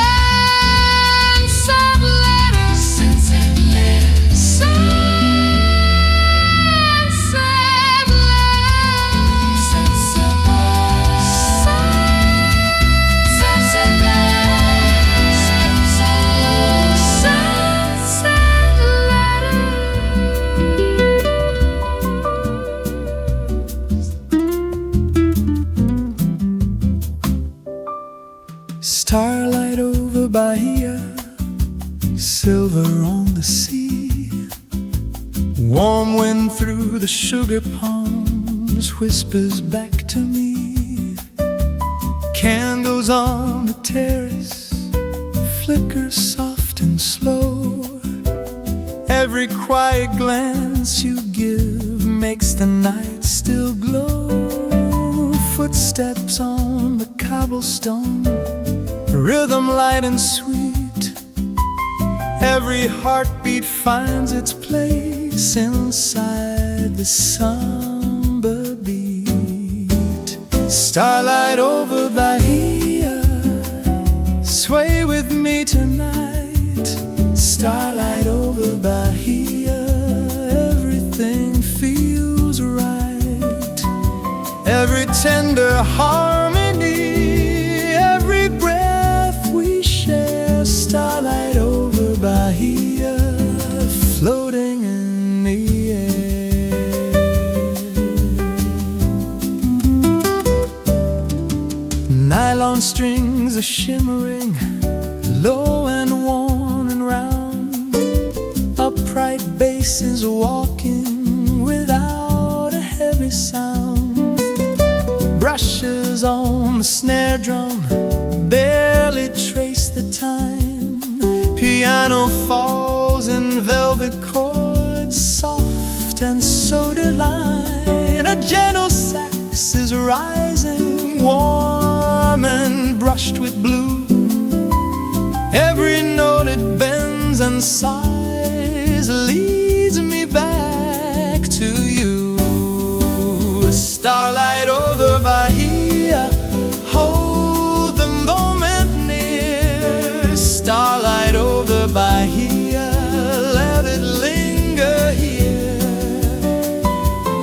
Speaker 2: letters. Sunset letters. Sunset letters. Sunset
Speaker 1: Starlight over Bahia, silver on the sea. Warm wind through the sugar palms whispers back to me. Candles on the terrace flicker soft and slow. Every quiet glance you give makes the night still glow. Footsteps on the cobblestone, rhythm light and sweet. Every heartbeat finds its place inside the samba beat. Starlight over Bahia, sway with me tonight. Starlight over Bahia, everything feels right. Every tender harmony, every breath we share. Starlight over Bahia, floating in the air. Nylon strings are shimmering, low and worn and round. Upright basses walking without a heavy sound. Brushes on the snare drum barely trace the time. Piano falls in velvet chords, soft and so divine. A gentle sax is rising, warm and brushed with blue. Every note it bends and sighs leads me back to you. Starlight over Bahia, hold the moment near. Starlight over Bahia, let it linger here.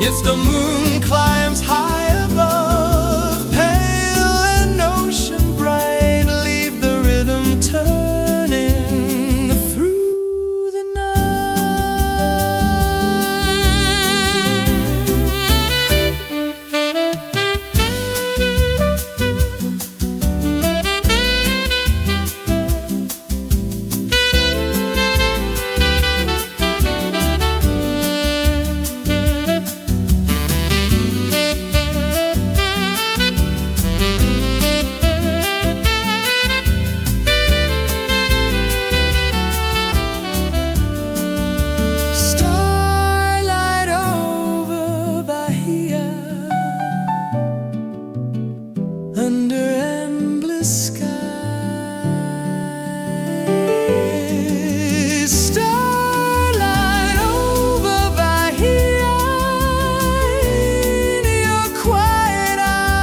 Speaker 1: If the moon climbs high above, pale and ocean bright, leave the rhythm turning through the Starlight over Bahia, under endless skies. Starlight over Bahia, in your quiet eyes.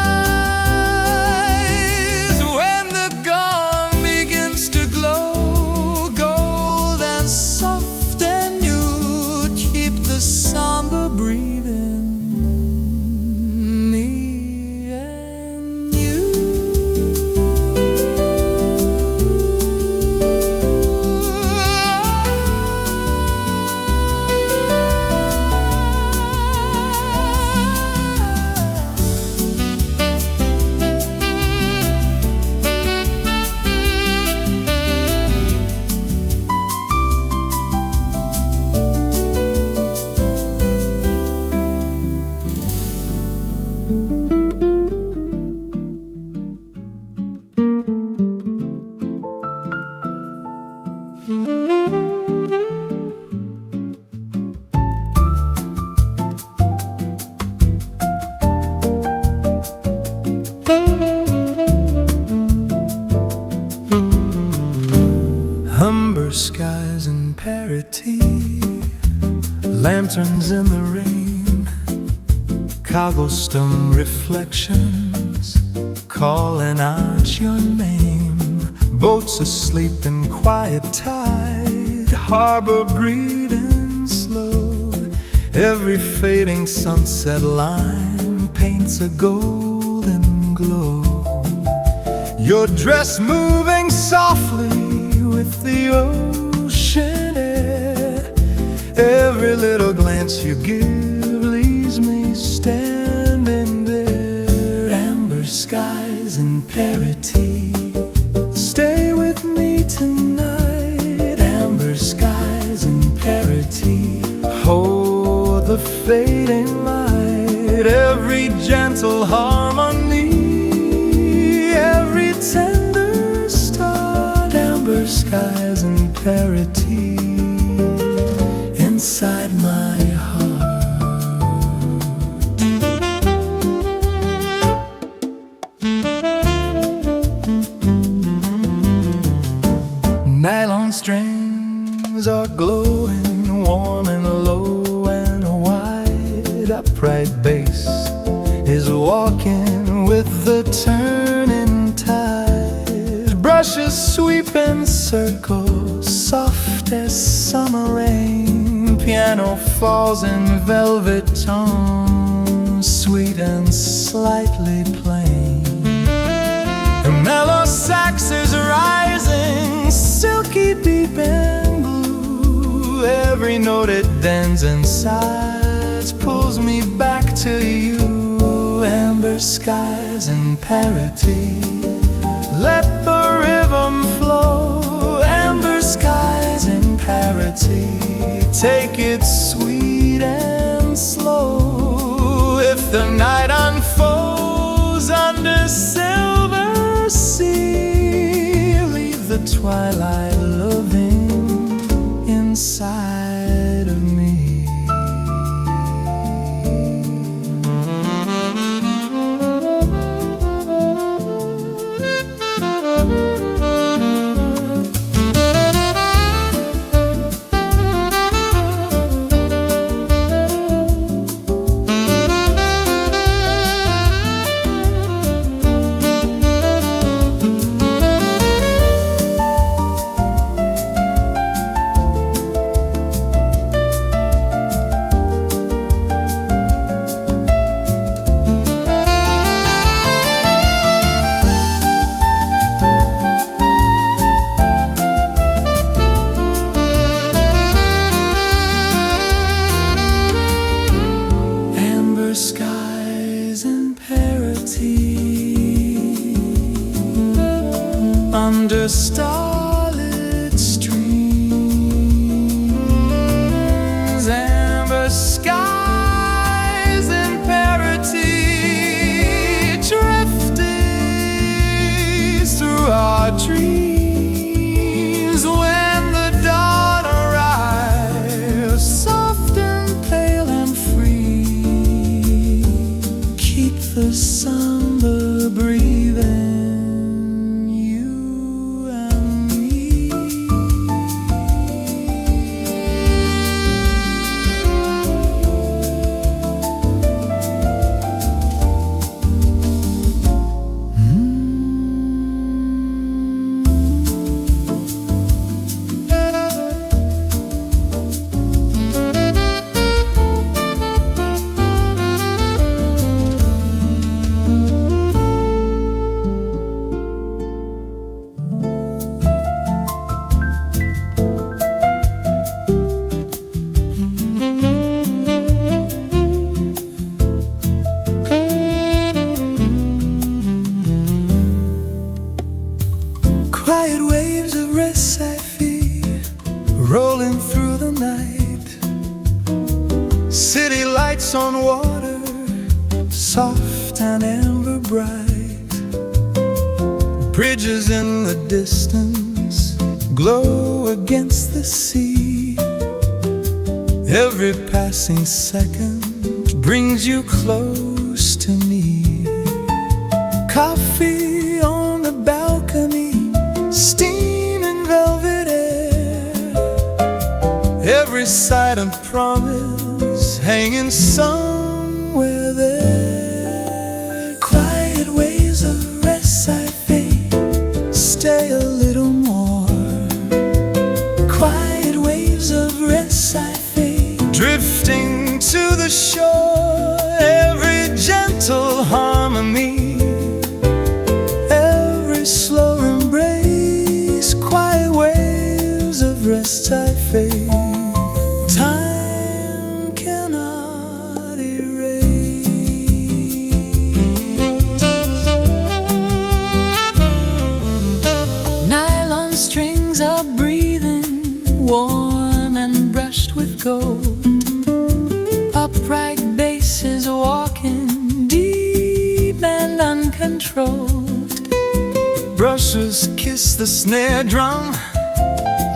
Speaker 1: When the gong begins to glow, gold and soft and new, keep the samba breathing, me and you. lanterns in the rain, cobblestone reflections calling out your name. Boats asleep in quiet tide, harbor breathing slow. Every fading sunset line paints a golden glow. Your dress moving softly with the ocean air. Every little glance you give leaves me standing there. Amber skies and parity, stay with me tonight. Amber skies and parity, hold the fading light. Every gentle harmony, every tender start. Amber skies and parity inside my heart. Nylon strings are glowing, warm and low, and a wide upright bass is walking with the turning tide. Brushes sweep in circles, soft as summer rain. Piano falls in velvet tones, sweet and slightly plain. The mellow sax is rising, silky deep and blue. Every note it bends and sighs pulls me back to you. Amber skies and parity, let the rhythm flow. Amber skies and parity, take it sweet and slow. If the night unfolds under silver sea, leave the twilight loving inside of me. Skies and parity under starlit streams. Amber skies and parity, drifting through our dreams. When the dawn arrives, soft and pale and free, keep the samba breathing, you and me. Quiet waves of recipe rolling through the night. City lights on water, soft and amber bright. Bridges in the distance glow against the sea. Every passing second brings you close to me. Coffee on the balcony, steam in velvet air. Every sight a promise, hanging somewhere there.
Speaker 3: Quiet waves of rest I fade.
Speaker 1: Stay a little more.
Speaker 3: Quiet waves of rest I fade.
Speaker 1: Drifting to the shore, every gentle harmony, every slow embrace. Quiet waves of rest I fade. Time cannot erase.
Speaker 2: Nylon strings are breathing, warm and brushed with gold. Upright basses walking, deep and uncontrolled.
Speaker 1: Brushes kiss the snare drum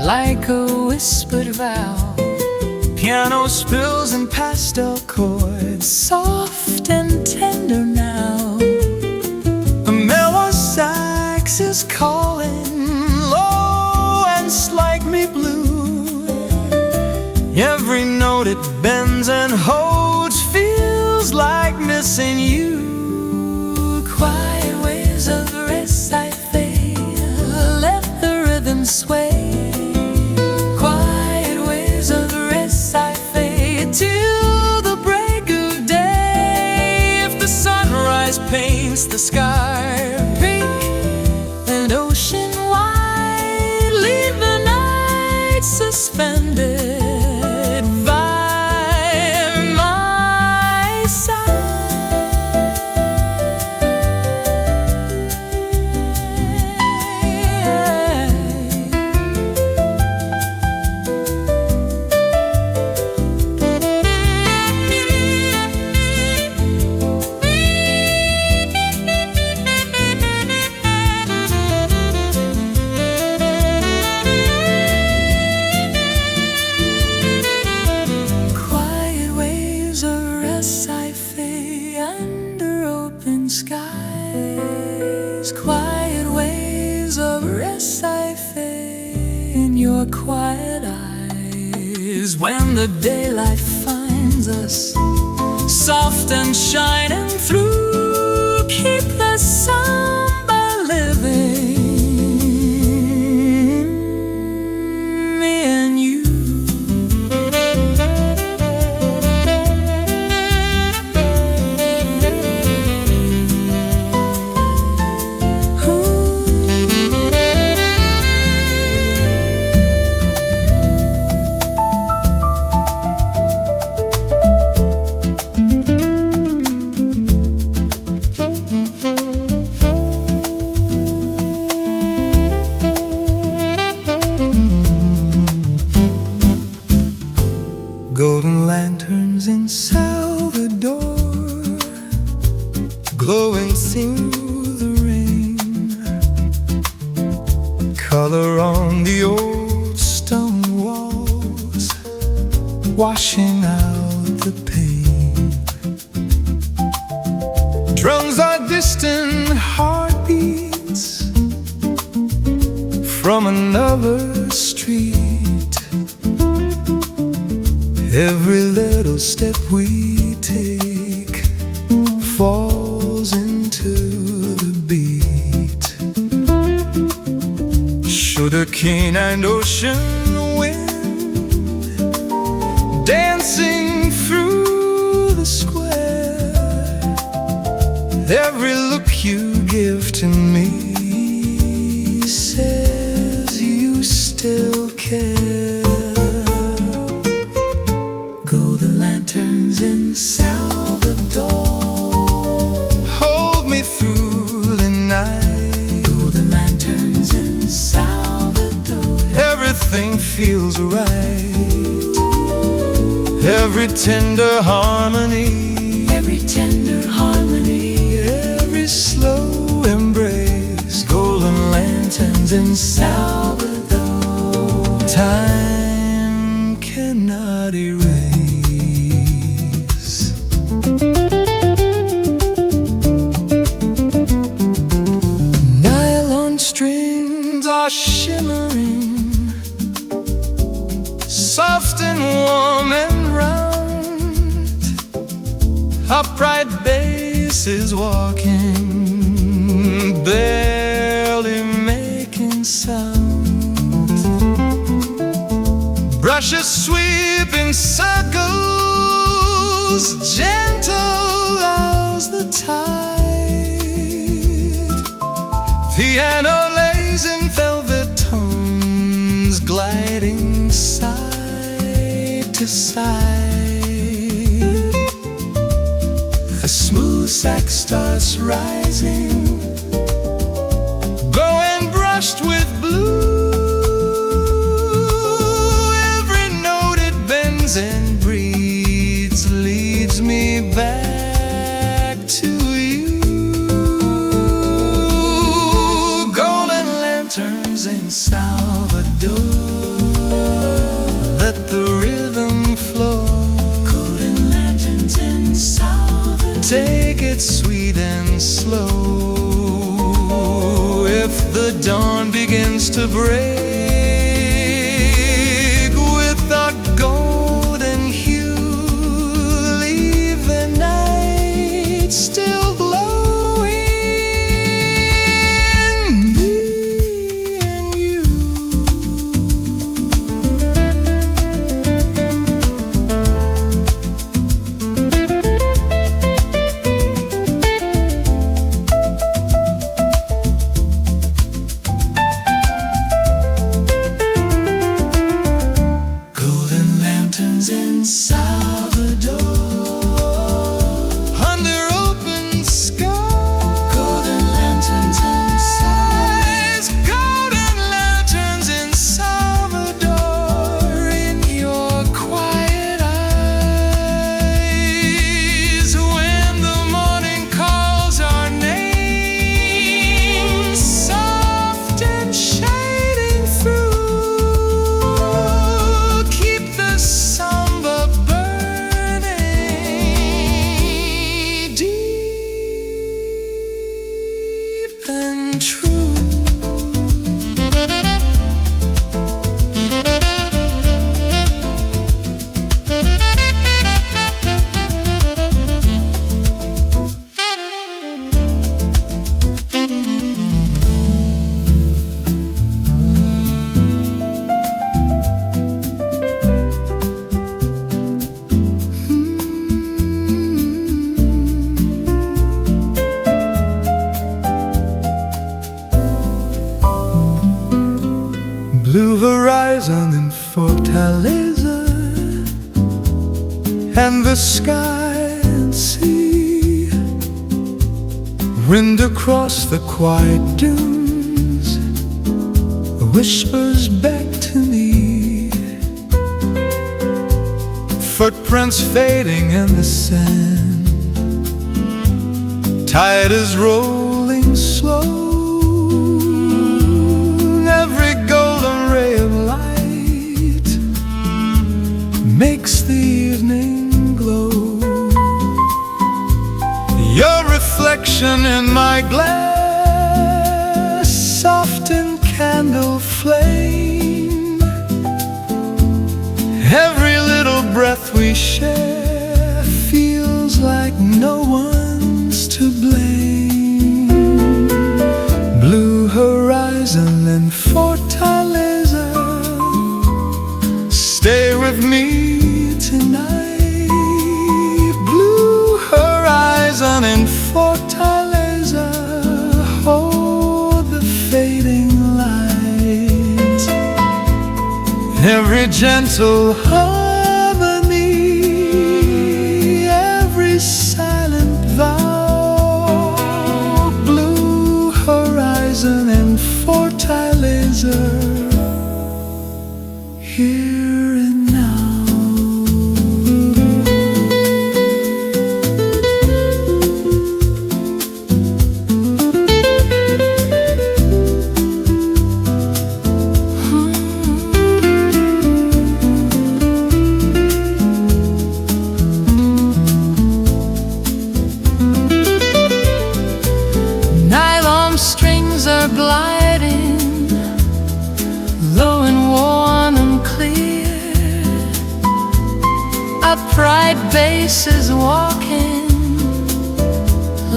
Speaker 2: Like a whispered vow,
Speaker 1: piano spills and pastel chords,
Speaker 2: soft and tender now.
Speaker 1: a mellow sax is calling, low and slightly blue. Every note it bends and holds feels like missing you.
Speaker 2: Quiet waves of rest I fade, let the rhythm sway. Quiet waves of rest I fade till the break of day. If the sunrise paints the sky pink and ocean wide, leave the night suspended by my side. Quiet waves of rest I fade under open skies. Quiet waves of rest I fade in your quiet eyes. When the daylight finds us soft and shining through, keep the samba living, me and you.
Speaker 1: Golden lanterns in Salvador, glowing through the rain. Color on the old stone walls, washing out the pain. Drums are distant heartbeats from another street. Every little step we take falls into the beat. Sugarcane and ocean wind dancing through the square. Every look you give to me says you still care.
Speaker 3: Golden lanterns in Salvador,
Speaker 1: Hold me through the night.
Speaker 3: golden lanterns in Salvador.
Speaker 1: Everything feels right. Every tender harmony,
Speaker 3: Every tender harmony,
Speaker 1: every slow embrace. Golden lanterns in
Speaker 3: Salvador.
Speaker 1: time cannot erase. Nylon strings are shimmering, soft and warm and round. faces walking, barely making sound. Brushes sweep in circles, gentle as the tide. Piano lays in velvet tones, gliding side to side. A smooth sax starts rising, going brushed with blue. Every note it bends and breathes, leads me back to you. Golden lanterns in Salvador, let the rhythm flow. Golden lanterns in Salvador, take it sweet and slow. If the dawn begins to break with a golden hue, leave the night still glowing, me and you. In Salvador, under open sky, golden lanterns inside. Golden lanterns in Salvador, in your quiet eyes. When the morning calls our names, soft and shading through, keep the samba burning deep and true. Blue horizon in Fortaleza, and the sky and sea. Wind across the quiet dunes whispers back to me. Footprints fading in the sand, tide is rolling slow. Every golden ray of light makes the evening glow. Your reflection in my glass, soft in candle flame. Every little breath we share feels like no one's to blame. Blue horizon and Fortaleza, stay with me tonight. Blue horizon and Fortaleza, hold the fading light. Every gentle harmony, every silent vow. Blue horizon and Fortaleza, here and now. Nylon strings are gliding, low and warm and clear. Upright bass is walking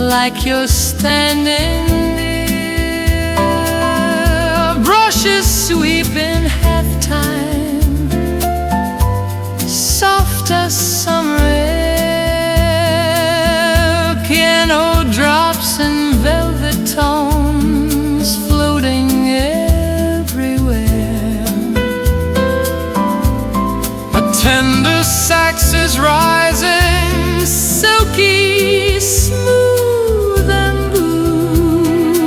Speaker 2: like you're standing near. Brushes sweeping halftime, soft as summer air. Piano drops and velvet tones floating everywhere. A tender sax is rising, silky smooth and blue.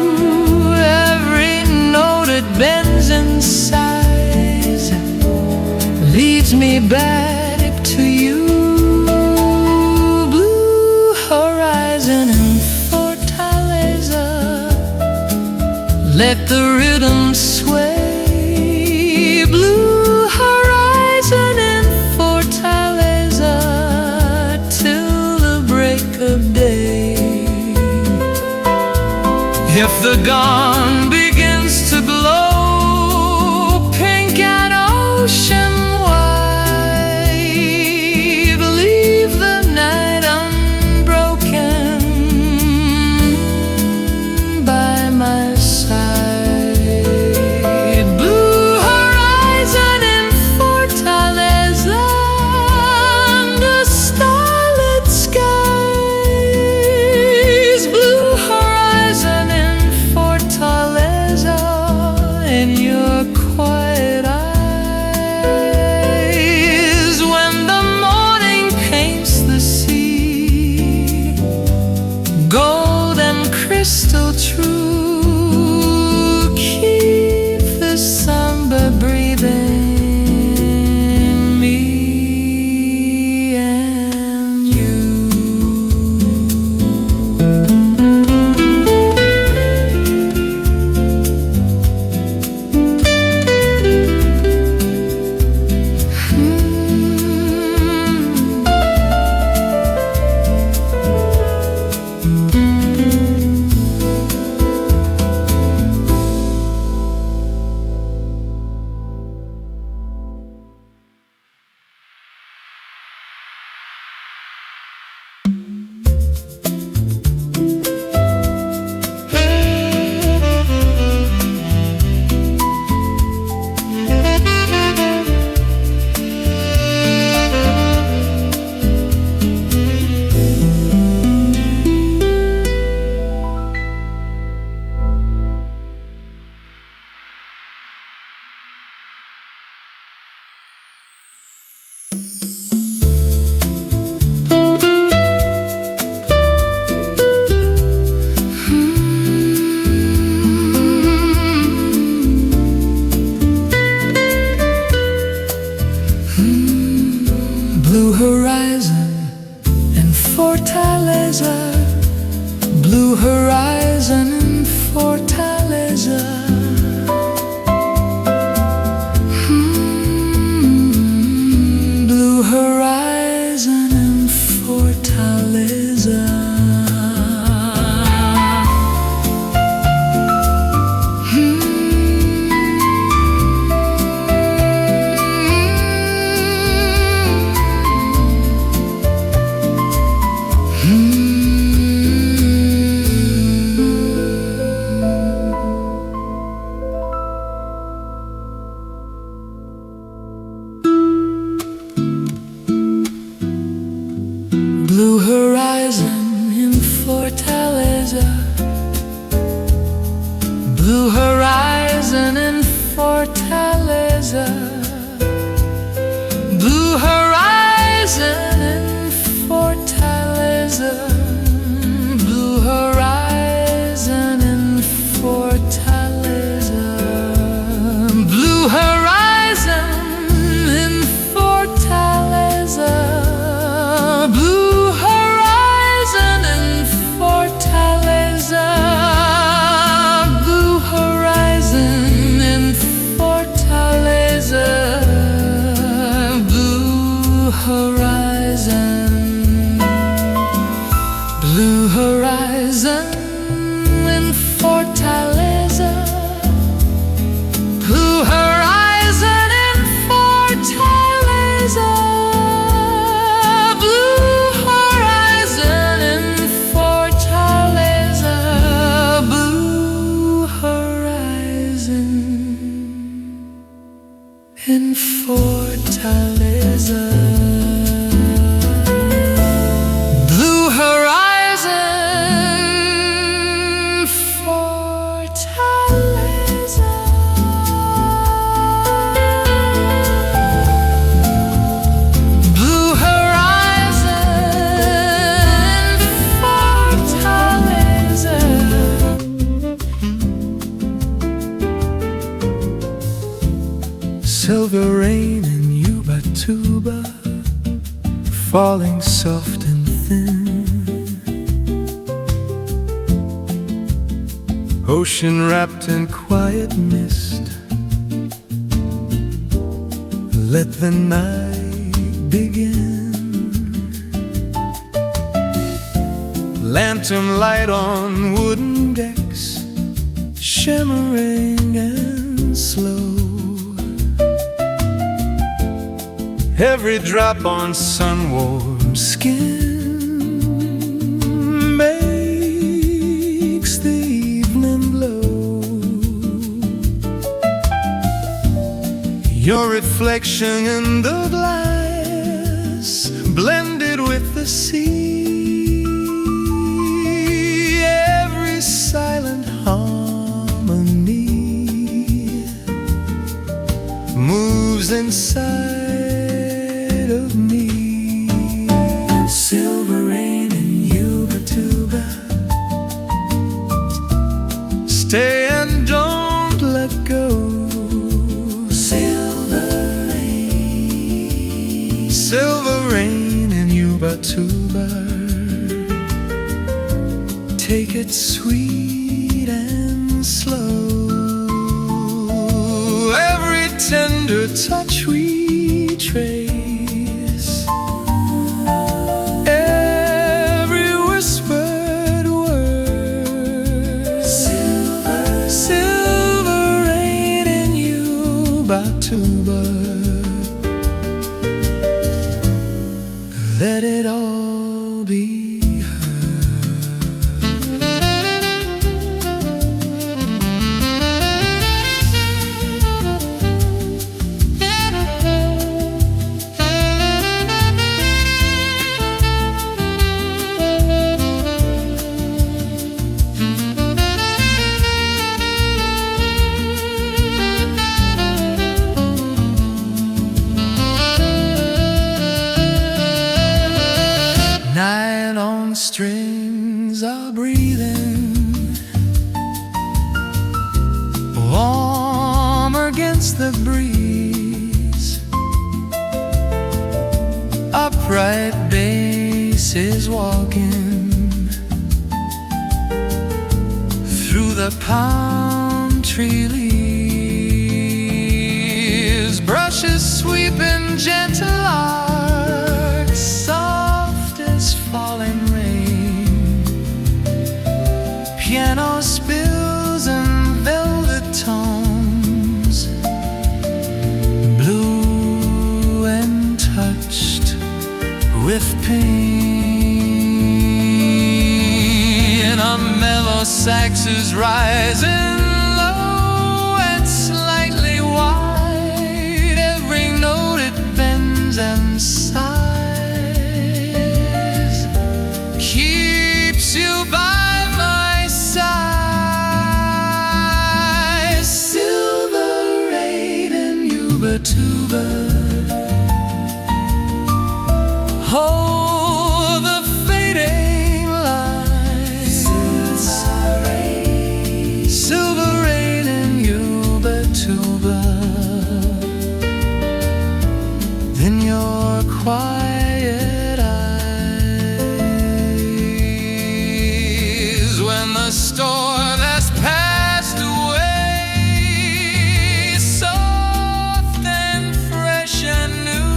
Speaker 2: Every note it bends and sighs, leads me back to you. Blue horizon and fortaleza, let the rhythm sway. Blue horizon and fortaleza till the break of day. If the dawn begins to glow pink and ocean wide, leave the night unbroken by my side. Blue horizon and fortaleza under starlit skies. Blue horizon and fortaleza in your quiet eyes. When the morning paints the sea gold and crystal true, keep the samba breathing, me and you.
Speaker 1: Silver rain in yuba tuba, falling soft and thin. Ocean wrapped in quiet mist, let the night begin. Lantern light on wooden decks, shimmering and slow. Every drop on sun-warmed skin makes the evening glow. Your reflection in the glass, blended with the sea. Every silent harmony moves inside of me. Silver rain in yuba tuba, stay and don't let go. Silver rain in yuba tuba, take it sweet and slow. Every tender touch we trace, every whispered word. Silver rain in yuba tuba, let it all be strings are breathing warm against the breeze. Upright bass is walking through the palm tree leaves. Brushes sweeping gentle arcs, soft as falling rain. Piano spills and velvet tones, blue and touched with pain. A mellow sax is rising low and slightly wide. Every note it bends and sighs, keeps you by my side. Silver rain in yuba tuba, oh, the fading light. Silver rain in yuba tuba, then your quiet eyes. When the storm has passed away, soft and fresh and new,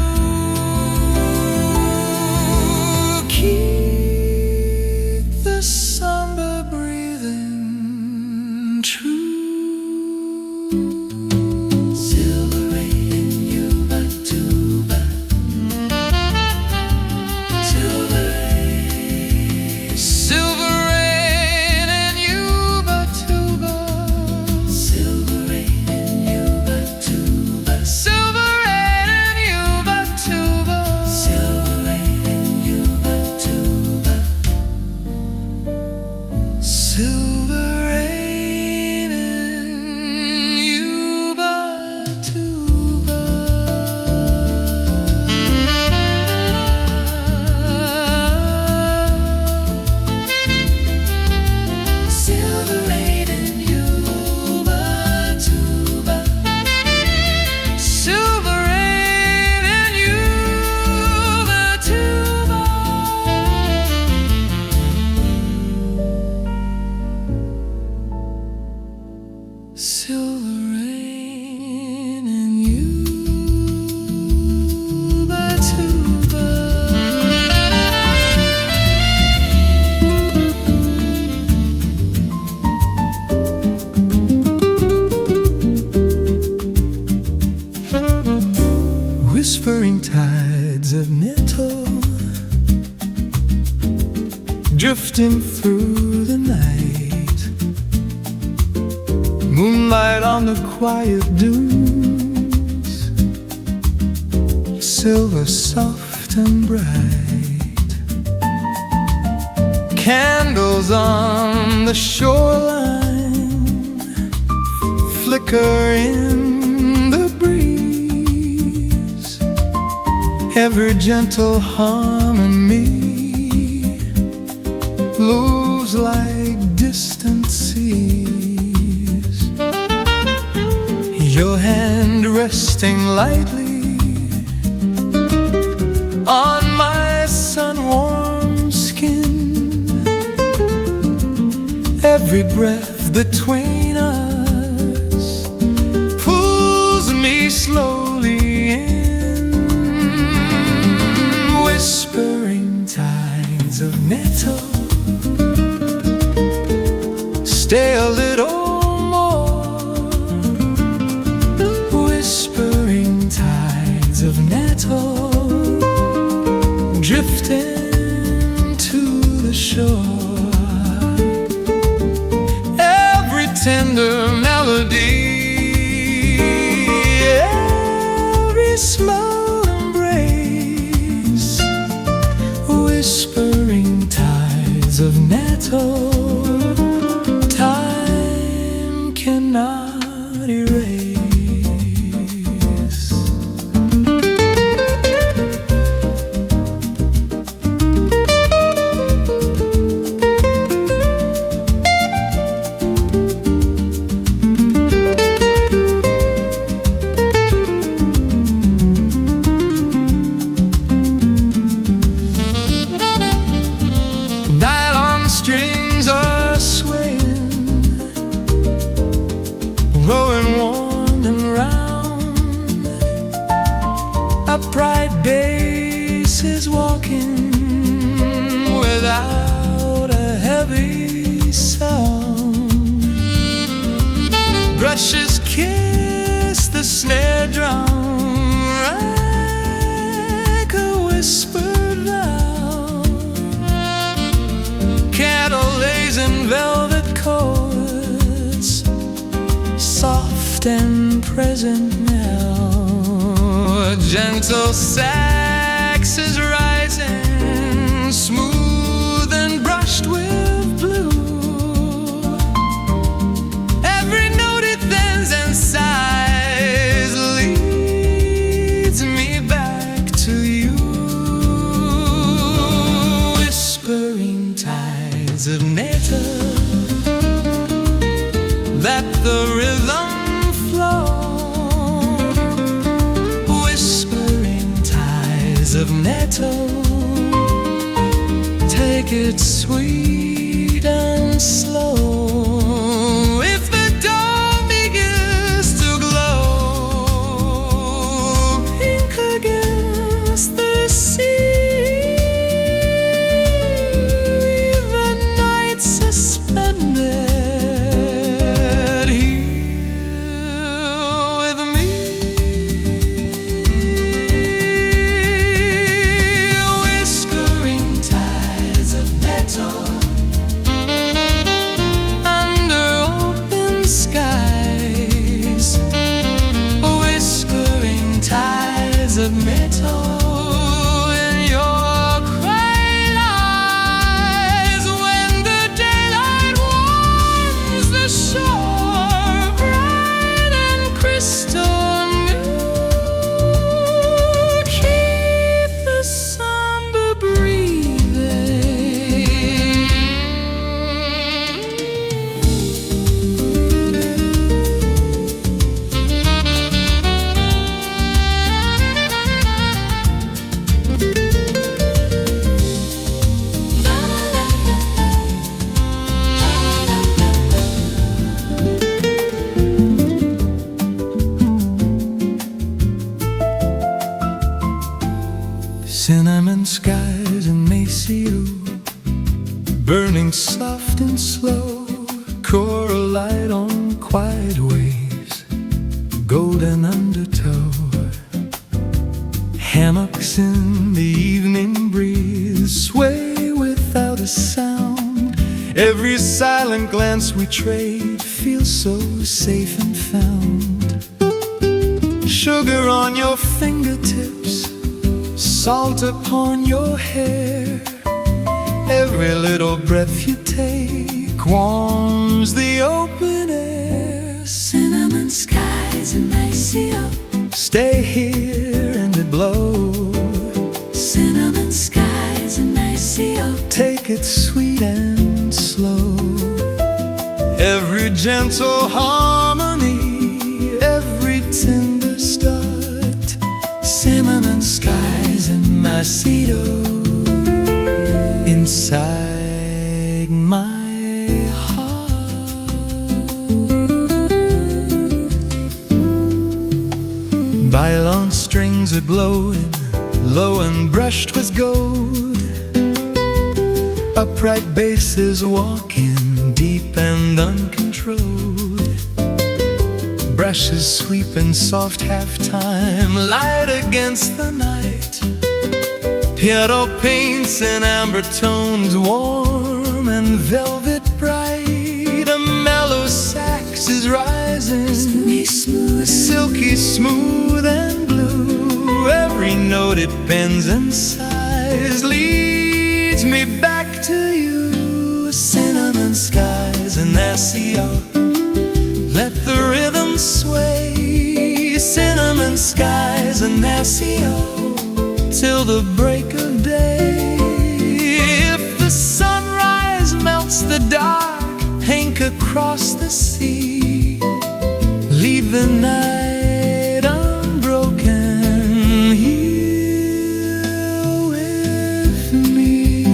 Speaker 1: keep the samba breathing true. Silver rain in yuba tuba, silver rain. Silver rain in yuba tuba, silver rain in yuba tuba, silver rain in yuba tuba, silver rain in yuba tuba, silver rain in yuba. drifting through the night, moonlight on the quiet dunes, silver soft and bright, candles on the shoreline flicker in the breeze, every gentle harmony moves like distant seas. Your hand resting lightly on my sun-warmed skin, every breath between us pulls me slowly in, whispering tides of metal. Stay a little more, whispering tides of nettle, drifting to the shore. Every tender melody, every slow embrace, whispering tides of nettle, time cannot erase. Nylon strings are swaying, growing warm and round. Upright bass is walking without a heavy sound. Brushes kiss the snare drum like a whispered vow. Cattle lays in velvet chords, soft and present now. A gentle sax is rising, smooth and brushed with blue. Every note it bends and sighs leads me back to you, whispering tides of nature, let the rhythm flow, whispering tides of nettle, take it sweet and slow. If the dawn begins to glow pink against the sea, the night suspended here with me, whispering tides of metal under open skies, whispering tides of metal in your quiet eyes. When the daylight warms the shore, bright and crystal new, keep the samba breathing. Cinnamon skies in Maceo, burning soft and slow, coral light on quiet waves, golden undertow, hammocks in the evening breeze sway without a sound, Every silent glance we trade feels so safe and found. Sugar on your fingertips, salt upon your hair. Every little breath you take warms the open air.
Speaker 3: Cinnamon skies and Maceo.
Speaker 1: Stay here and it blows.
Speaker 3: Cinnamon skies and Maceo.
Speaker 1: Take it sweet and slow. Every gentle harmony, every tender start. Cinnamon skies and Maceo. Inside my heart. Violin strings are glowing, low and brushed with gold. Upright basses walking, deep and uncontrolled. Brushes sweeping soft halftime, light against the night. Piano paints in amber tones, warm and velvet bright. A mellow sax is rising,
Speaker 3: Smooth,
Speaker 1: silky smooth and blue. Every note it bends and sighs leads me back to you. Cinnamon skies and Maceo, let the rhythm sway. Cinnamon skies and Maceo, till the break of day. If the sunrise melts the dark ink across the sea, leave the night unbroken here with me.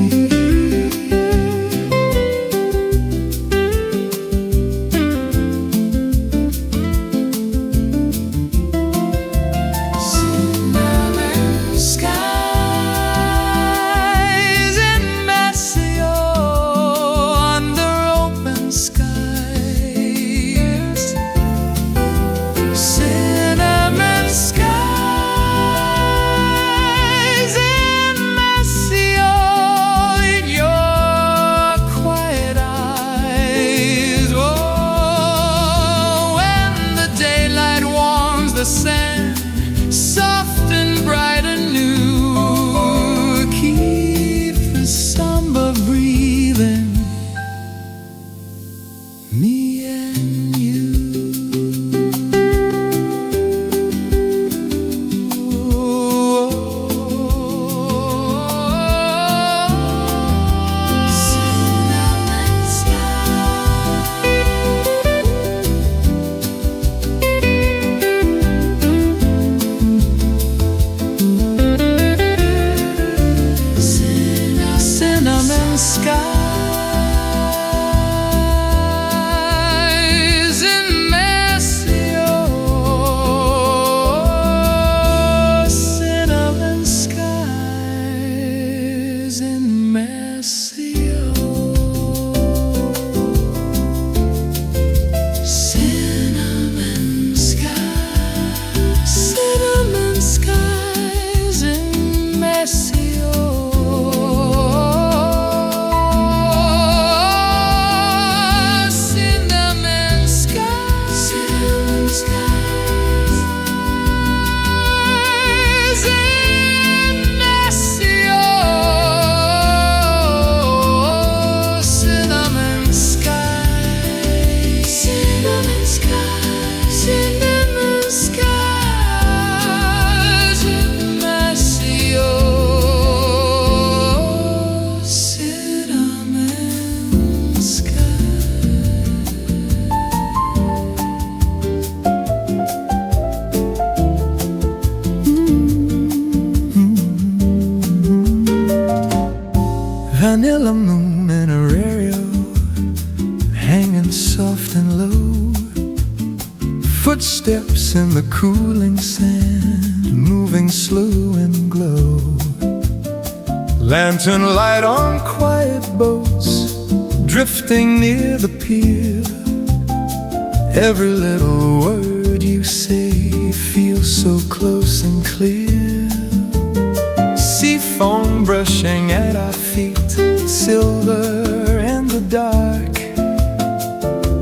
Speaker 3: cinnamon
Speaker 1: Skies in Maceo, under open skies. Cinnamon skies in Maceo, in your quiet eyes. Oh, when the daylight warms the sand, soft and bright and new, keep the samba breathing, me and you.
Speaker 3: cinnamon
Speaker 1: Cinnamon skies in Maceo. Cinnamon skies in Maceo.
Speaker 3: cinnamon skies.
Speaker 1: Cinnamon skies in Maceo. Cinnamon skies.
Speaker 3: Cinnamon skies.
Speaker 1: In Maceo. Cinnamon skies.
Speaker 3: Cinnamon skies.
Speaker 1: Cinnamon skies in Maceo. Cinnamon skies. Vanilla moon in a radio, hanging soft and low. Footsteps in the cooling sand, moving slow and glow. Lantern light on quiet boats, drifting near the pier. Every little word you say feels so close and clear. Sea foam brushing at our feet, silver and the dark.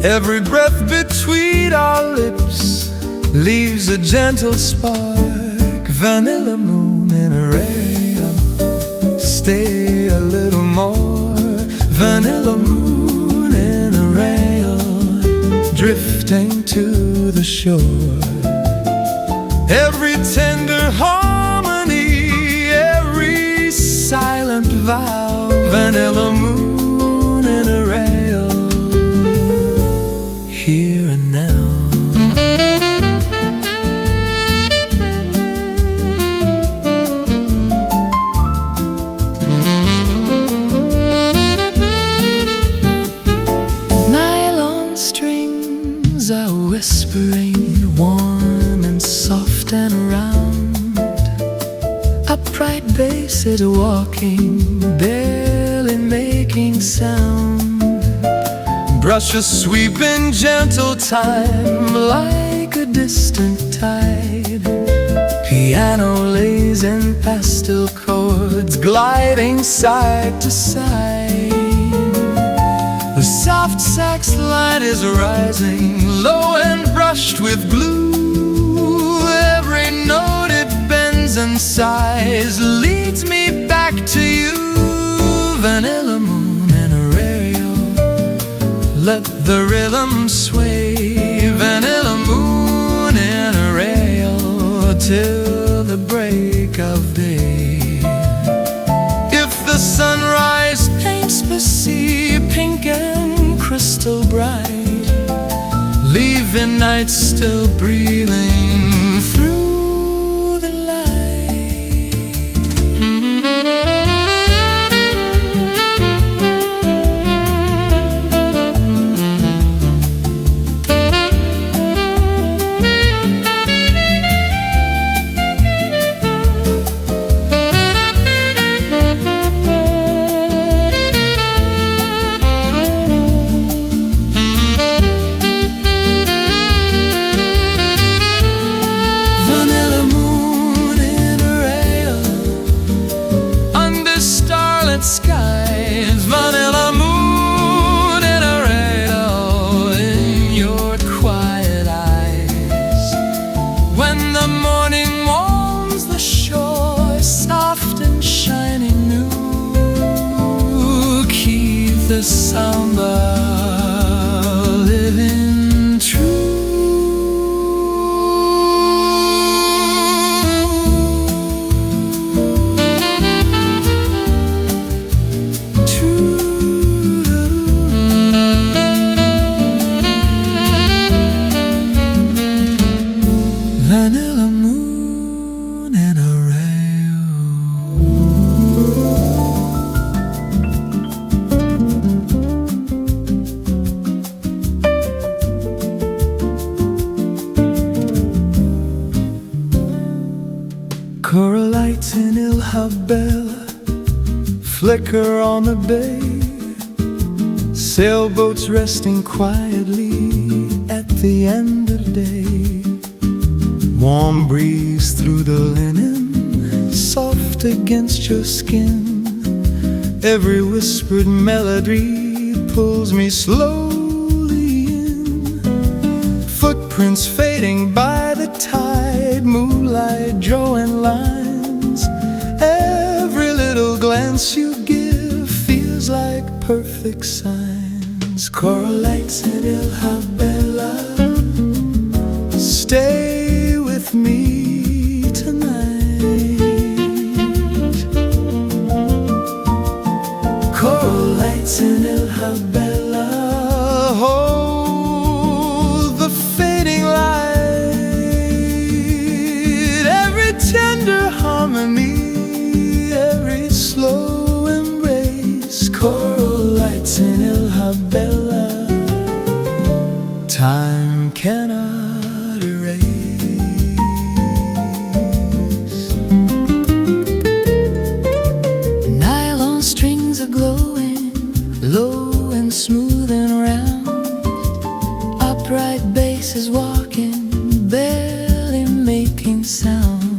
Speaker 1: Every breath between our lips leaves a gentle spark. Vanilla moon in a rail, stay a little more. Vanilla moon in a rail, drifting to the shore. Every tender harmony, every silent vow. Vanilla moon in a rail, here and now.
Speaker 2: Nylon strings are whispering, warm and soft and round. Upright basses walking, barely making sound.
Speaker 1: Brushes sweep in gentle time, like a distant tide. Piano lays in pastel chords, gliding side to side. The soft sax light is rising, low and brushed with blue. Every note it bends and sighs, leads me back to you. Vanilla moon in a rail, let the rhythm sway. Vanilla moon in a rail, till the break of day. If the sunrise paints the sea pink and crystal bright, leaving night still breathing through the light. Skies, vanilla moon in a rail, in your quiet eyes. When the morning warms the shore, soft and shining new, keep the samba living true. Vanilla moon in a rail. Coral lights in Il Habella flicker on the bay. Sailboats resting quietly at the end of day. Warm breeze through the linen, soft against your skin. Every whispered melody pulls me slowly in. Footprints fading by the tide, moonlight drawing lines. Every little glance you give feels like perfect signs. Coral lights in Il Habella, stay with me tonight. Coral lights in Il Habella, hold the fading light. Every tender harmony, every slow embrace. Coral lights in Il Habella, time cannot erase. Low and smooth and round, upright basses walking, barely making sound.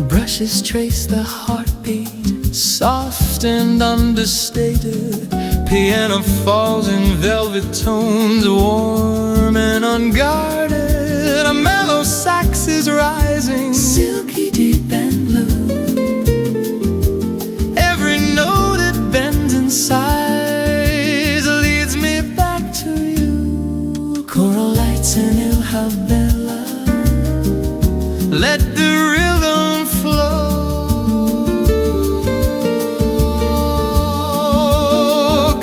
Speaker 1: Brushes trace the heartbeat, soft and understated. Piano falls in velvet tones, warm and unguarded. A mellow sax is rising,
Speaker 3: silky deep and blue.
Speaker 1: every note it bends and sighs leads me back to you.
Speaker 3: Choral lights and il habella,
Speaker 1: Let the rhythm flow.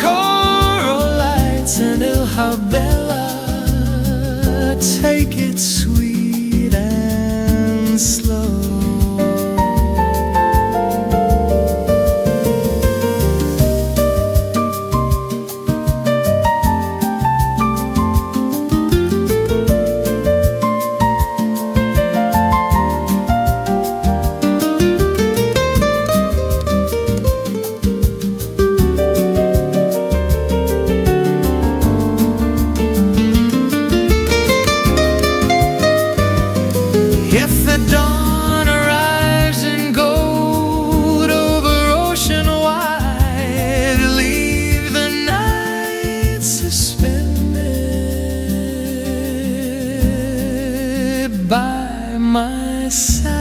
Speaker 1: Choral lights and il habella, take it sweet and slow. If the dawn arrives in gold over ocean wide, leave the night suspended by my side.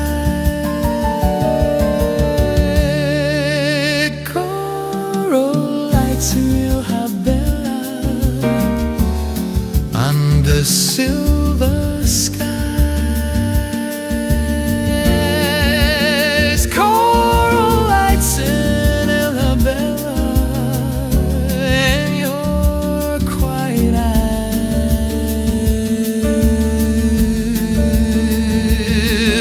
Speaker 1: Choral lights will have bella under silver skies. Choral lights in Isabella, in your quiet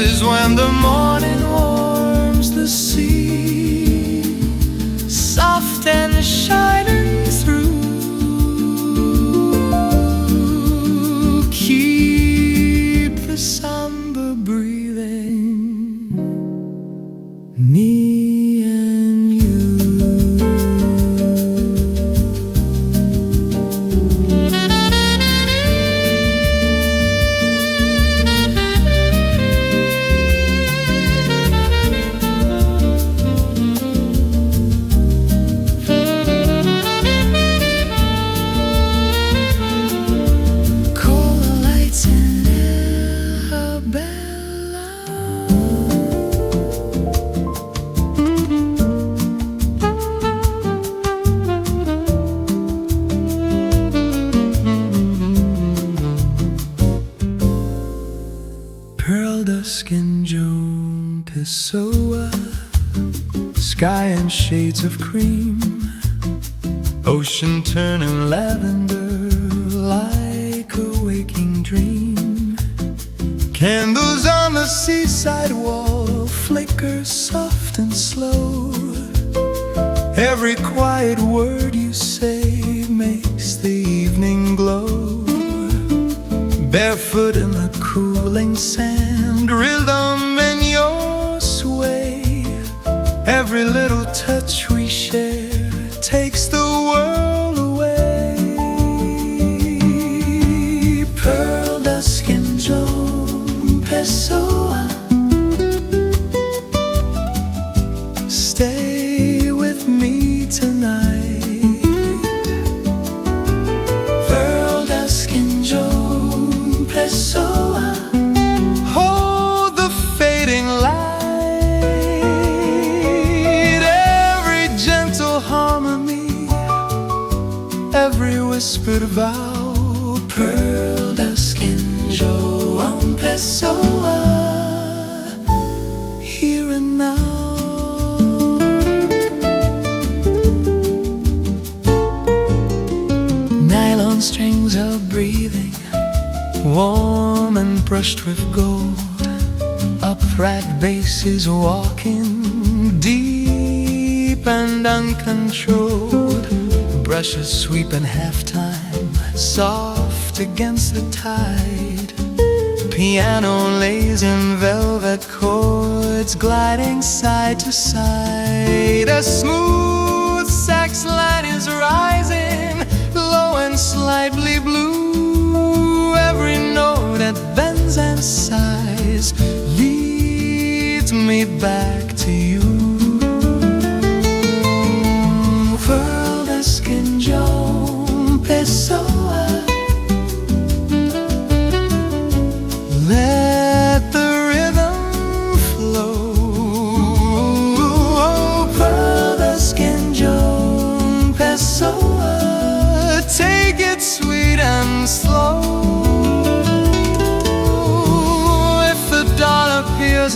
Speaker 1: eyes. When the morning warms the sea, soft and shining through, keep the samba breathing, me and you. Choral lights in Isabella. Pearl dusk in June Pessoa, sky in shades of cream, ocean turning lavender like a waking dream. Candles on the seaside wall flicker soft and slow. Every quiet word you say makes the evening glow. Barefoot in the cooling sand, rhythm in your sway. Every little touch we share takes the world away. Pearl dusk in Joan Pessoa, stay with me tonight. Pearl dusk in Joan Pessoa, hold the fading light. Every gentle harmony, every whispered vow. Pearl dusk in Joan Pessoa, here and now. Nylon strings are breathing, warm and brushed with gold. Upright basses walking, deep and uncontrolled. Brushes sweeping halftime, soft against the tide. Piano lays in velvet chords, gliding side to side. A smooth sax line is rising, low and slightly blue. Every note that bends and sighs leads me back to you. Pearl dusk in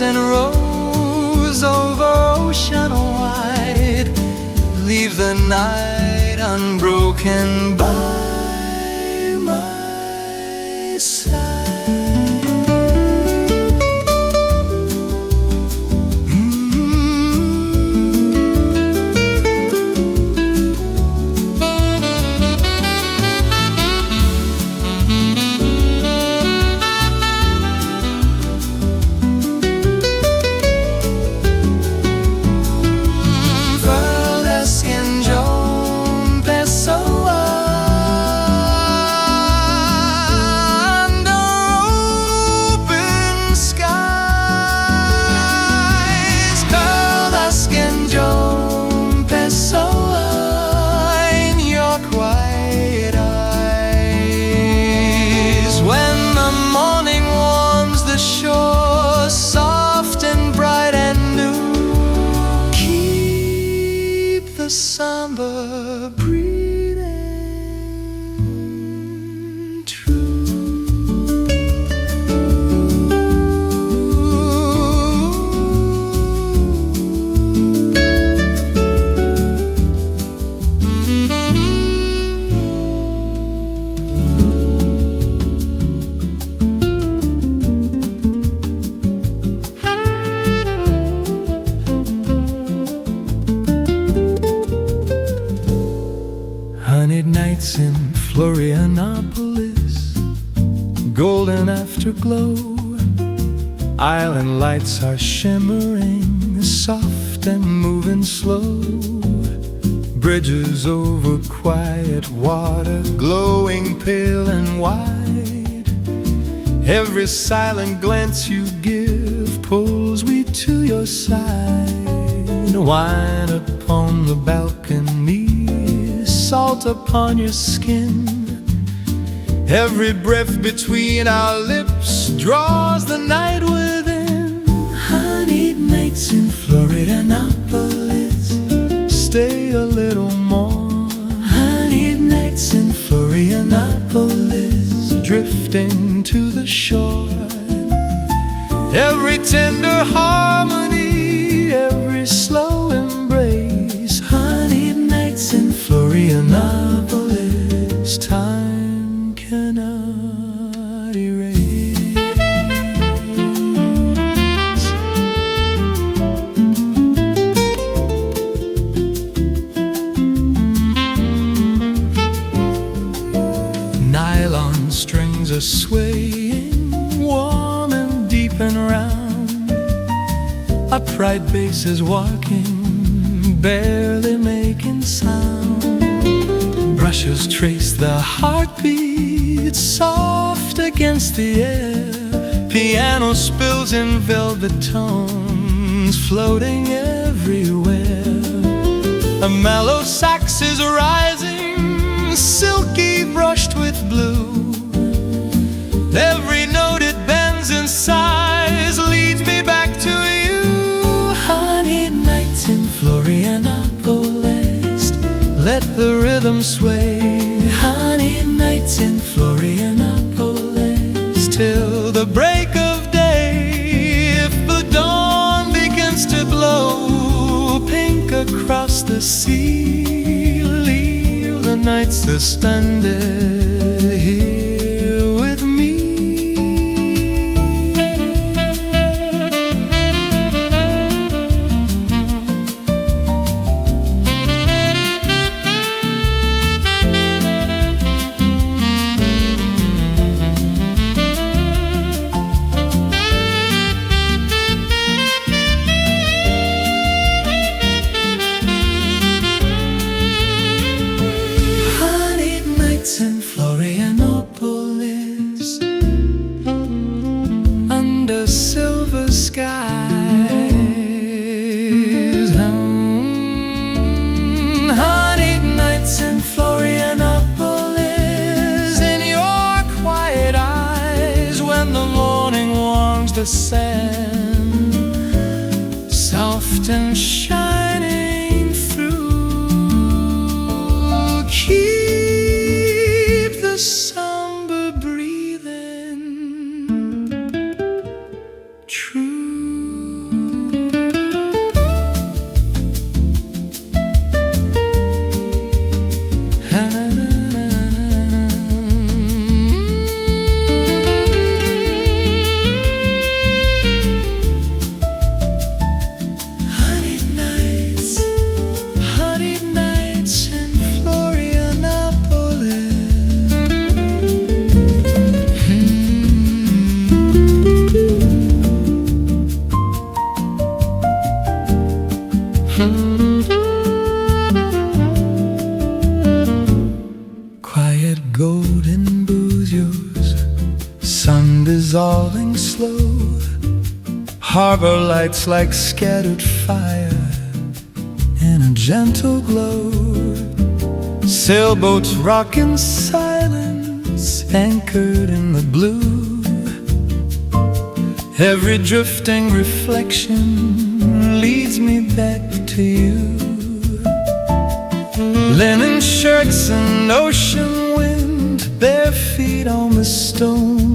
Speaker 1: rows and rows over ocean wide, leave the night unbroken by my side. Samba breathing true. Honeyed nights in Florianopolis, golden afterglow, island lights are shimmering, soft and moving slow. Bridges over quiet water, glowing pale and wide. Every silent glance you give pulls me to your side. Wine upon the balcony, salt upon your skin. Every breath between our lips draws the night within. Honeyed nights in Florianopolis, stay a little more. Honeyed nights in Florianopolis, drifting to the shore. Every tender harmony, every slow embrace. Honeyed nights in Florianopolis, time cannot erase. Nylon strings are swaying, warm and deep and round. Upright basses walking, barely making sound. Brushes trace the heartbeat, soft against the air. Piano spills in velvet tones, floating everywhere. A mellow sax is rising, silky brushed with blue. Every note it bends in sighs leads me back to you. Honeyed nights in Florianopolis, let the rhythm sway. Honeyed nights in Florianopolis, till the break of day. If the dawn begins to glow pink across the sea, leave the night suspended here with me. In Florianopolis, under silver skies. Honeyed nights in Florianopolis, in your quiet eyes, when the morning warms the sand, soft and shining through. Keep the samba breathing true. sun dissolving slow, harbor lights like scattered fire in a gentle glow. Sailboats rock in silence, anchored in the blue. Every drifting reflection leads me back to you. Linen shirts and ocean wind, bare feet on the stone.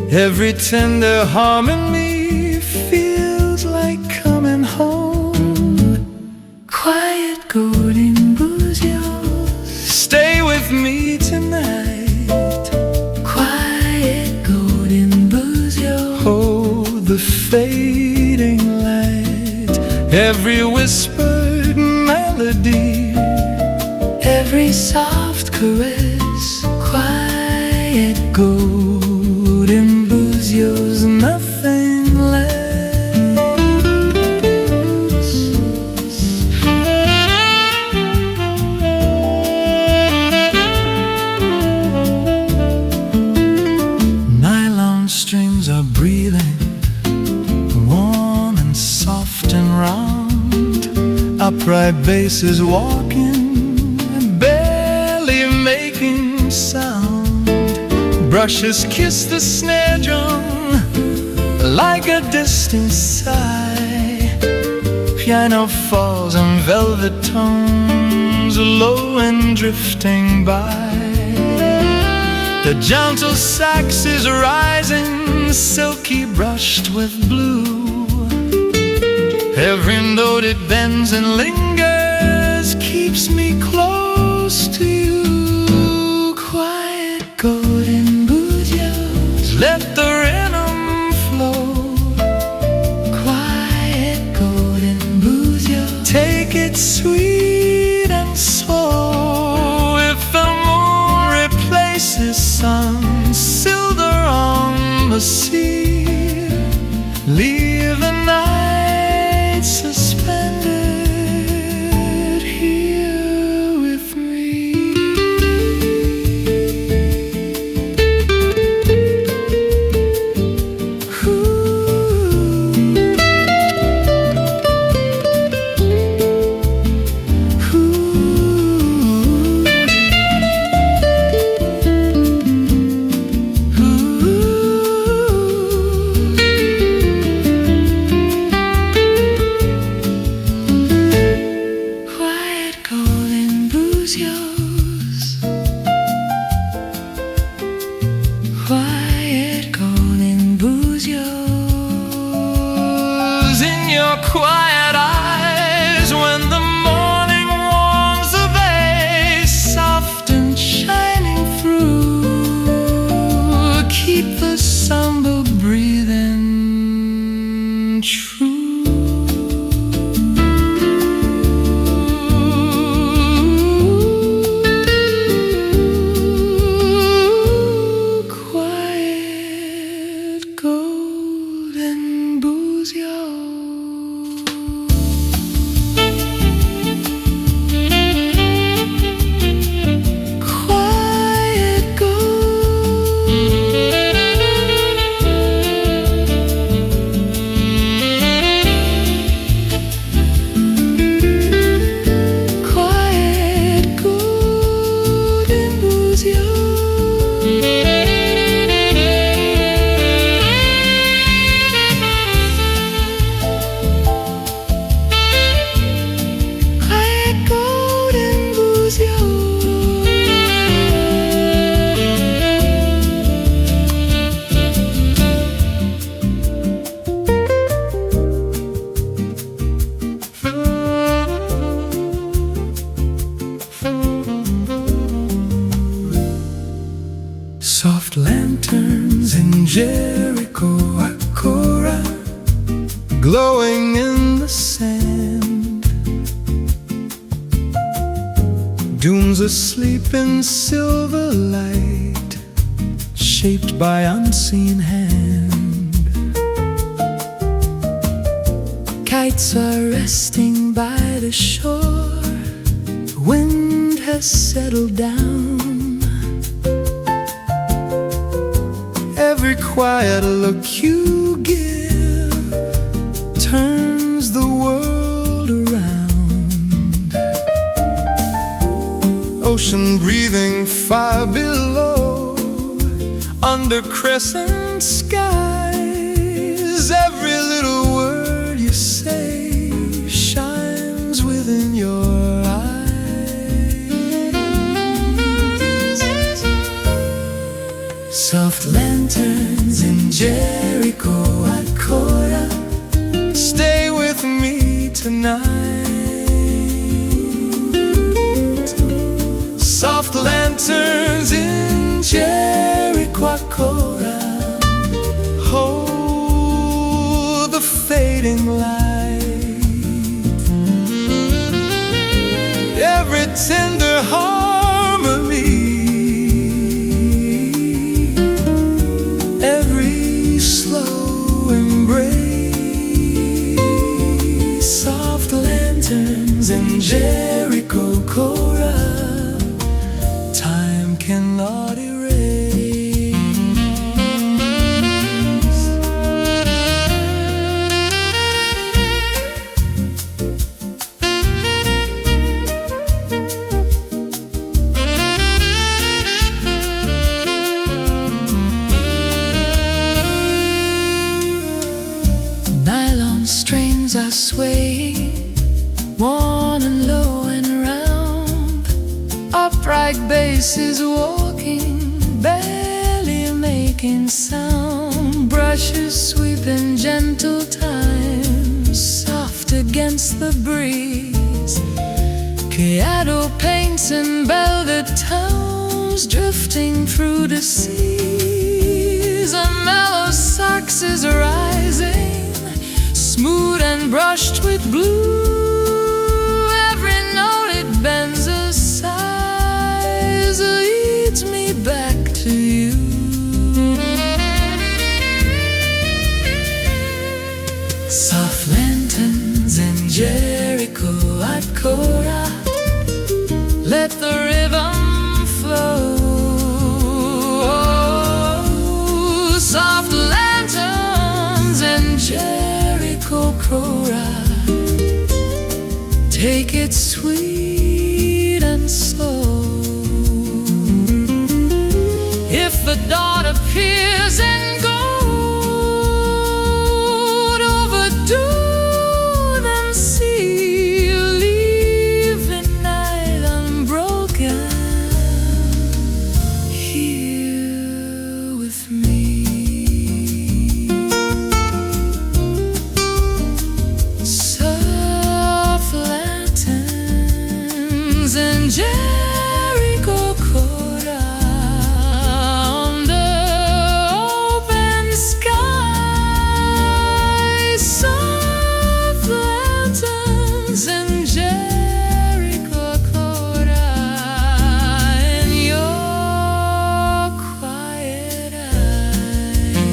Speaker 1: Every tender harmony feels like coming home. Quiet golden boozers, stay with me tonight. Quiet golden boozers, hold the fading light. Every whispered melody, every soft caress. Quiet golden boozers, nothing less. Nylon strings are breathing, warm and soft and round. Upright basses walking, barely making sound. Brushes kiss the snare drum like a distant sigh. Piano falls on velvet tones, low and drifting by. The gentle sax is rising, silky brushed with blue. Every note it bends and lingers, keeps me close to you. Quiet golden boozers, let the rhythm flow. Quiet golden boozers, take it sweet and slow. If the moon replaces sun, silver on the sea, leave the night suspended here with me. Quiet golden boozers, in your quiet eyes, when the morning warms the bay, soft and shining through, keep the samba breathing true. Soft lanterns in Jericho, Akora, glowing in the sand. Dunes asleep in silver light, shaped by unseen hand. Kites are resting by the shore, the wind has settled down. Every quiet look you give turns the world around. Ocean breathing far below, under crescent skies. Every little word you say shines within your eyes. Soft lanterns in Jericho at Cora, stay with me tonight. Soft lanterns in Jericho at Cora, hold the fading light. Every tender harmony, every slow embrace. Soft lanterns in Jericho Cora, time cannot erase. Nylon strings are swaying, worn and low and round. Upright bass is walking, barely making sound. Brushes sweep in gentle time, soft against the breeze. Piano paints in velvet tones, drifting through the seas. A mellow sax is rising, smooth and brushed with blue. Every note it bends a sighs, leads me back to you. Soft lanterns in Jericho at Cora, let the rhythm flow. Soft lanterns in Jericho Cora, take it sweet and slow. If the dawn appears in gold, overdo them see, leave the night unbroken here with me. Soft lanterns in Jericho Cora, under open sky. Soft lanterns in Jericho Cora, in your quiet eyes.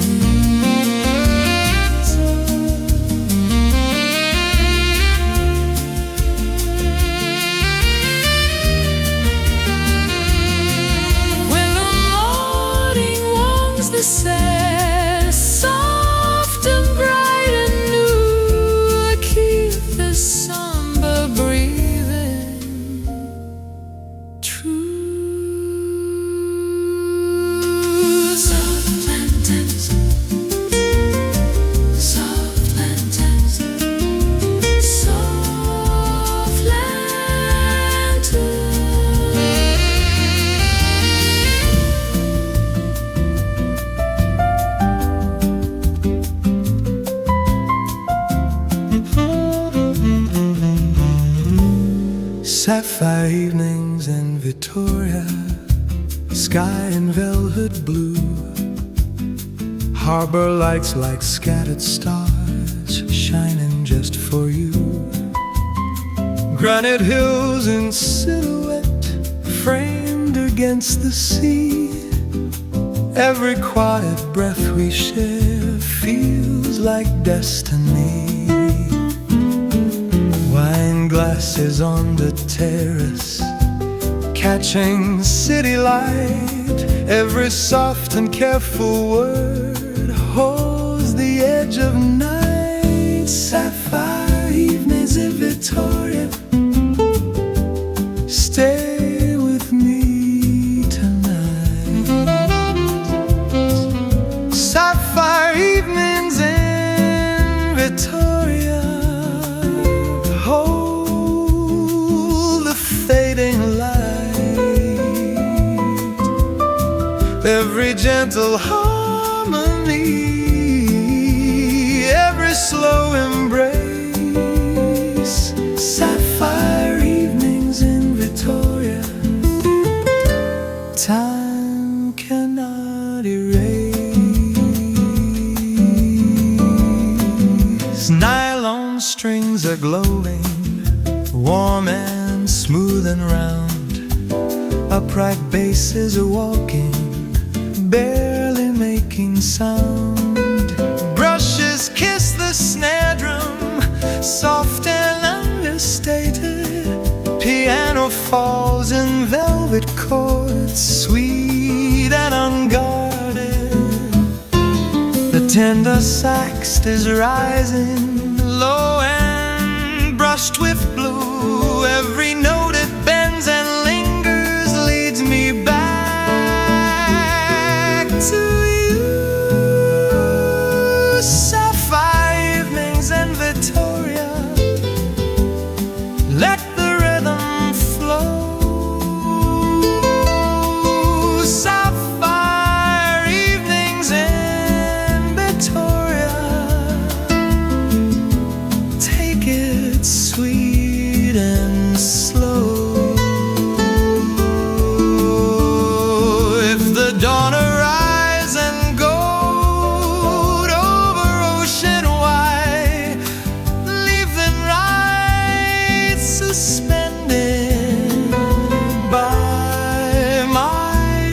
Speaker 1: When the morning warms the sand, soft and bright and new, keep the somber breathing true. Soft lanterns, soft lanterns, soft lanterns. Sapphire evenings in Victoria, sky in velvet blue. Harbor lights like scattered stars, shining just for you. Granite hills in silhouette, framed against the sea. Every quiet breath we share feels like destiny. Wine glasses on the terrace, catching city light, Every soft and careful word holds the edge of night. Sapphire evenings in Victoria, stay with me tonight. Sapphire evenings in Victoria, hold the fading light. Every gentle harmony, every slow embrace. Sapphire evenings in Victoria, time cannot erase. Nylon strings are glowing, warm and smooth and round. Upright basses are walking, barely making sound. Brushes kiss the snare drum, soft and understated. Piano falls in velvet chords, sweet and unguarded. The tender sax is rising, low and brushed with blue. Every note it bends and lingers, leads me back to you. Sapphire evenings in Victoria, let the rhythm flow. Sapphire evenings in Victoria, take it sweet and slow. If the dawn arise and gold over ocean wide, leave the night suspended by my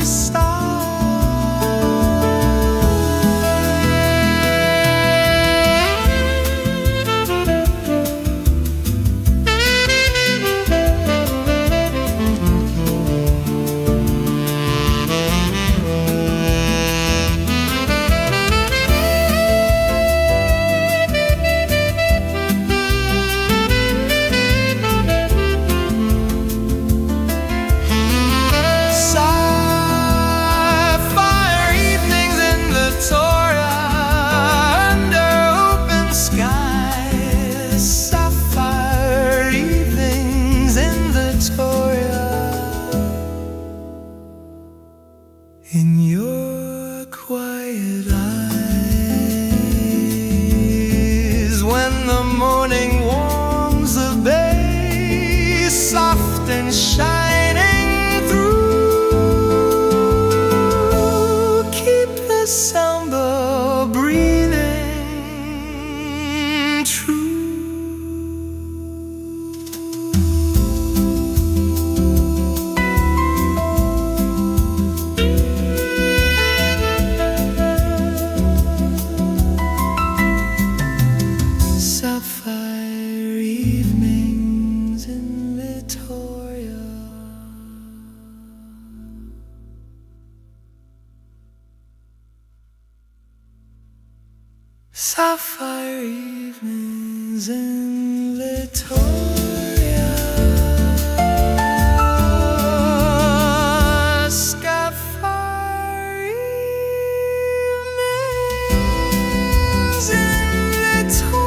Speaker 1: Sapphire evenings in Victoria, under open skies. Sapphire evenings in Victoria, in your quiet eyes. When the morning warms the bay, soft and shining through, keep the samba breathing true. Sapphire evenings in Victoria. Sapphire evenings in Victoria. Sapphire evenings in Victoria.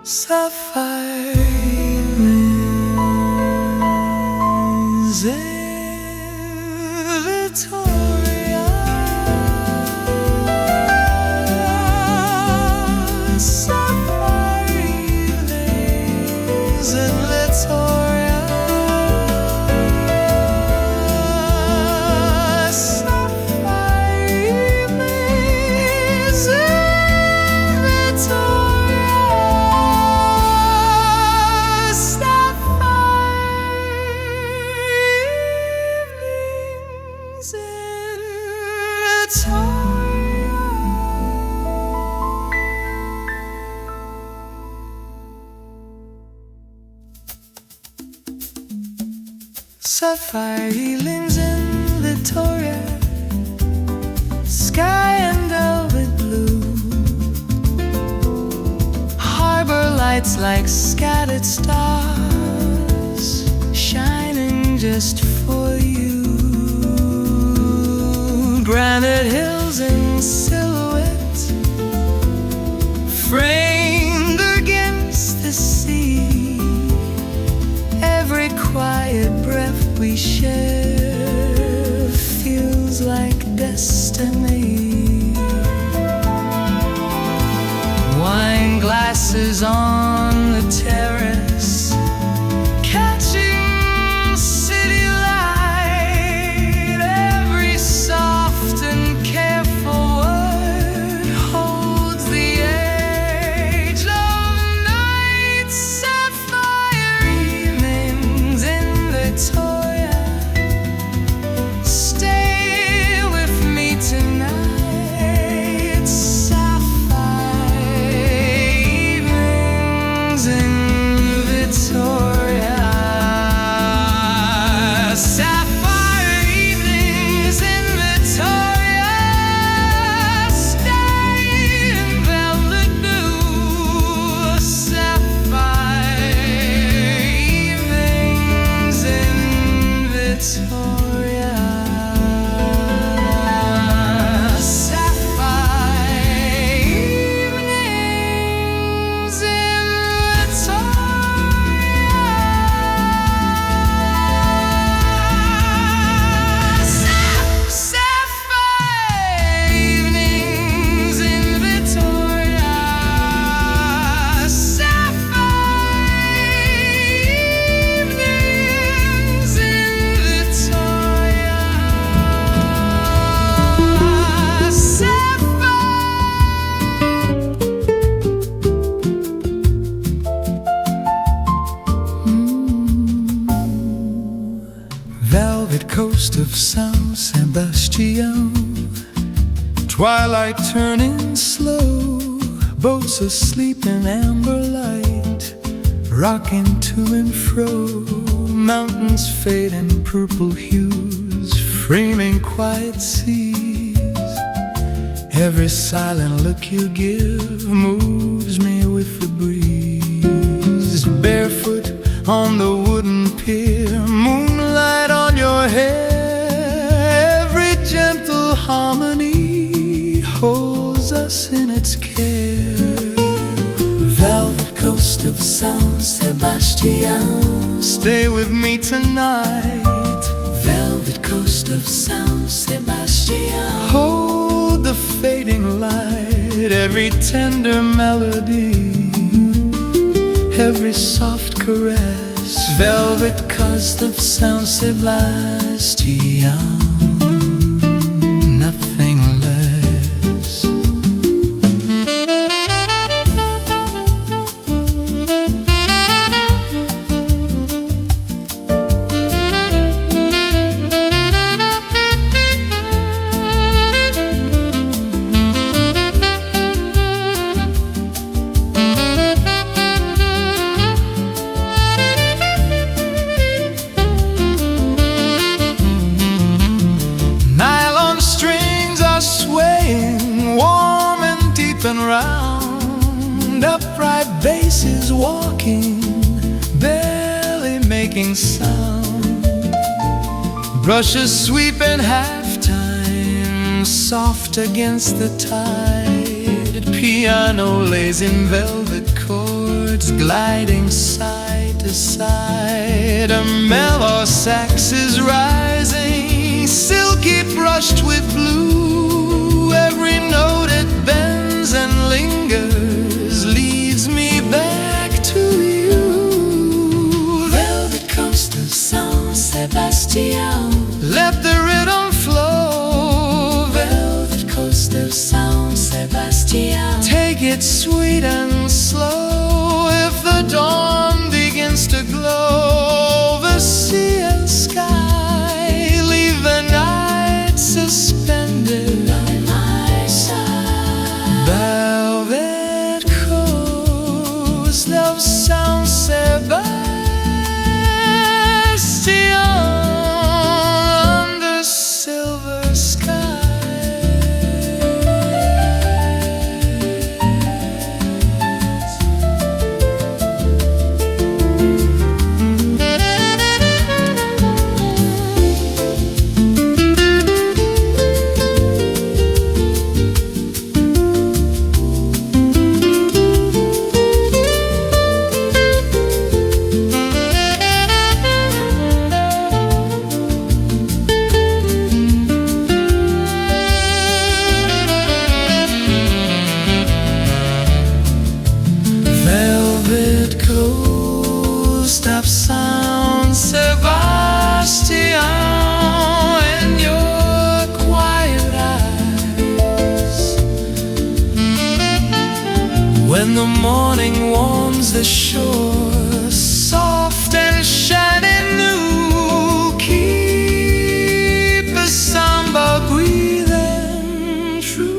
Speaker 1: Sapphire evenings in Victoria. Sapphire evenings in Victoria. Sapphire evenings in Victoria. Sapphire evenings in Victoria. Sapphire evenings in Victoria, sky and velvet blue, harbor lights like scattered stars, shining just for you. Granite hills in silhouette, framed against the sea. Every quiet breath we share feels like destiny. Wine glasses on the terrace, catching city light. Every soft and careful word holds the age-long night. Sapphire evenings in Victoria, stay with me tonight. Sapphire evenings in Victoria. Sapphire evenings in Victoria, stay in velvet blue. Sapphire evenings in Victoria. Sapphire evenings in Victoria. Sapphire evenings in Victoria. Sapphire evenings in Victoria. Velvet coast of San Sebastian, twilight turning slow, boats asleep in amber light, rocking to and fro. Mountains fade in purple hues, framing quiet seas. Every silent look you give moves me with the breeze. Barefoot on the wooden pier, moonlight on your hair. Every gentle harmony holds us in its care. Velvet coast of San Sebastian, stay with me tonight. Velvet coast of San Sebastian, hold the fading light. Every tender melody, every soft caress. Velvet coast of San Sebastian, nothing less. Warm and deep and round, upright basses walking, barely making sound. Brushes sweeping halftime, soft against the tide. Piano lays in velvet chords, gliding side to side. A mellow sax is rising, silky brushed with blue. Every note it bends and lingers, leads me back to you. Velvet coast of San Sebastian, let the rhythm flow. Velvet coast of San Sebastian, take it sweet and slow. If the dawn begins to glow, the sea and sky leave the night suspended. Velvet coast of San Sebastian. sound, Sebastian, and your quiet eyes. When the morning warms the shore, soft and shining new, keep a samba breathing true.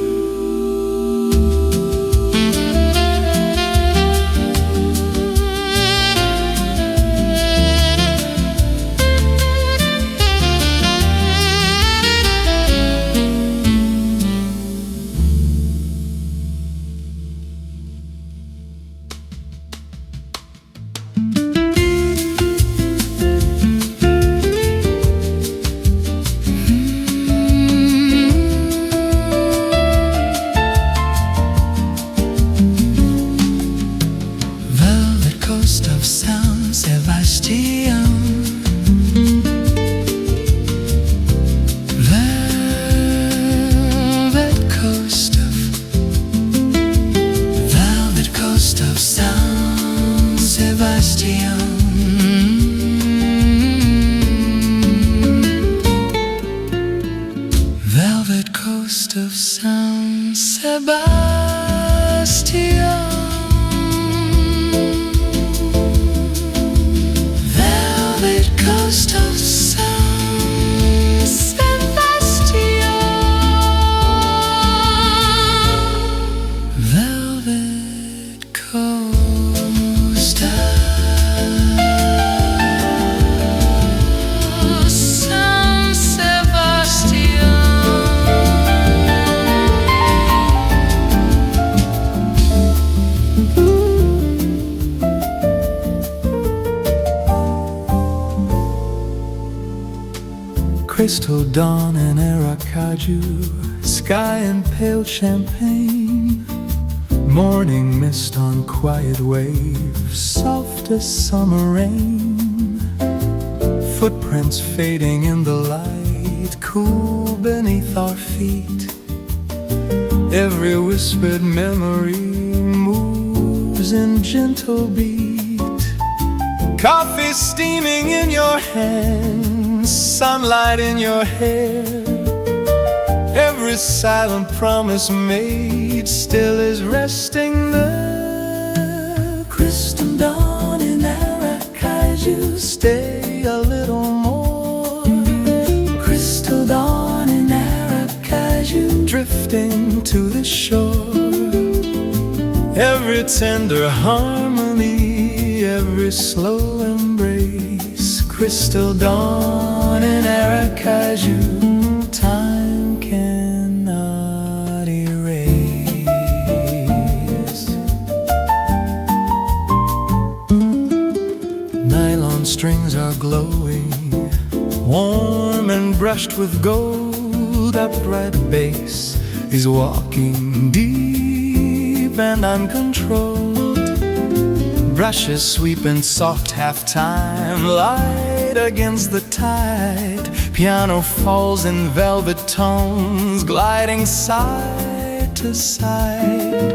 Speaker 1: Of sound, Sebastian, velvet coast of sound, Sebastian, velvet coast of sound, Sebastian. Coast of sound, Sebastian, velvet coast of sound, Sebastian. Crystal dawn in Aracaju, sky and pale champagne, morning mist on quiet waves, soft as summer rain, footprints fading in the light, cool beneath our feet. Every whispered memory moves in gentle beat. Coffee steaming in your hands, sunlight in your hair, every silent promise made still is resting there. Crystal dawn in Aracaju, stay a little more. Crystal dawn in Aracaju, drifting to the shore. Every tender harmony, every slow embrace. Crystal dawn in Aracaju, time cannot erase. Nylon strings are glowing, warm and brushed with gold. Upright bass is walking deep and uncontrolled. Brushes sweep in soft half-time, light against the tide. Piano falls in velvet tones, gliding side to side.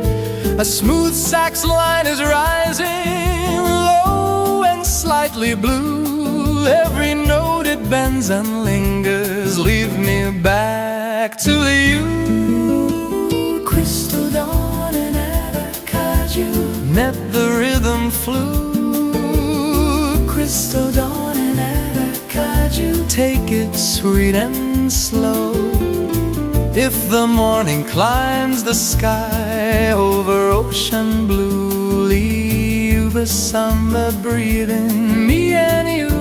Speaker 1: A smooth sax line is rising, low and slightly blue. Every note it bends and lingers, leave me back to you. Crystal dawn in Aracaju, met the rhythm flew. Crystal dawn in Aracaju, take it sweet and slow. If the morning climbs the sky over ocean blue, leave the samba breathing, me and you.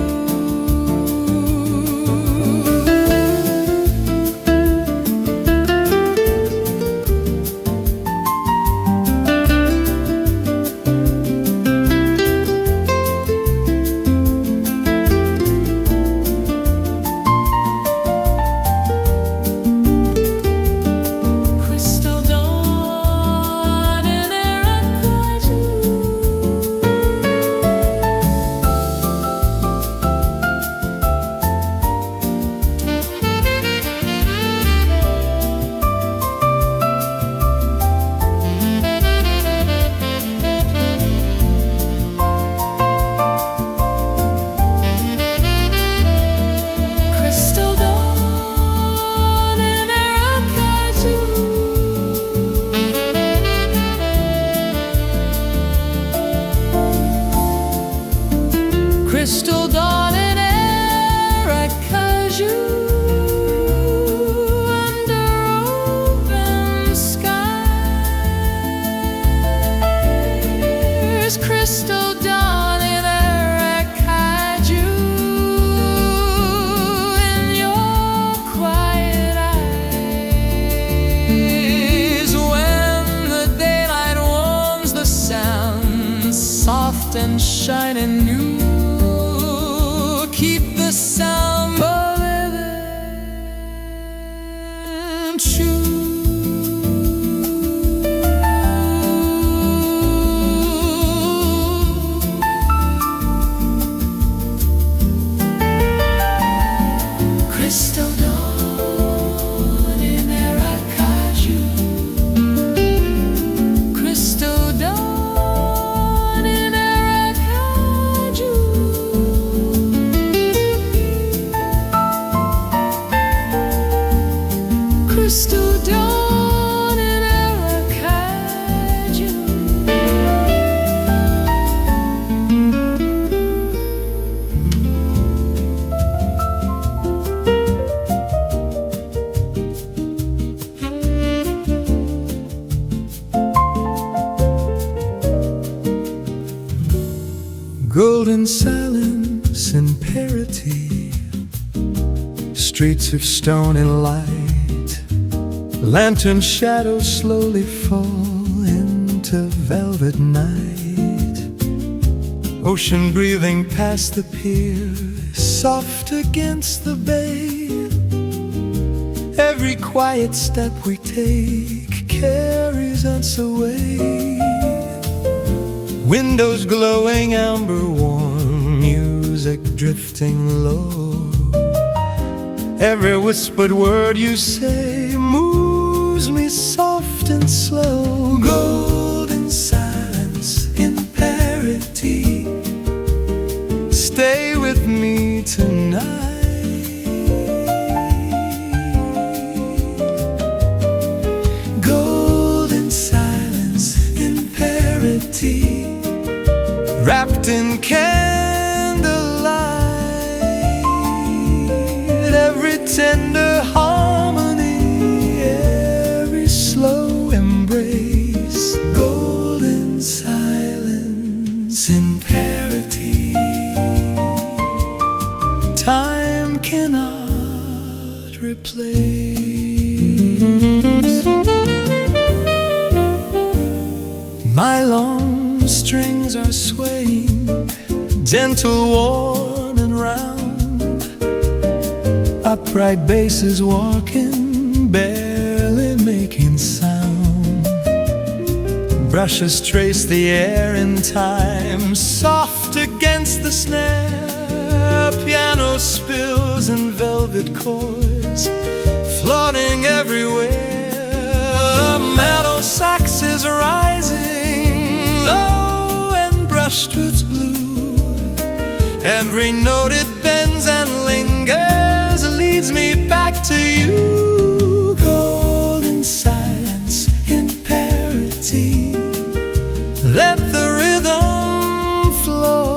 Speaker 2: crystal dawn in air I cajou under open skies. Crystal dawn in air I cajou in your quiet eyes. When the daylight warms the sound, soft and shining new, keep the sound living true. Crystal dawn in Aracaju. Crystal dawn in Aracaju. Crystal dawn in Aracaju.
Speaker 1: Golden silence and parity, streets of stone and light, lantern shadows slowly fall into velvet night. Ocean breathing past the pier, soft against the bay. Every quiet step we take carries us away. Windows glowing amber warm, music drifting low. Every whispered word you say moves me soft and slow. Golden silence in parity, stay with me tonight. Golden silence in parity, wrapped in candlelight. Every tender harmony, every slow embrace. Golden silence in parity, time cannot replace. My long strings are swaying, gentle, worn and round. Upright basses walking, barely making sound. Brushes trace the air in time, soft against the snare. Piano spills in velvet chords, floating everywhere. A mellow sax is rising, low and brushed with blue. Every note it bends and lingers, leads me back to you. Golden silence in parity, let the rhythm flow.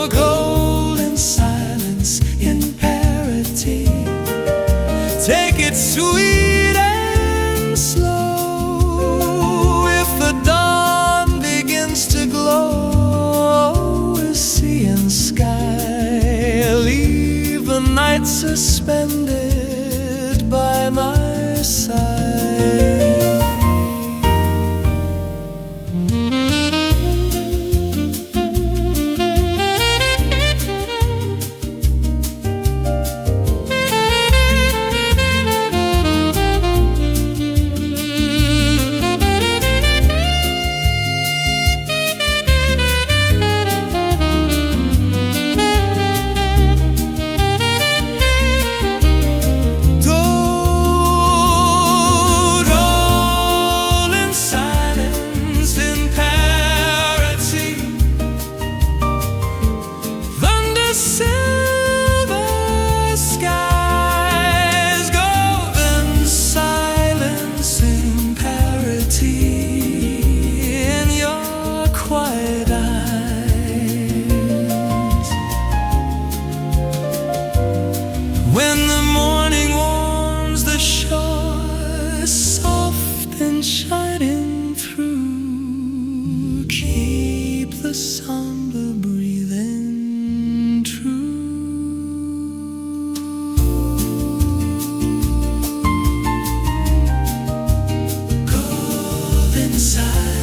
Speaker 1: Golden silence in parity, take it sweet and slow. If the dawn begins to glow, sea and sky, leave the night suspended by my side.
Speaker 3: inside.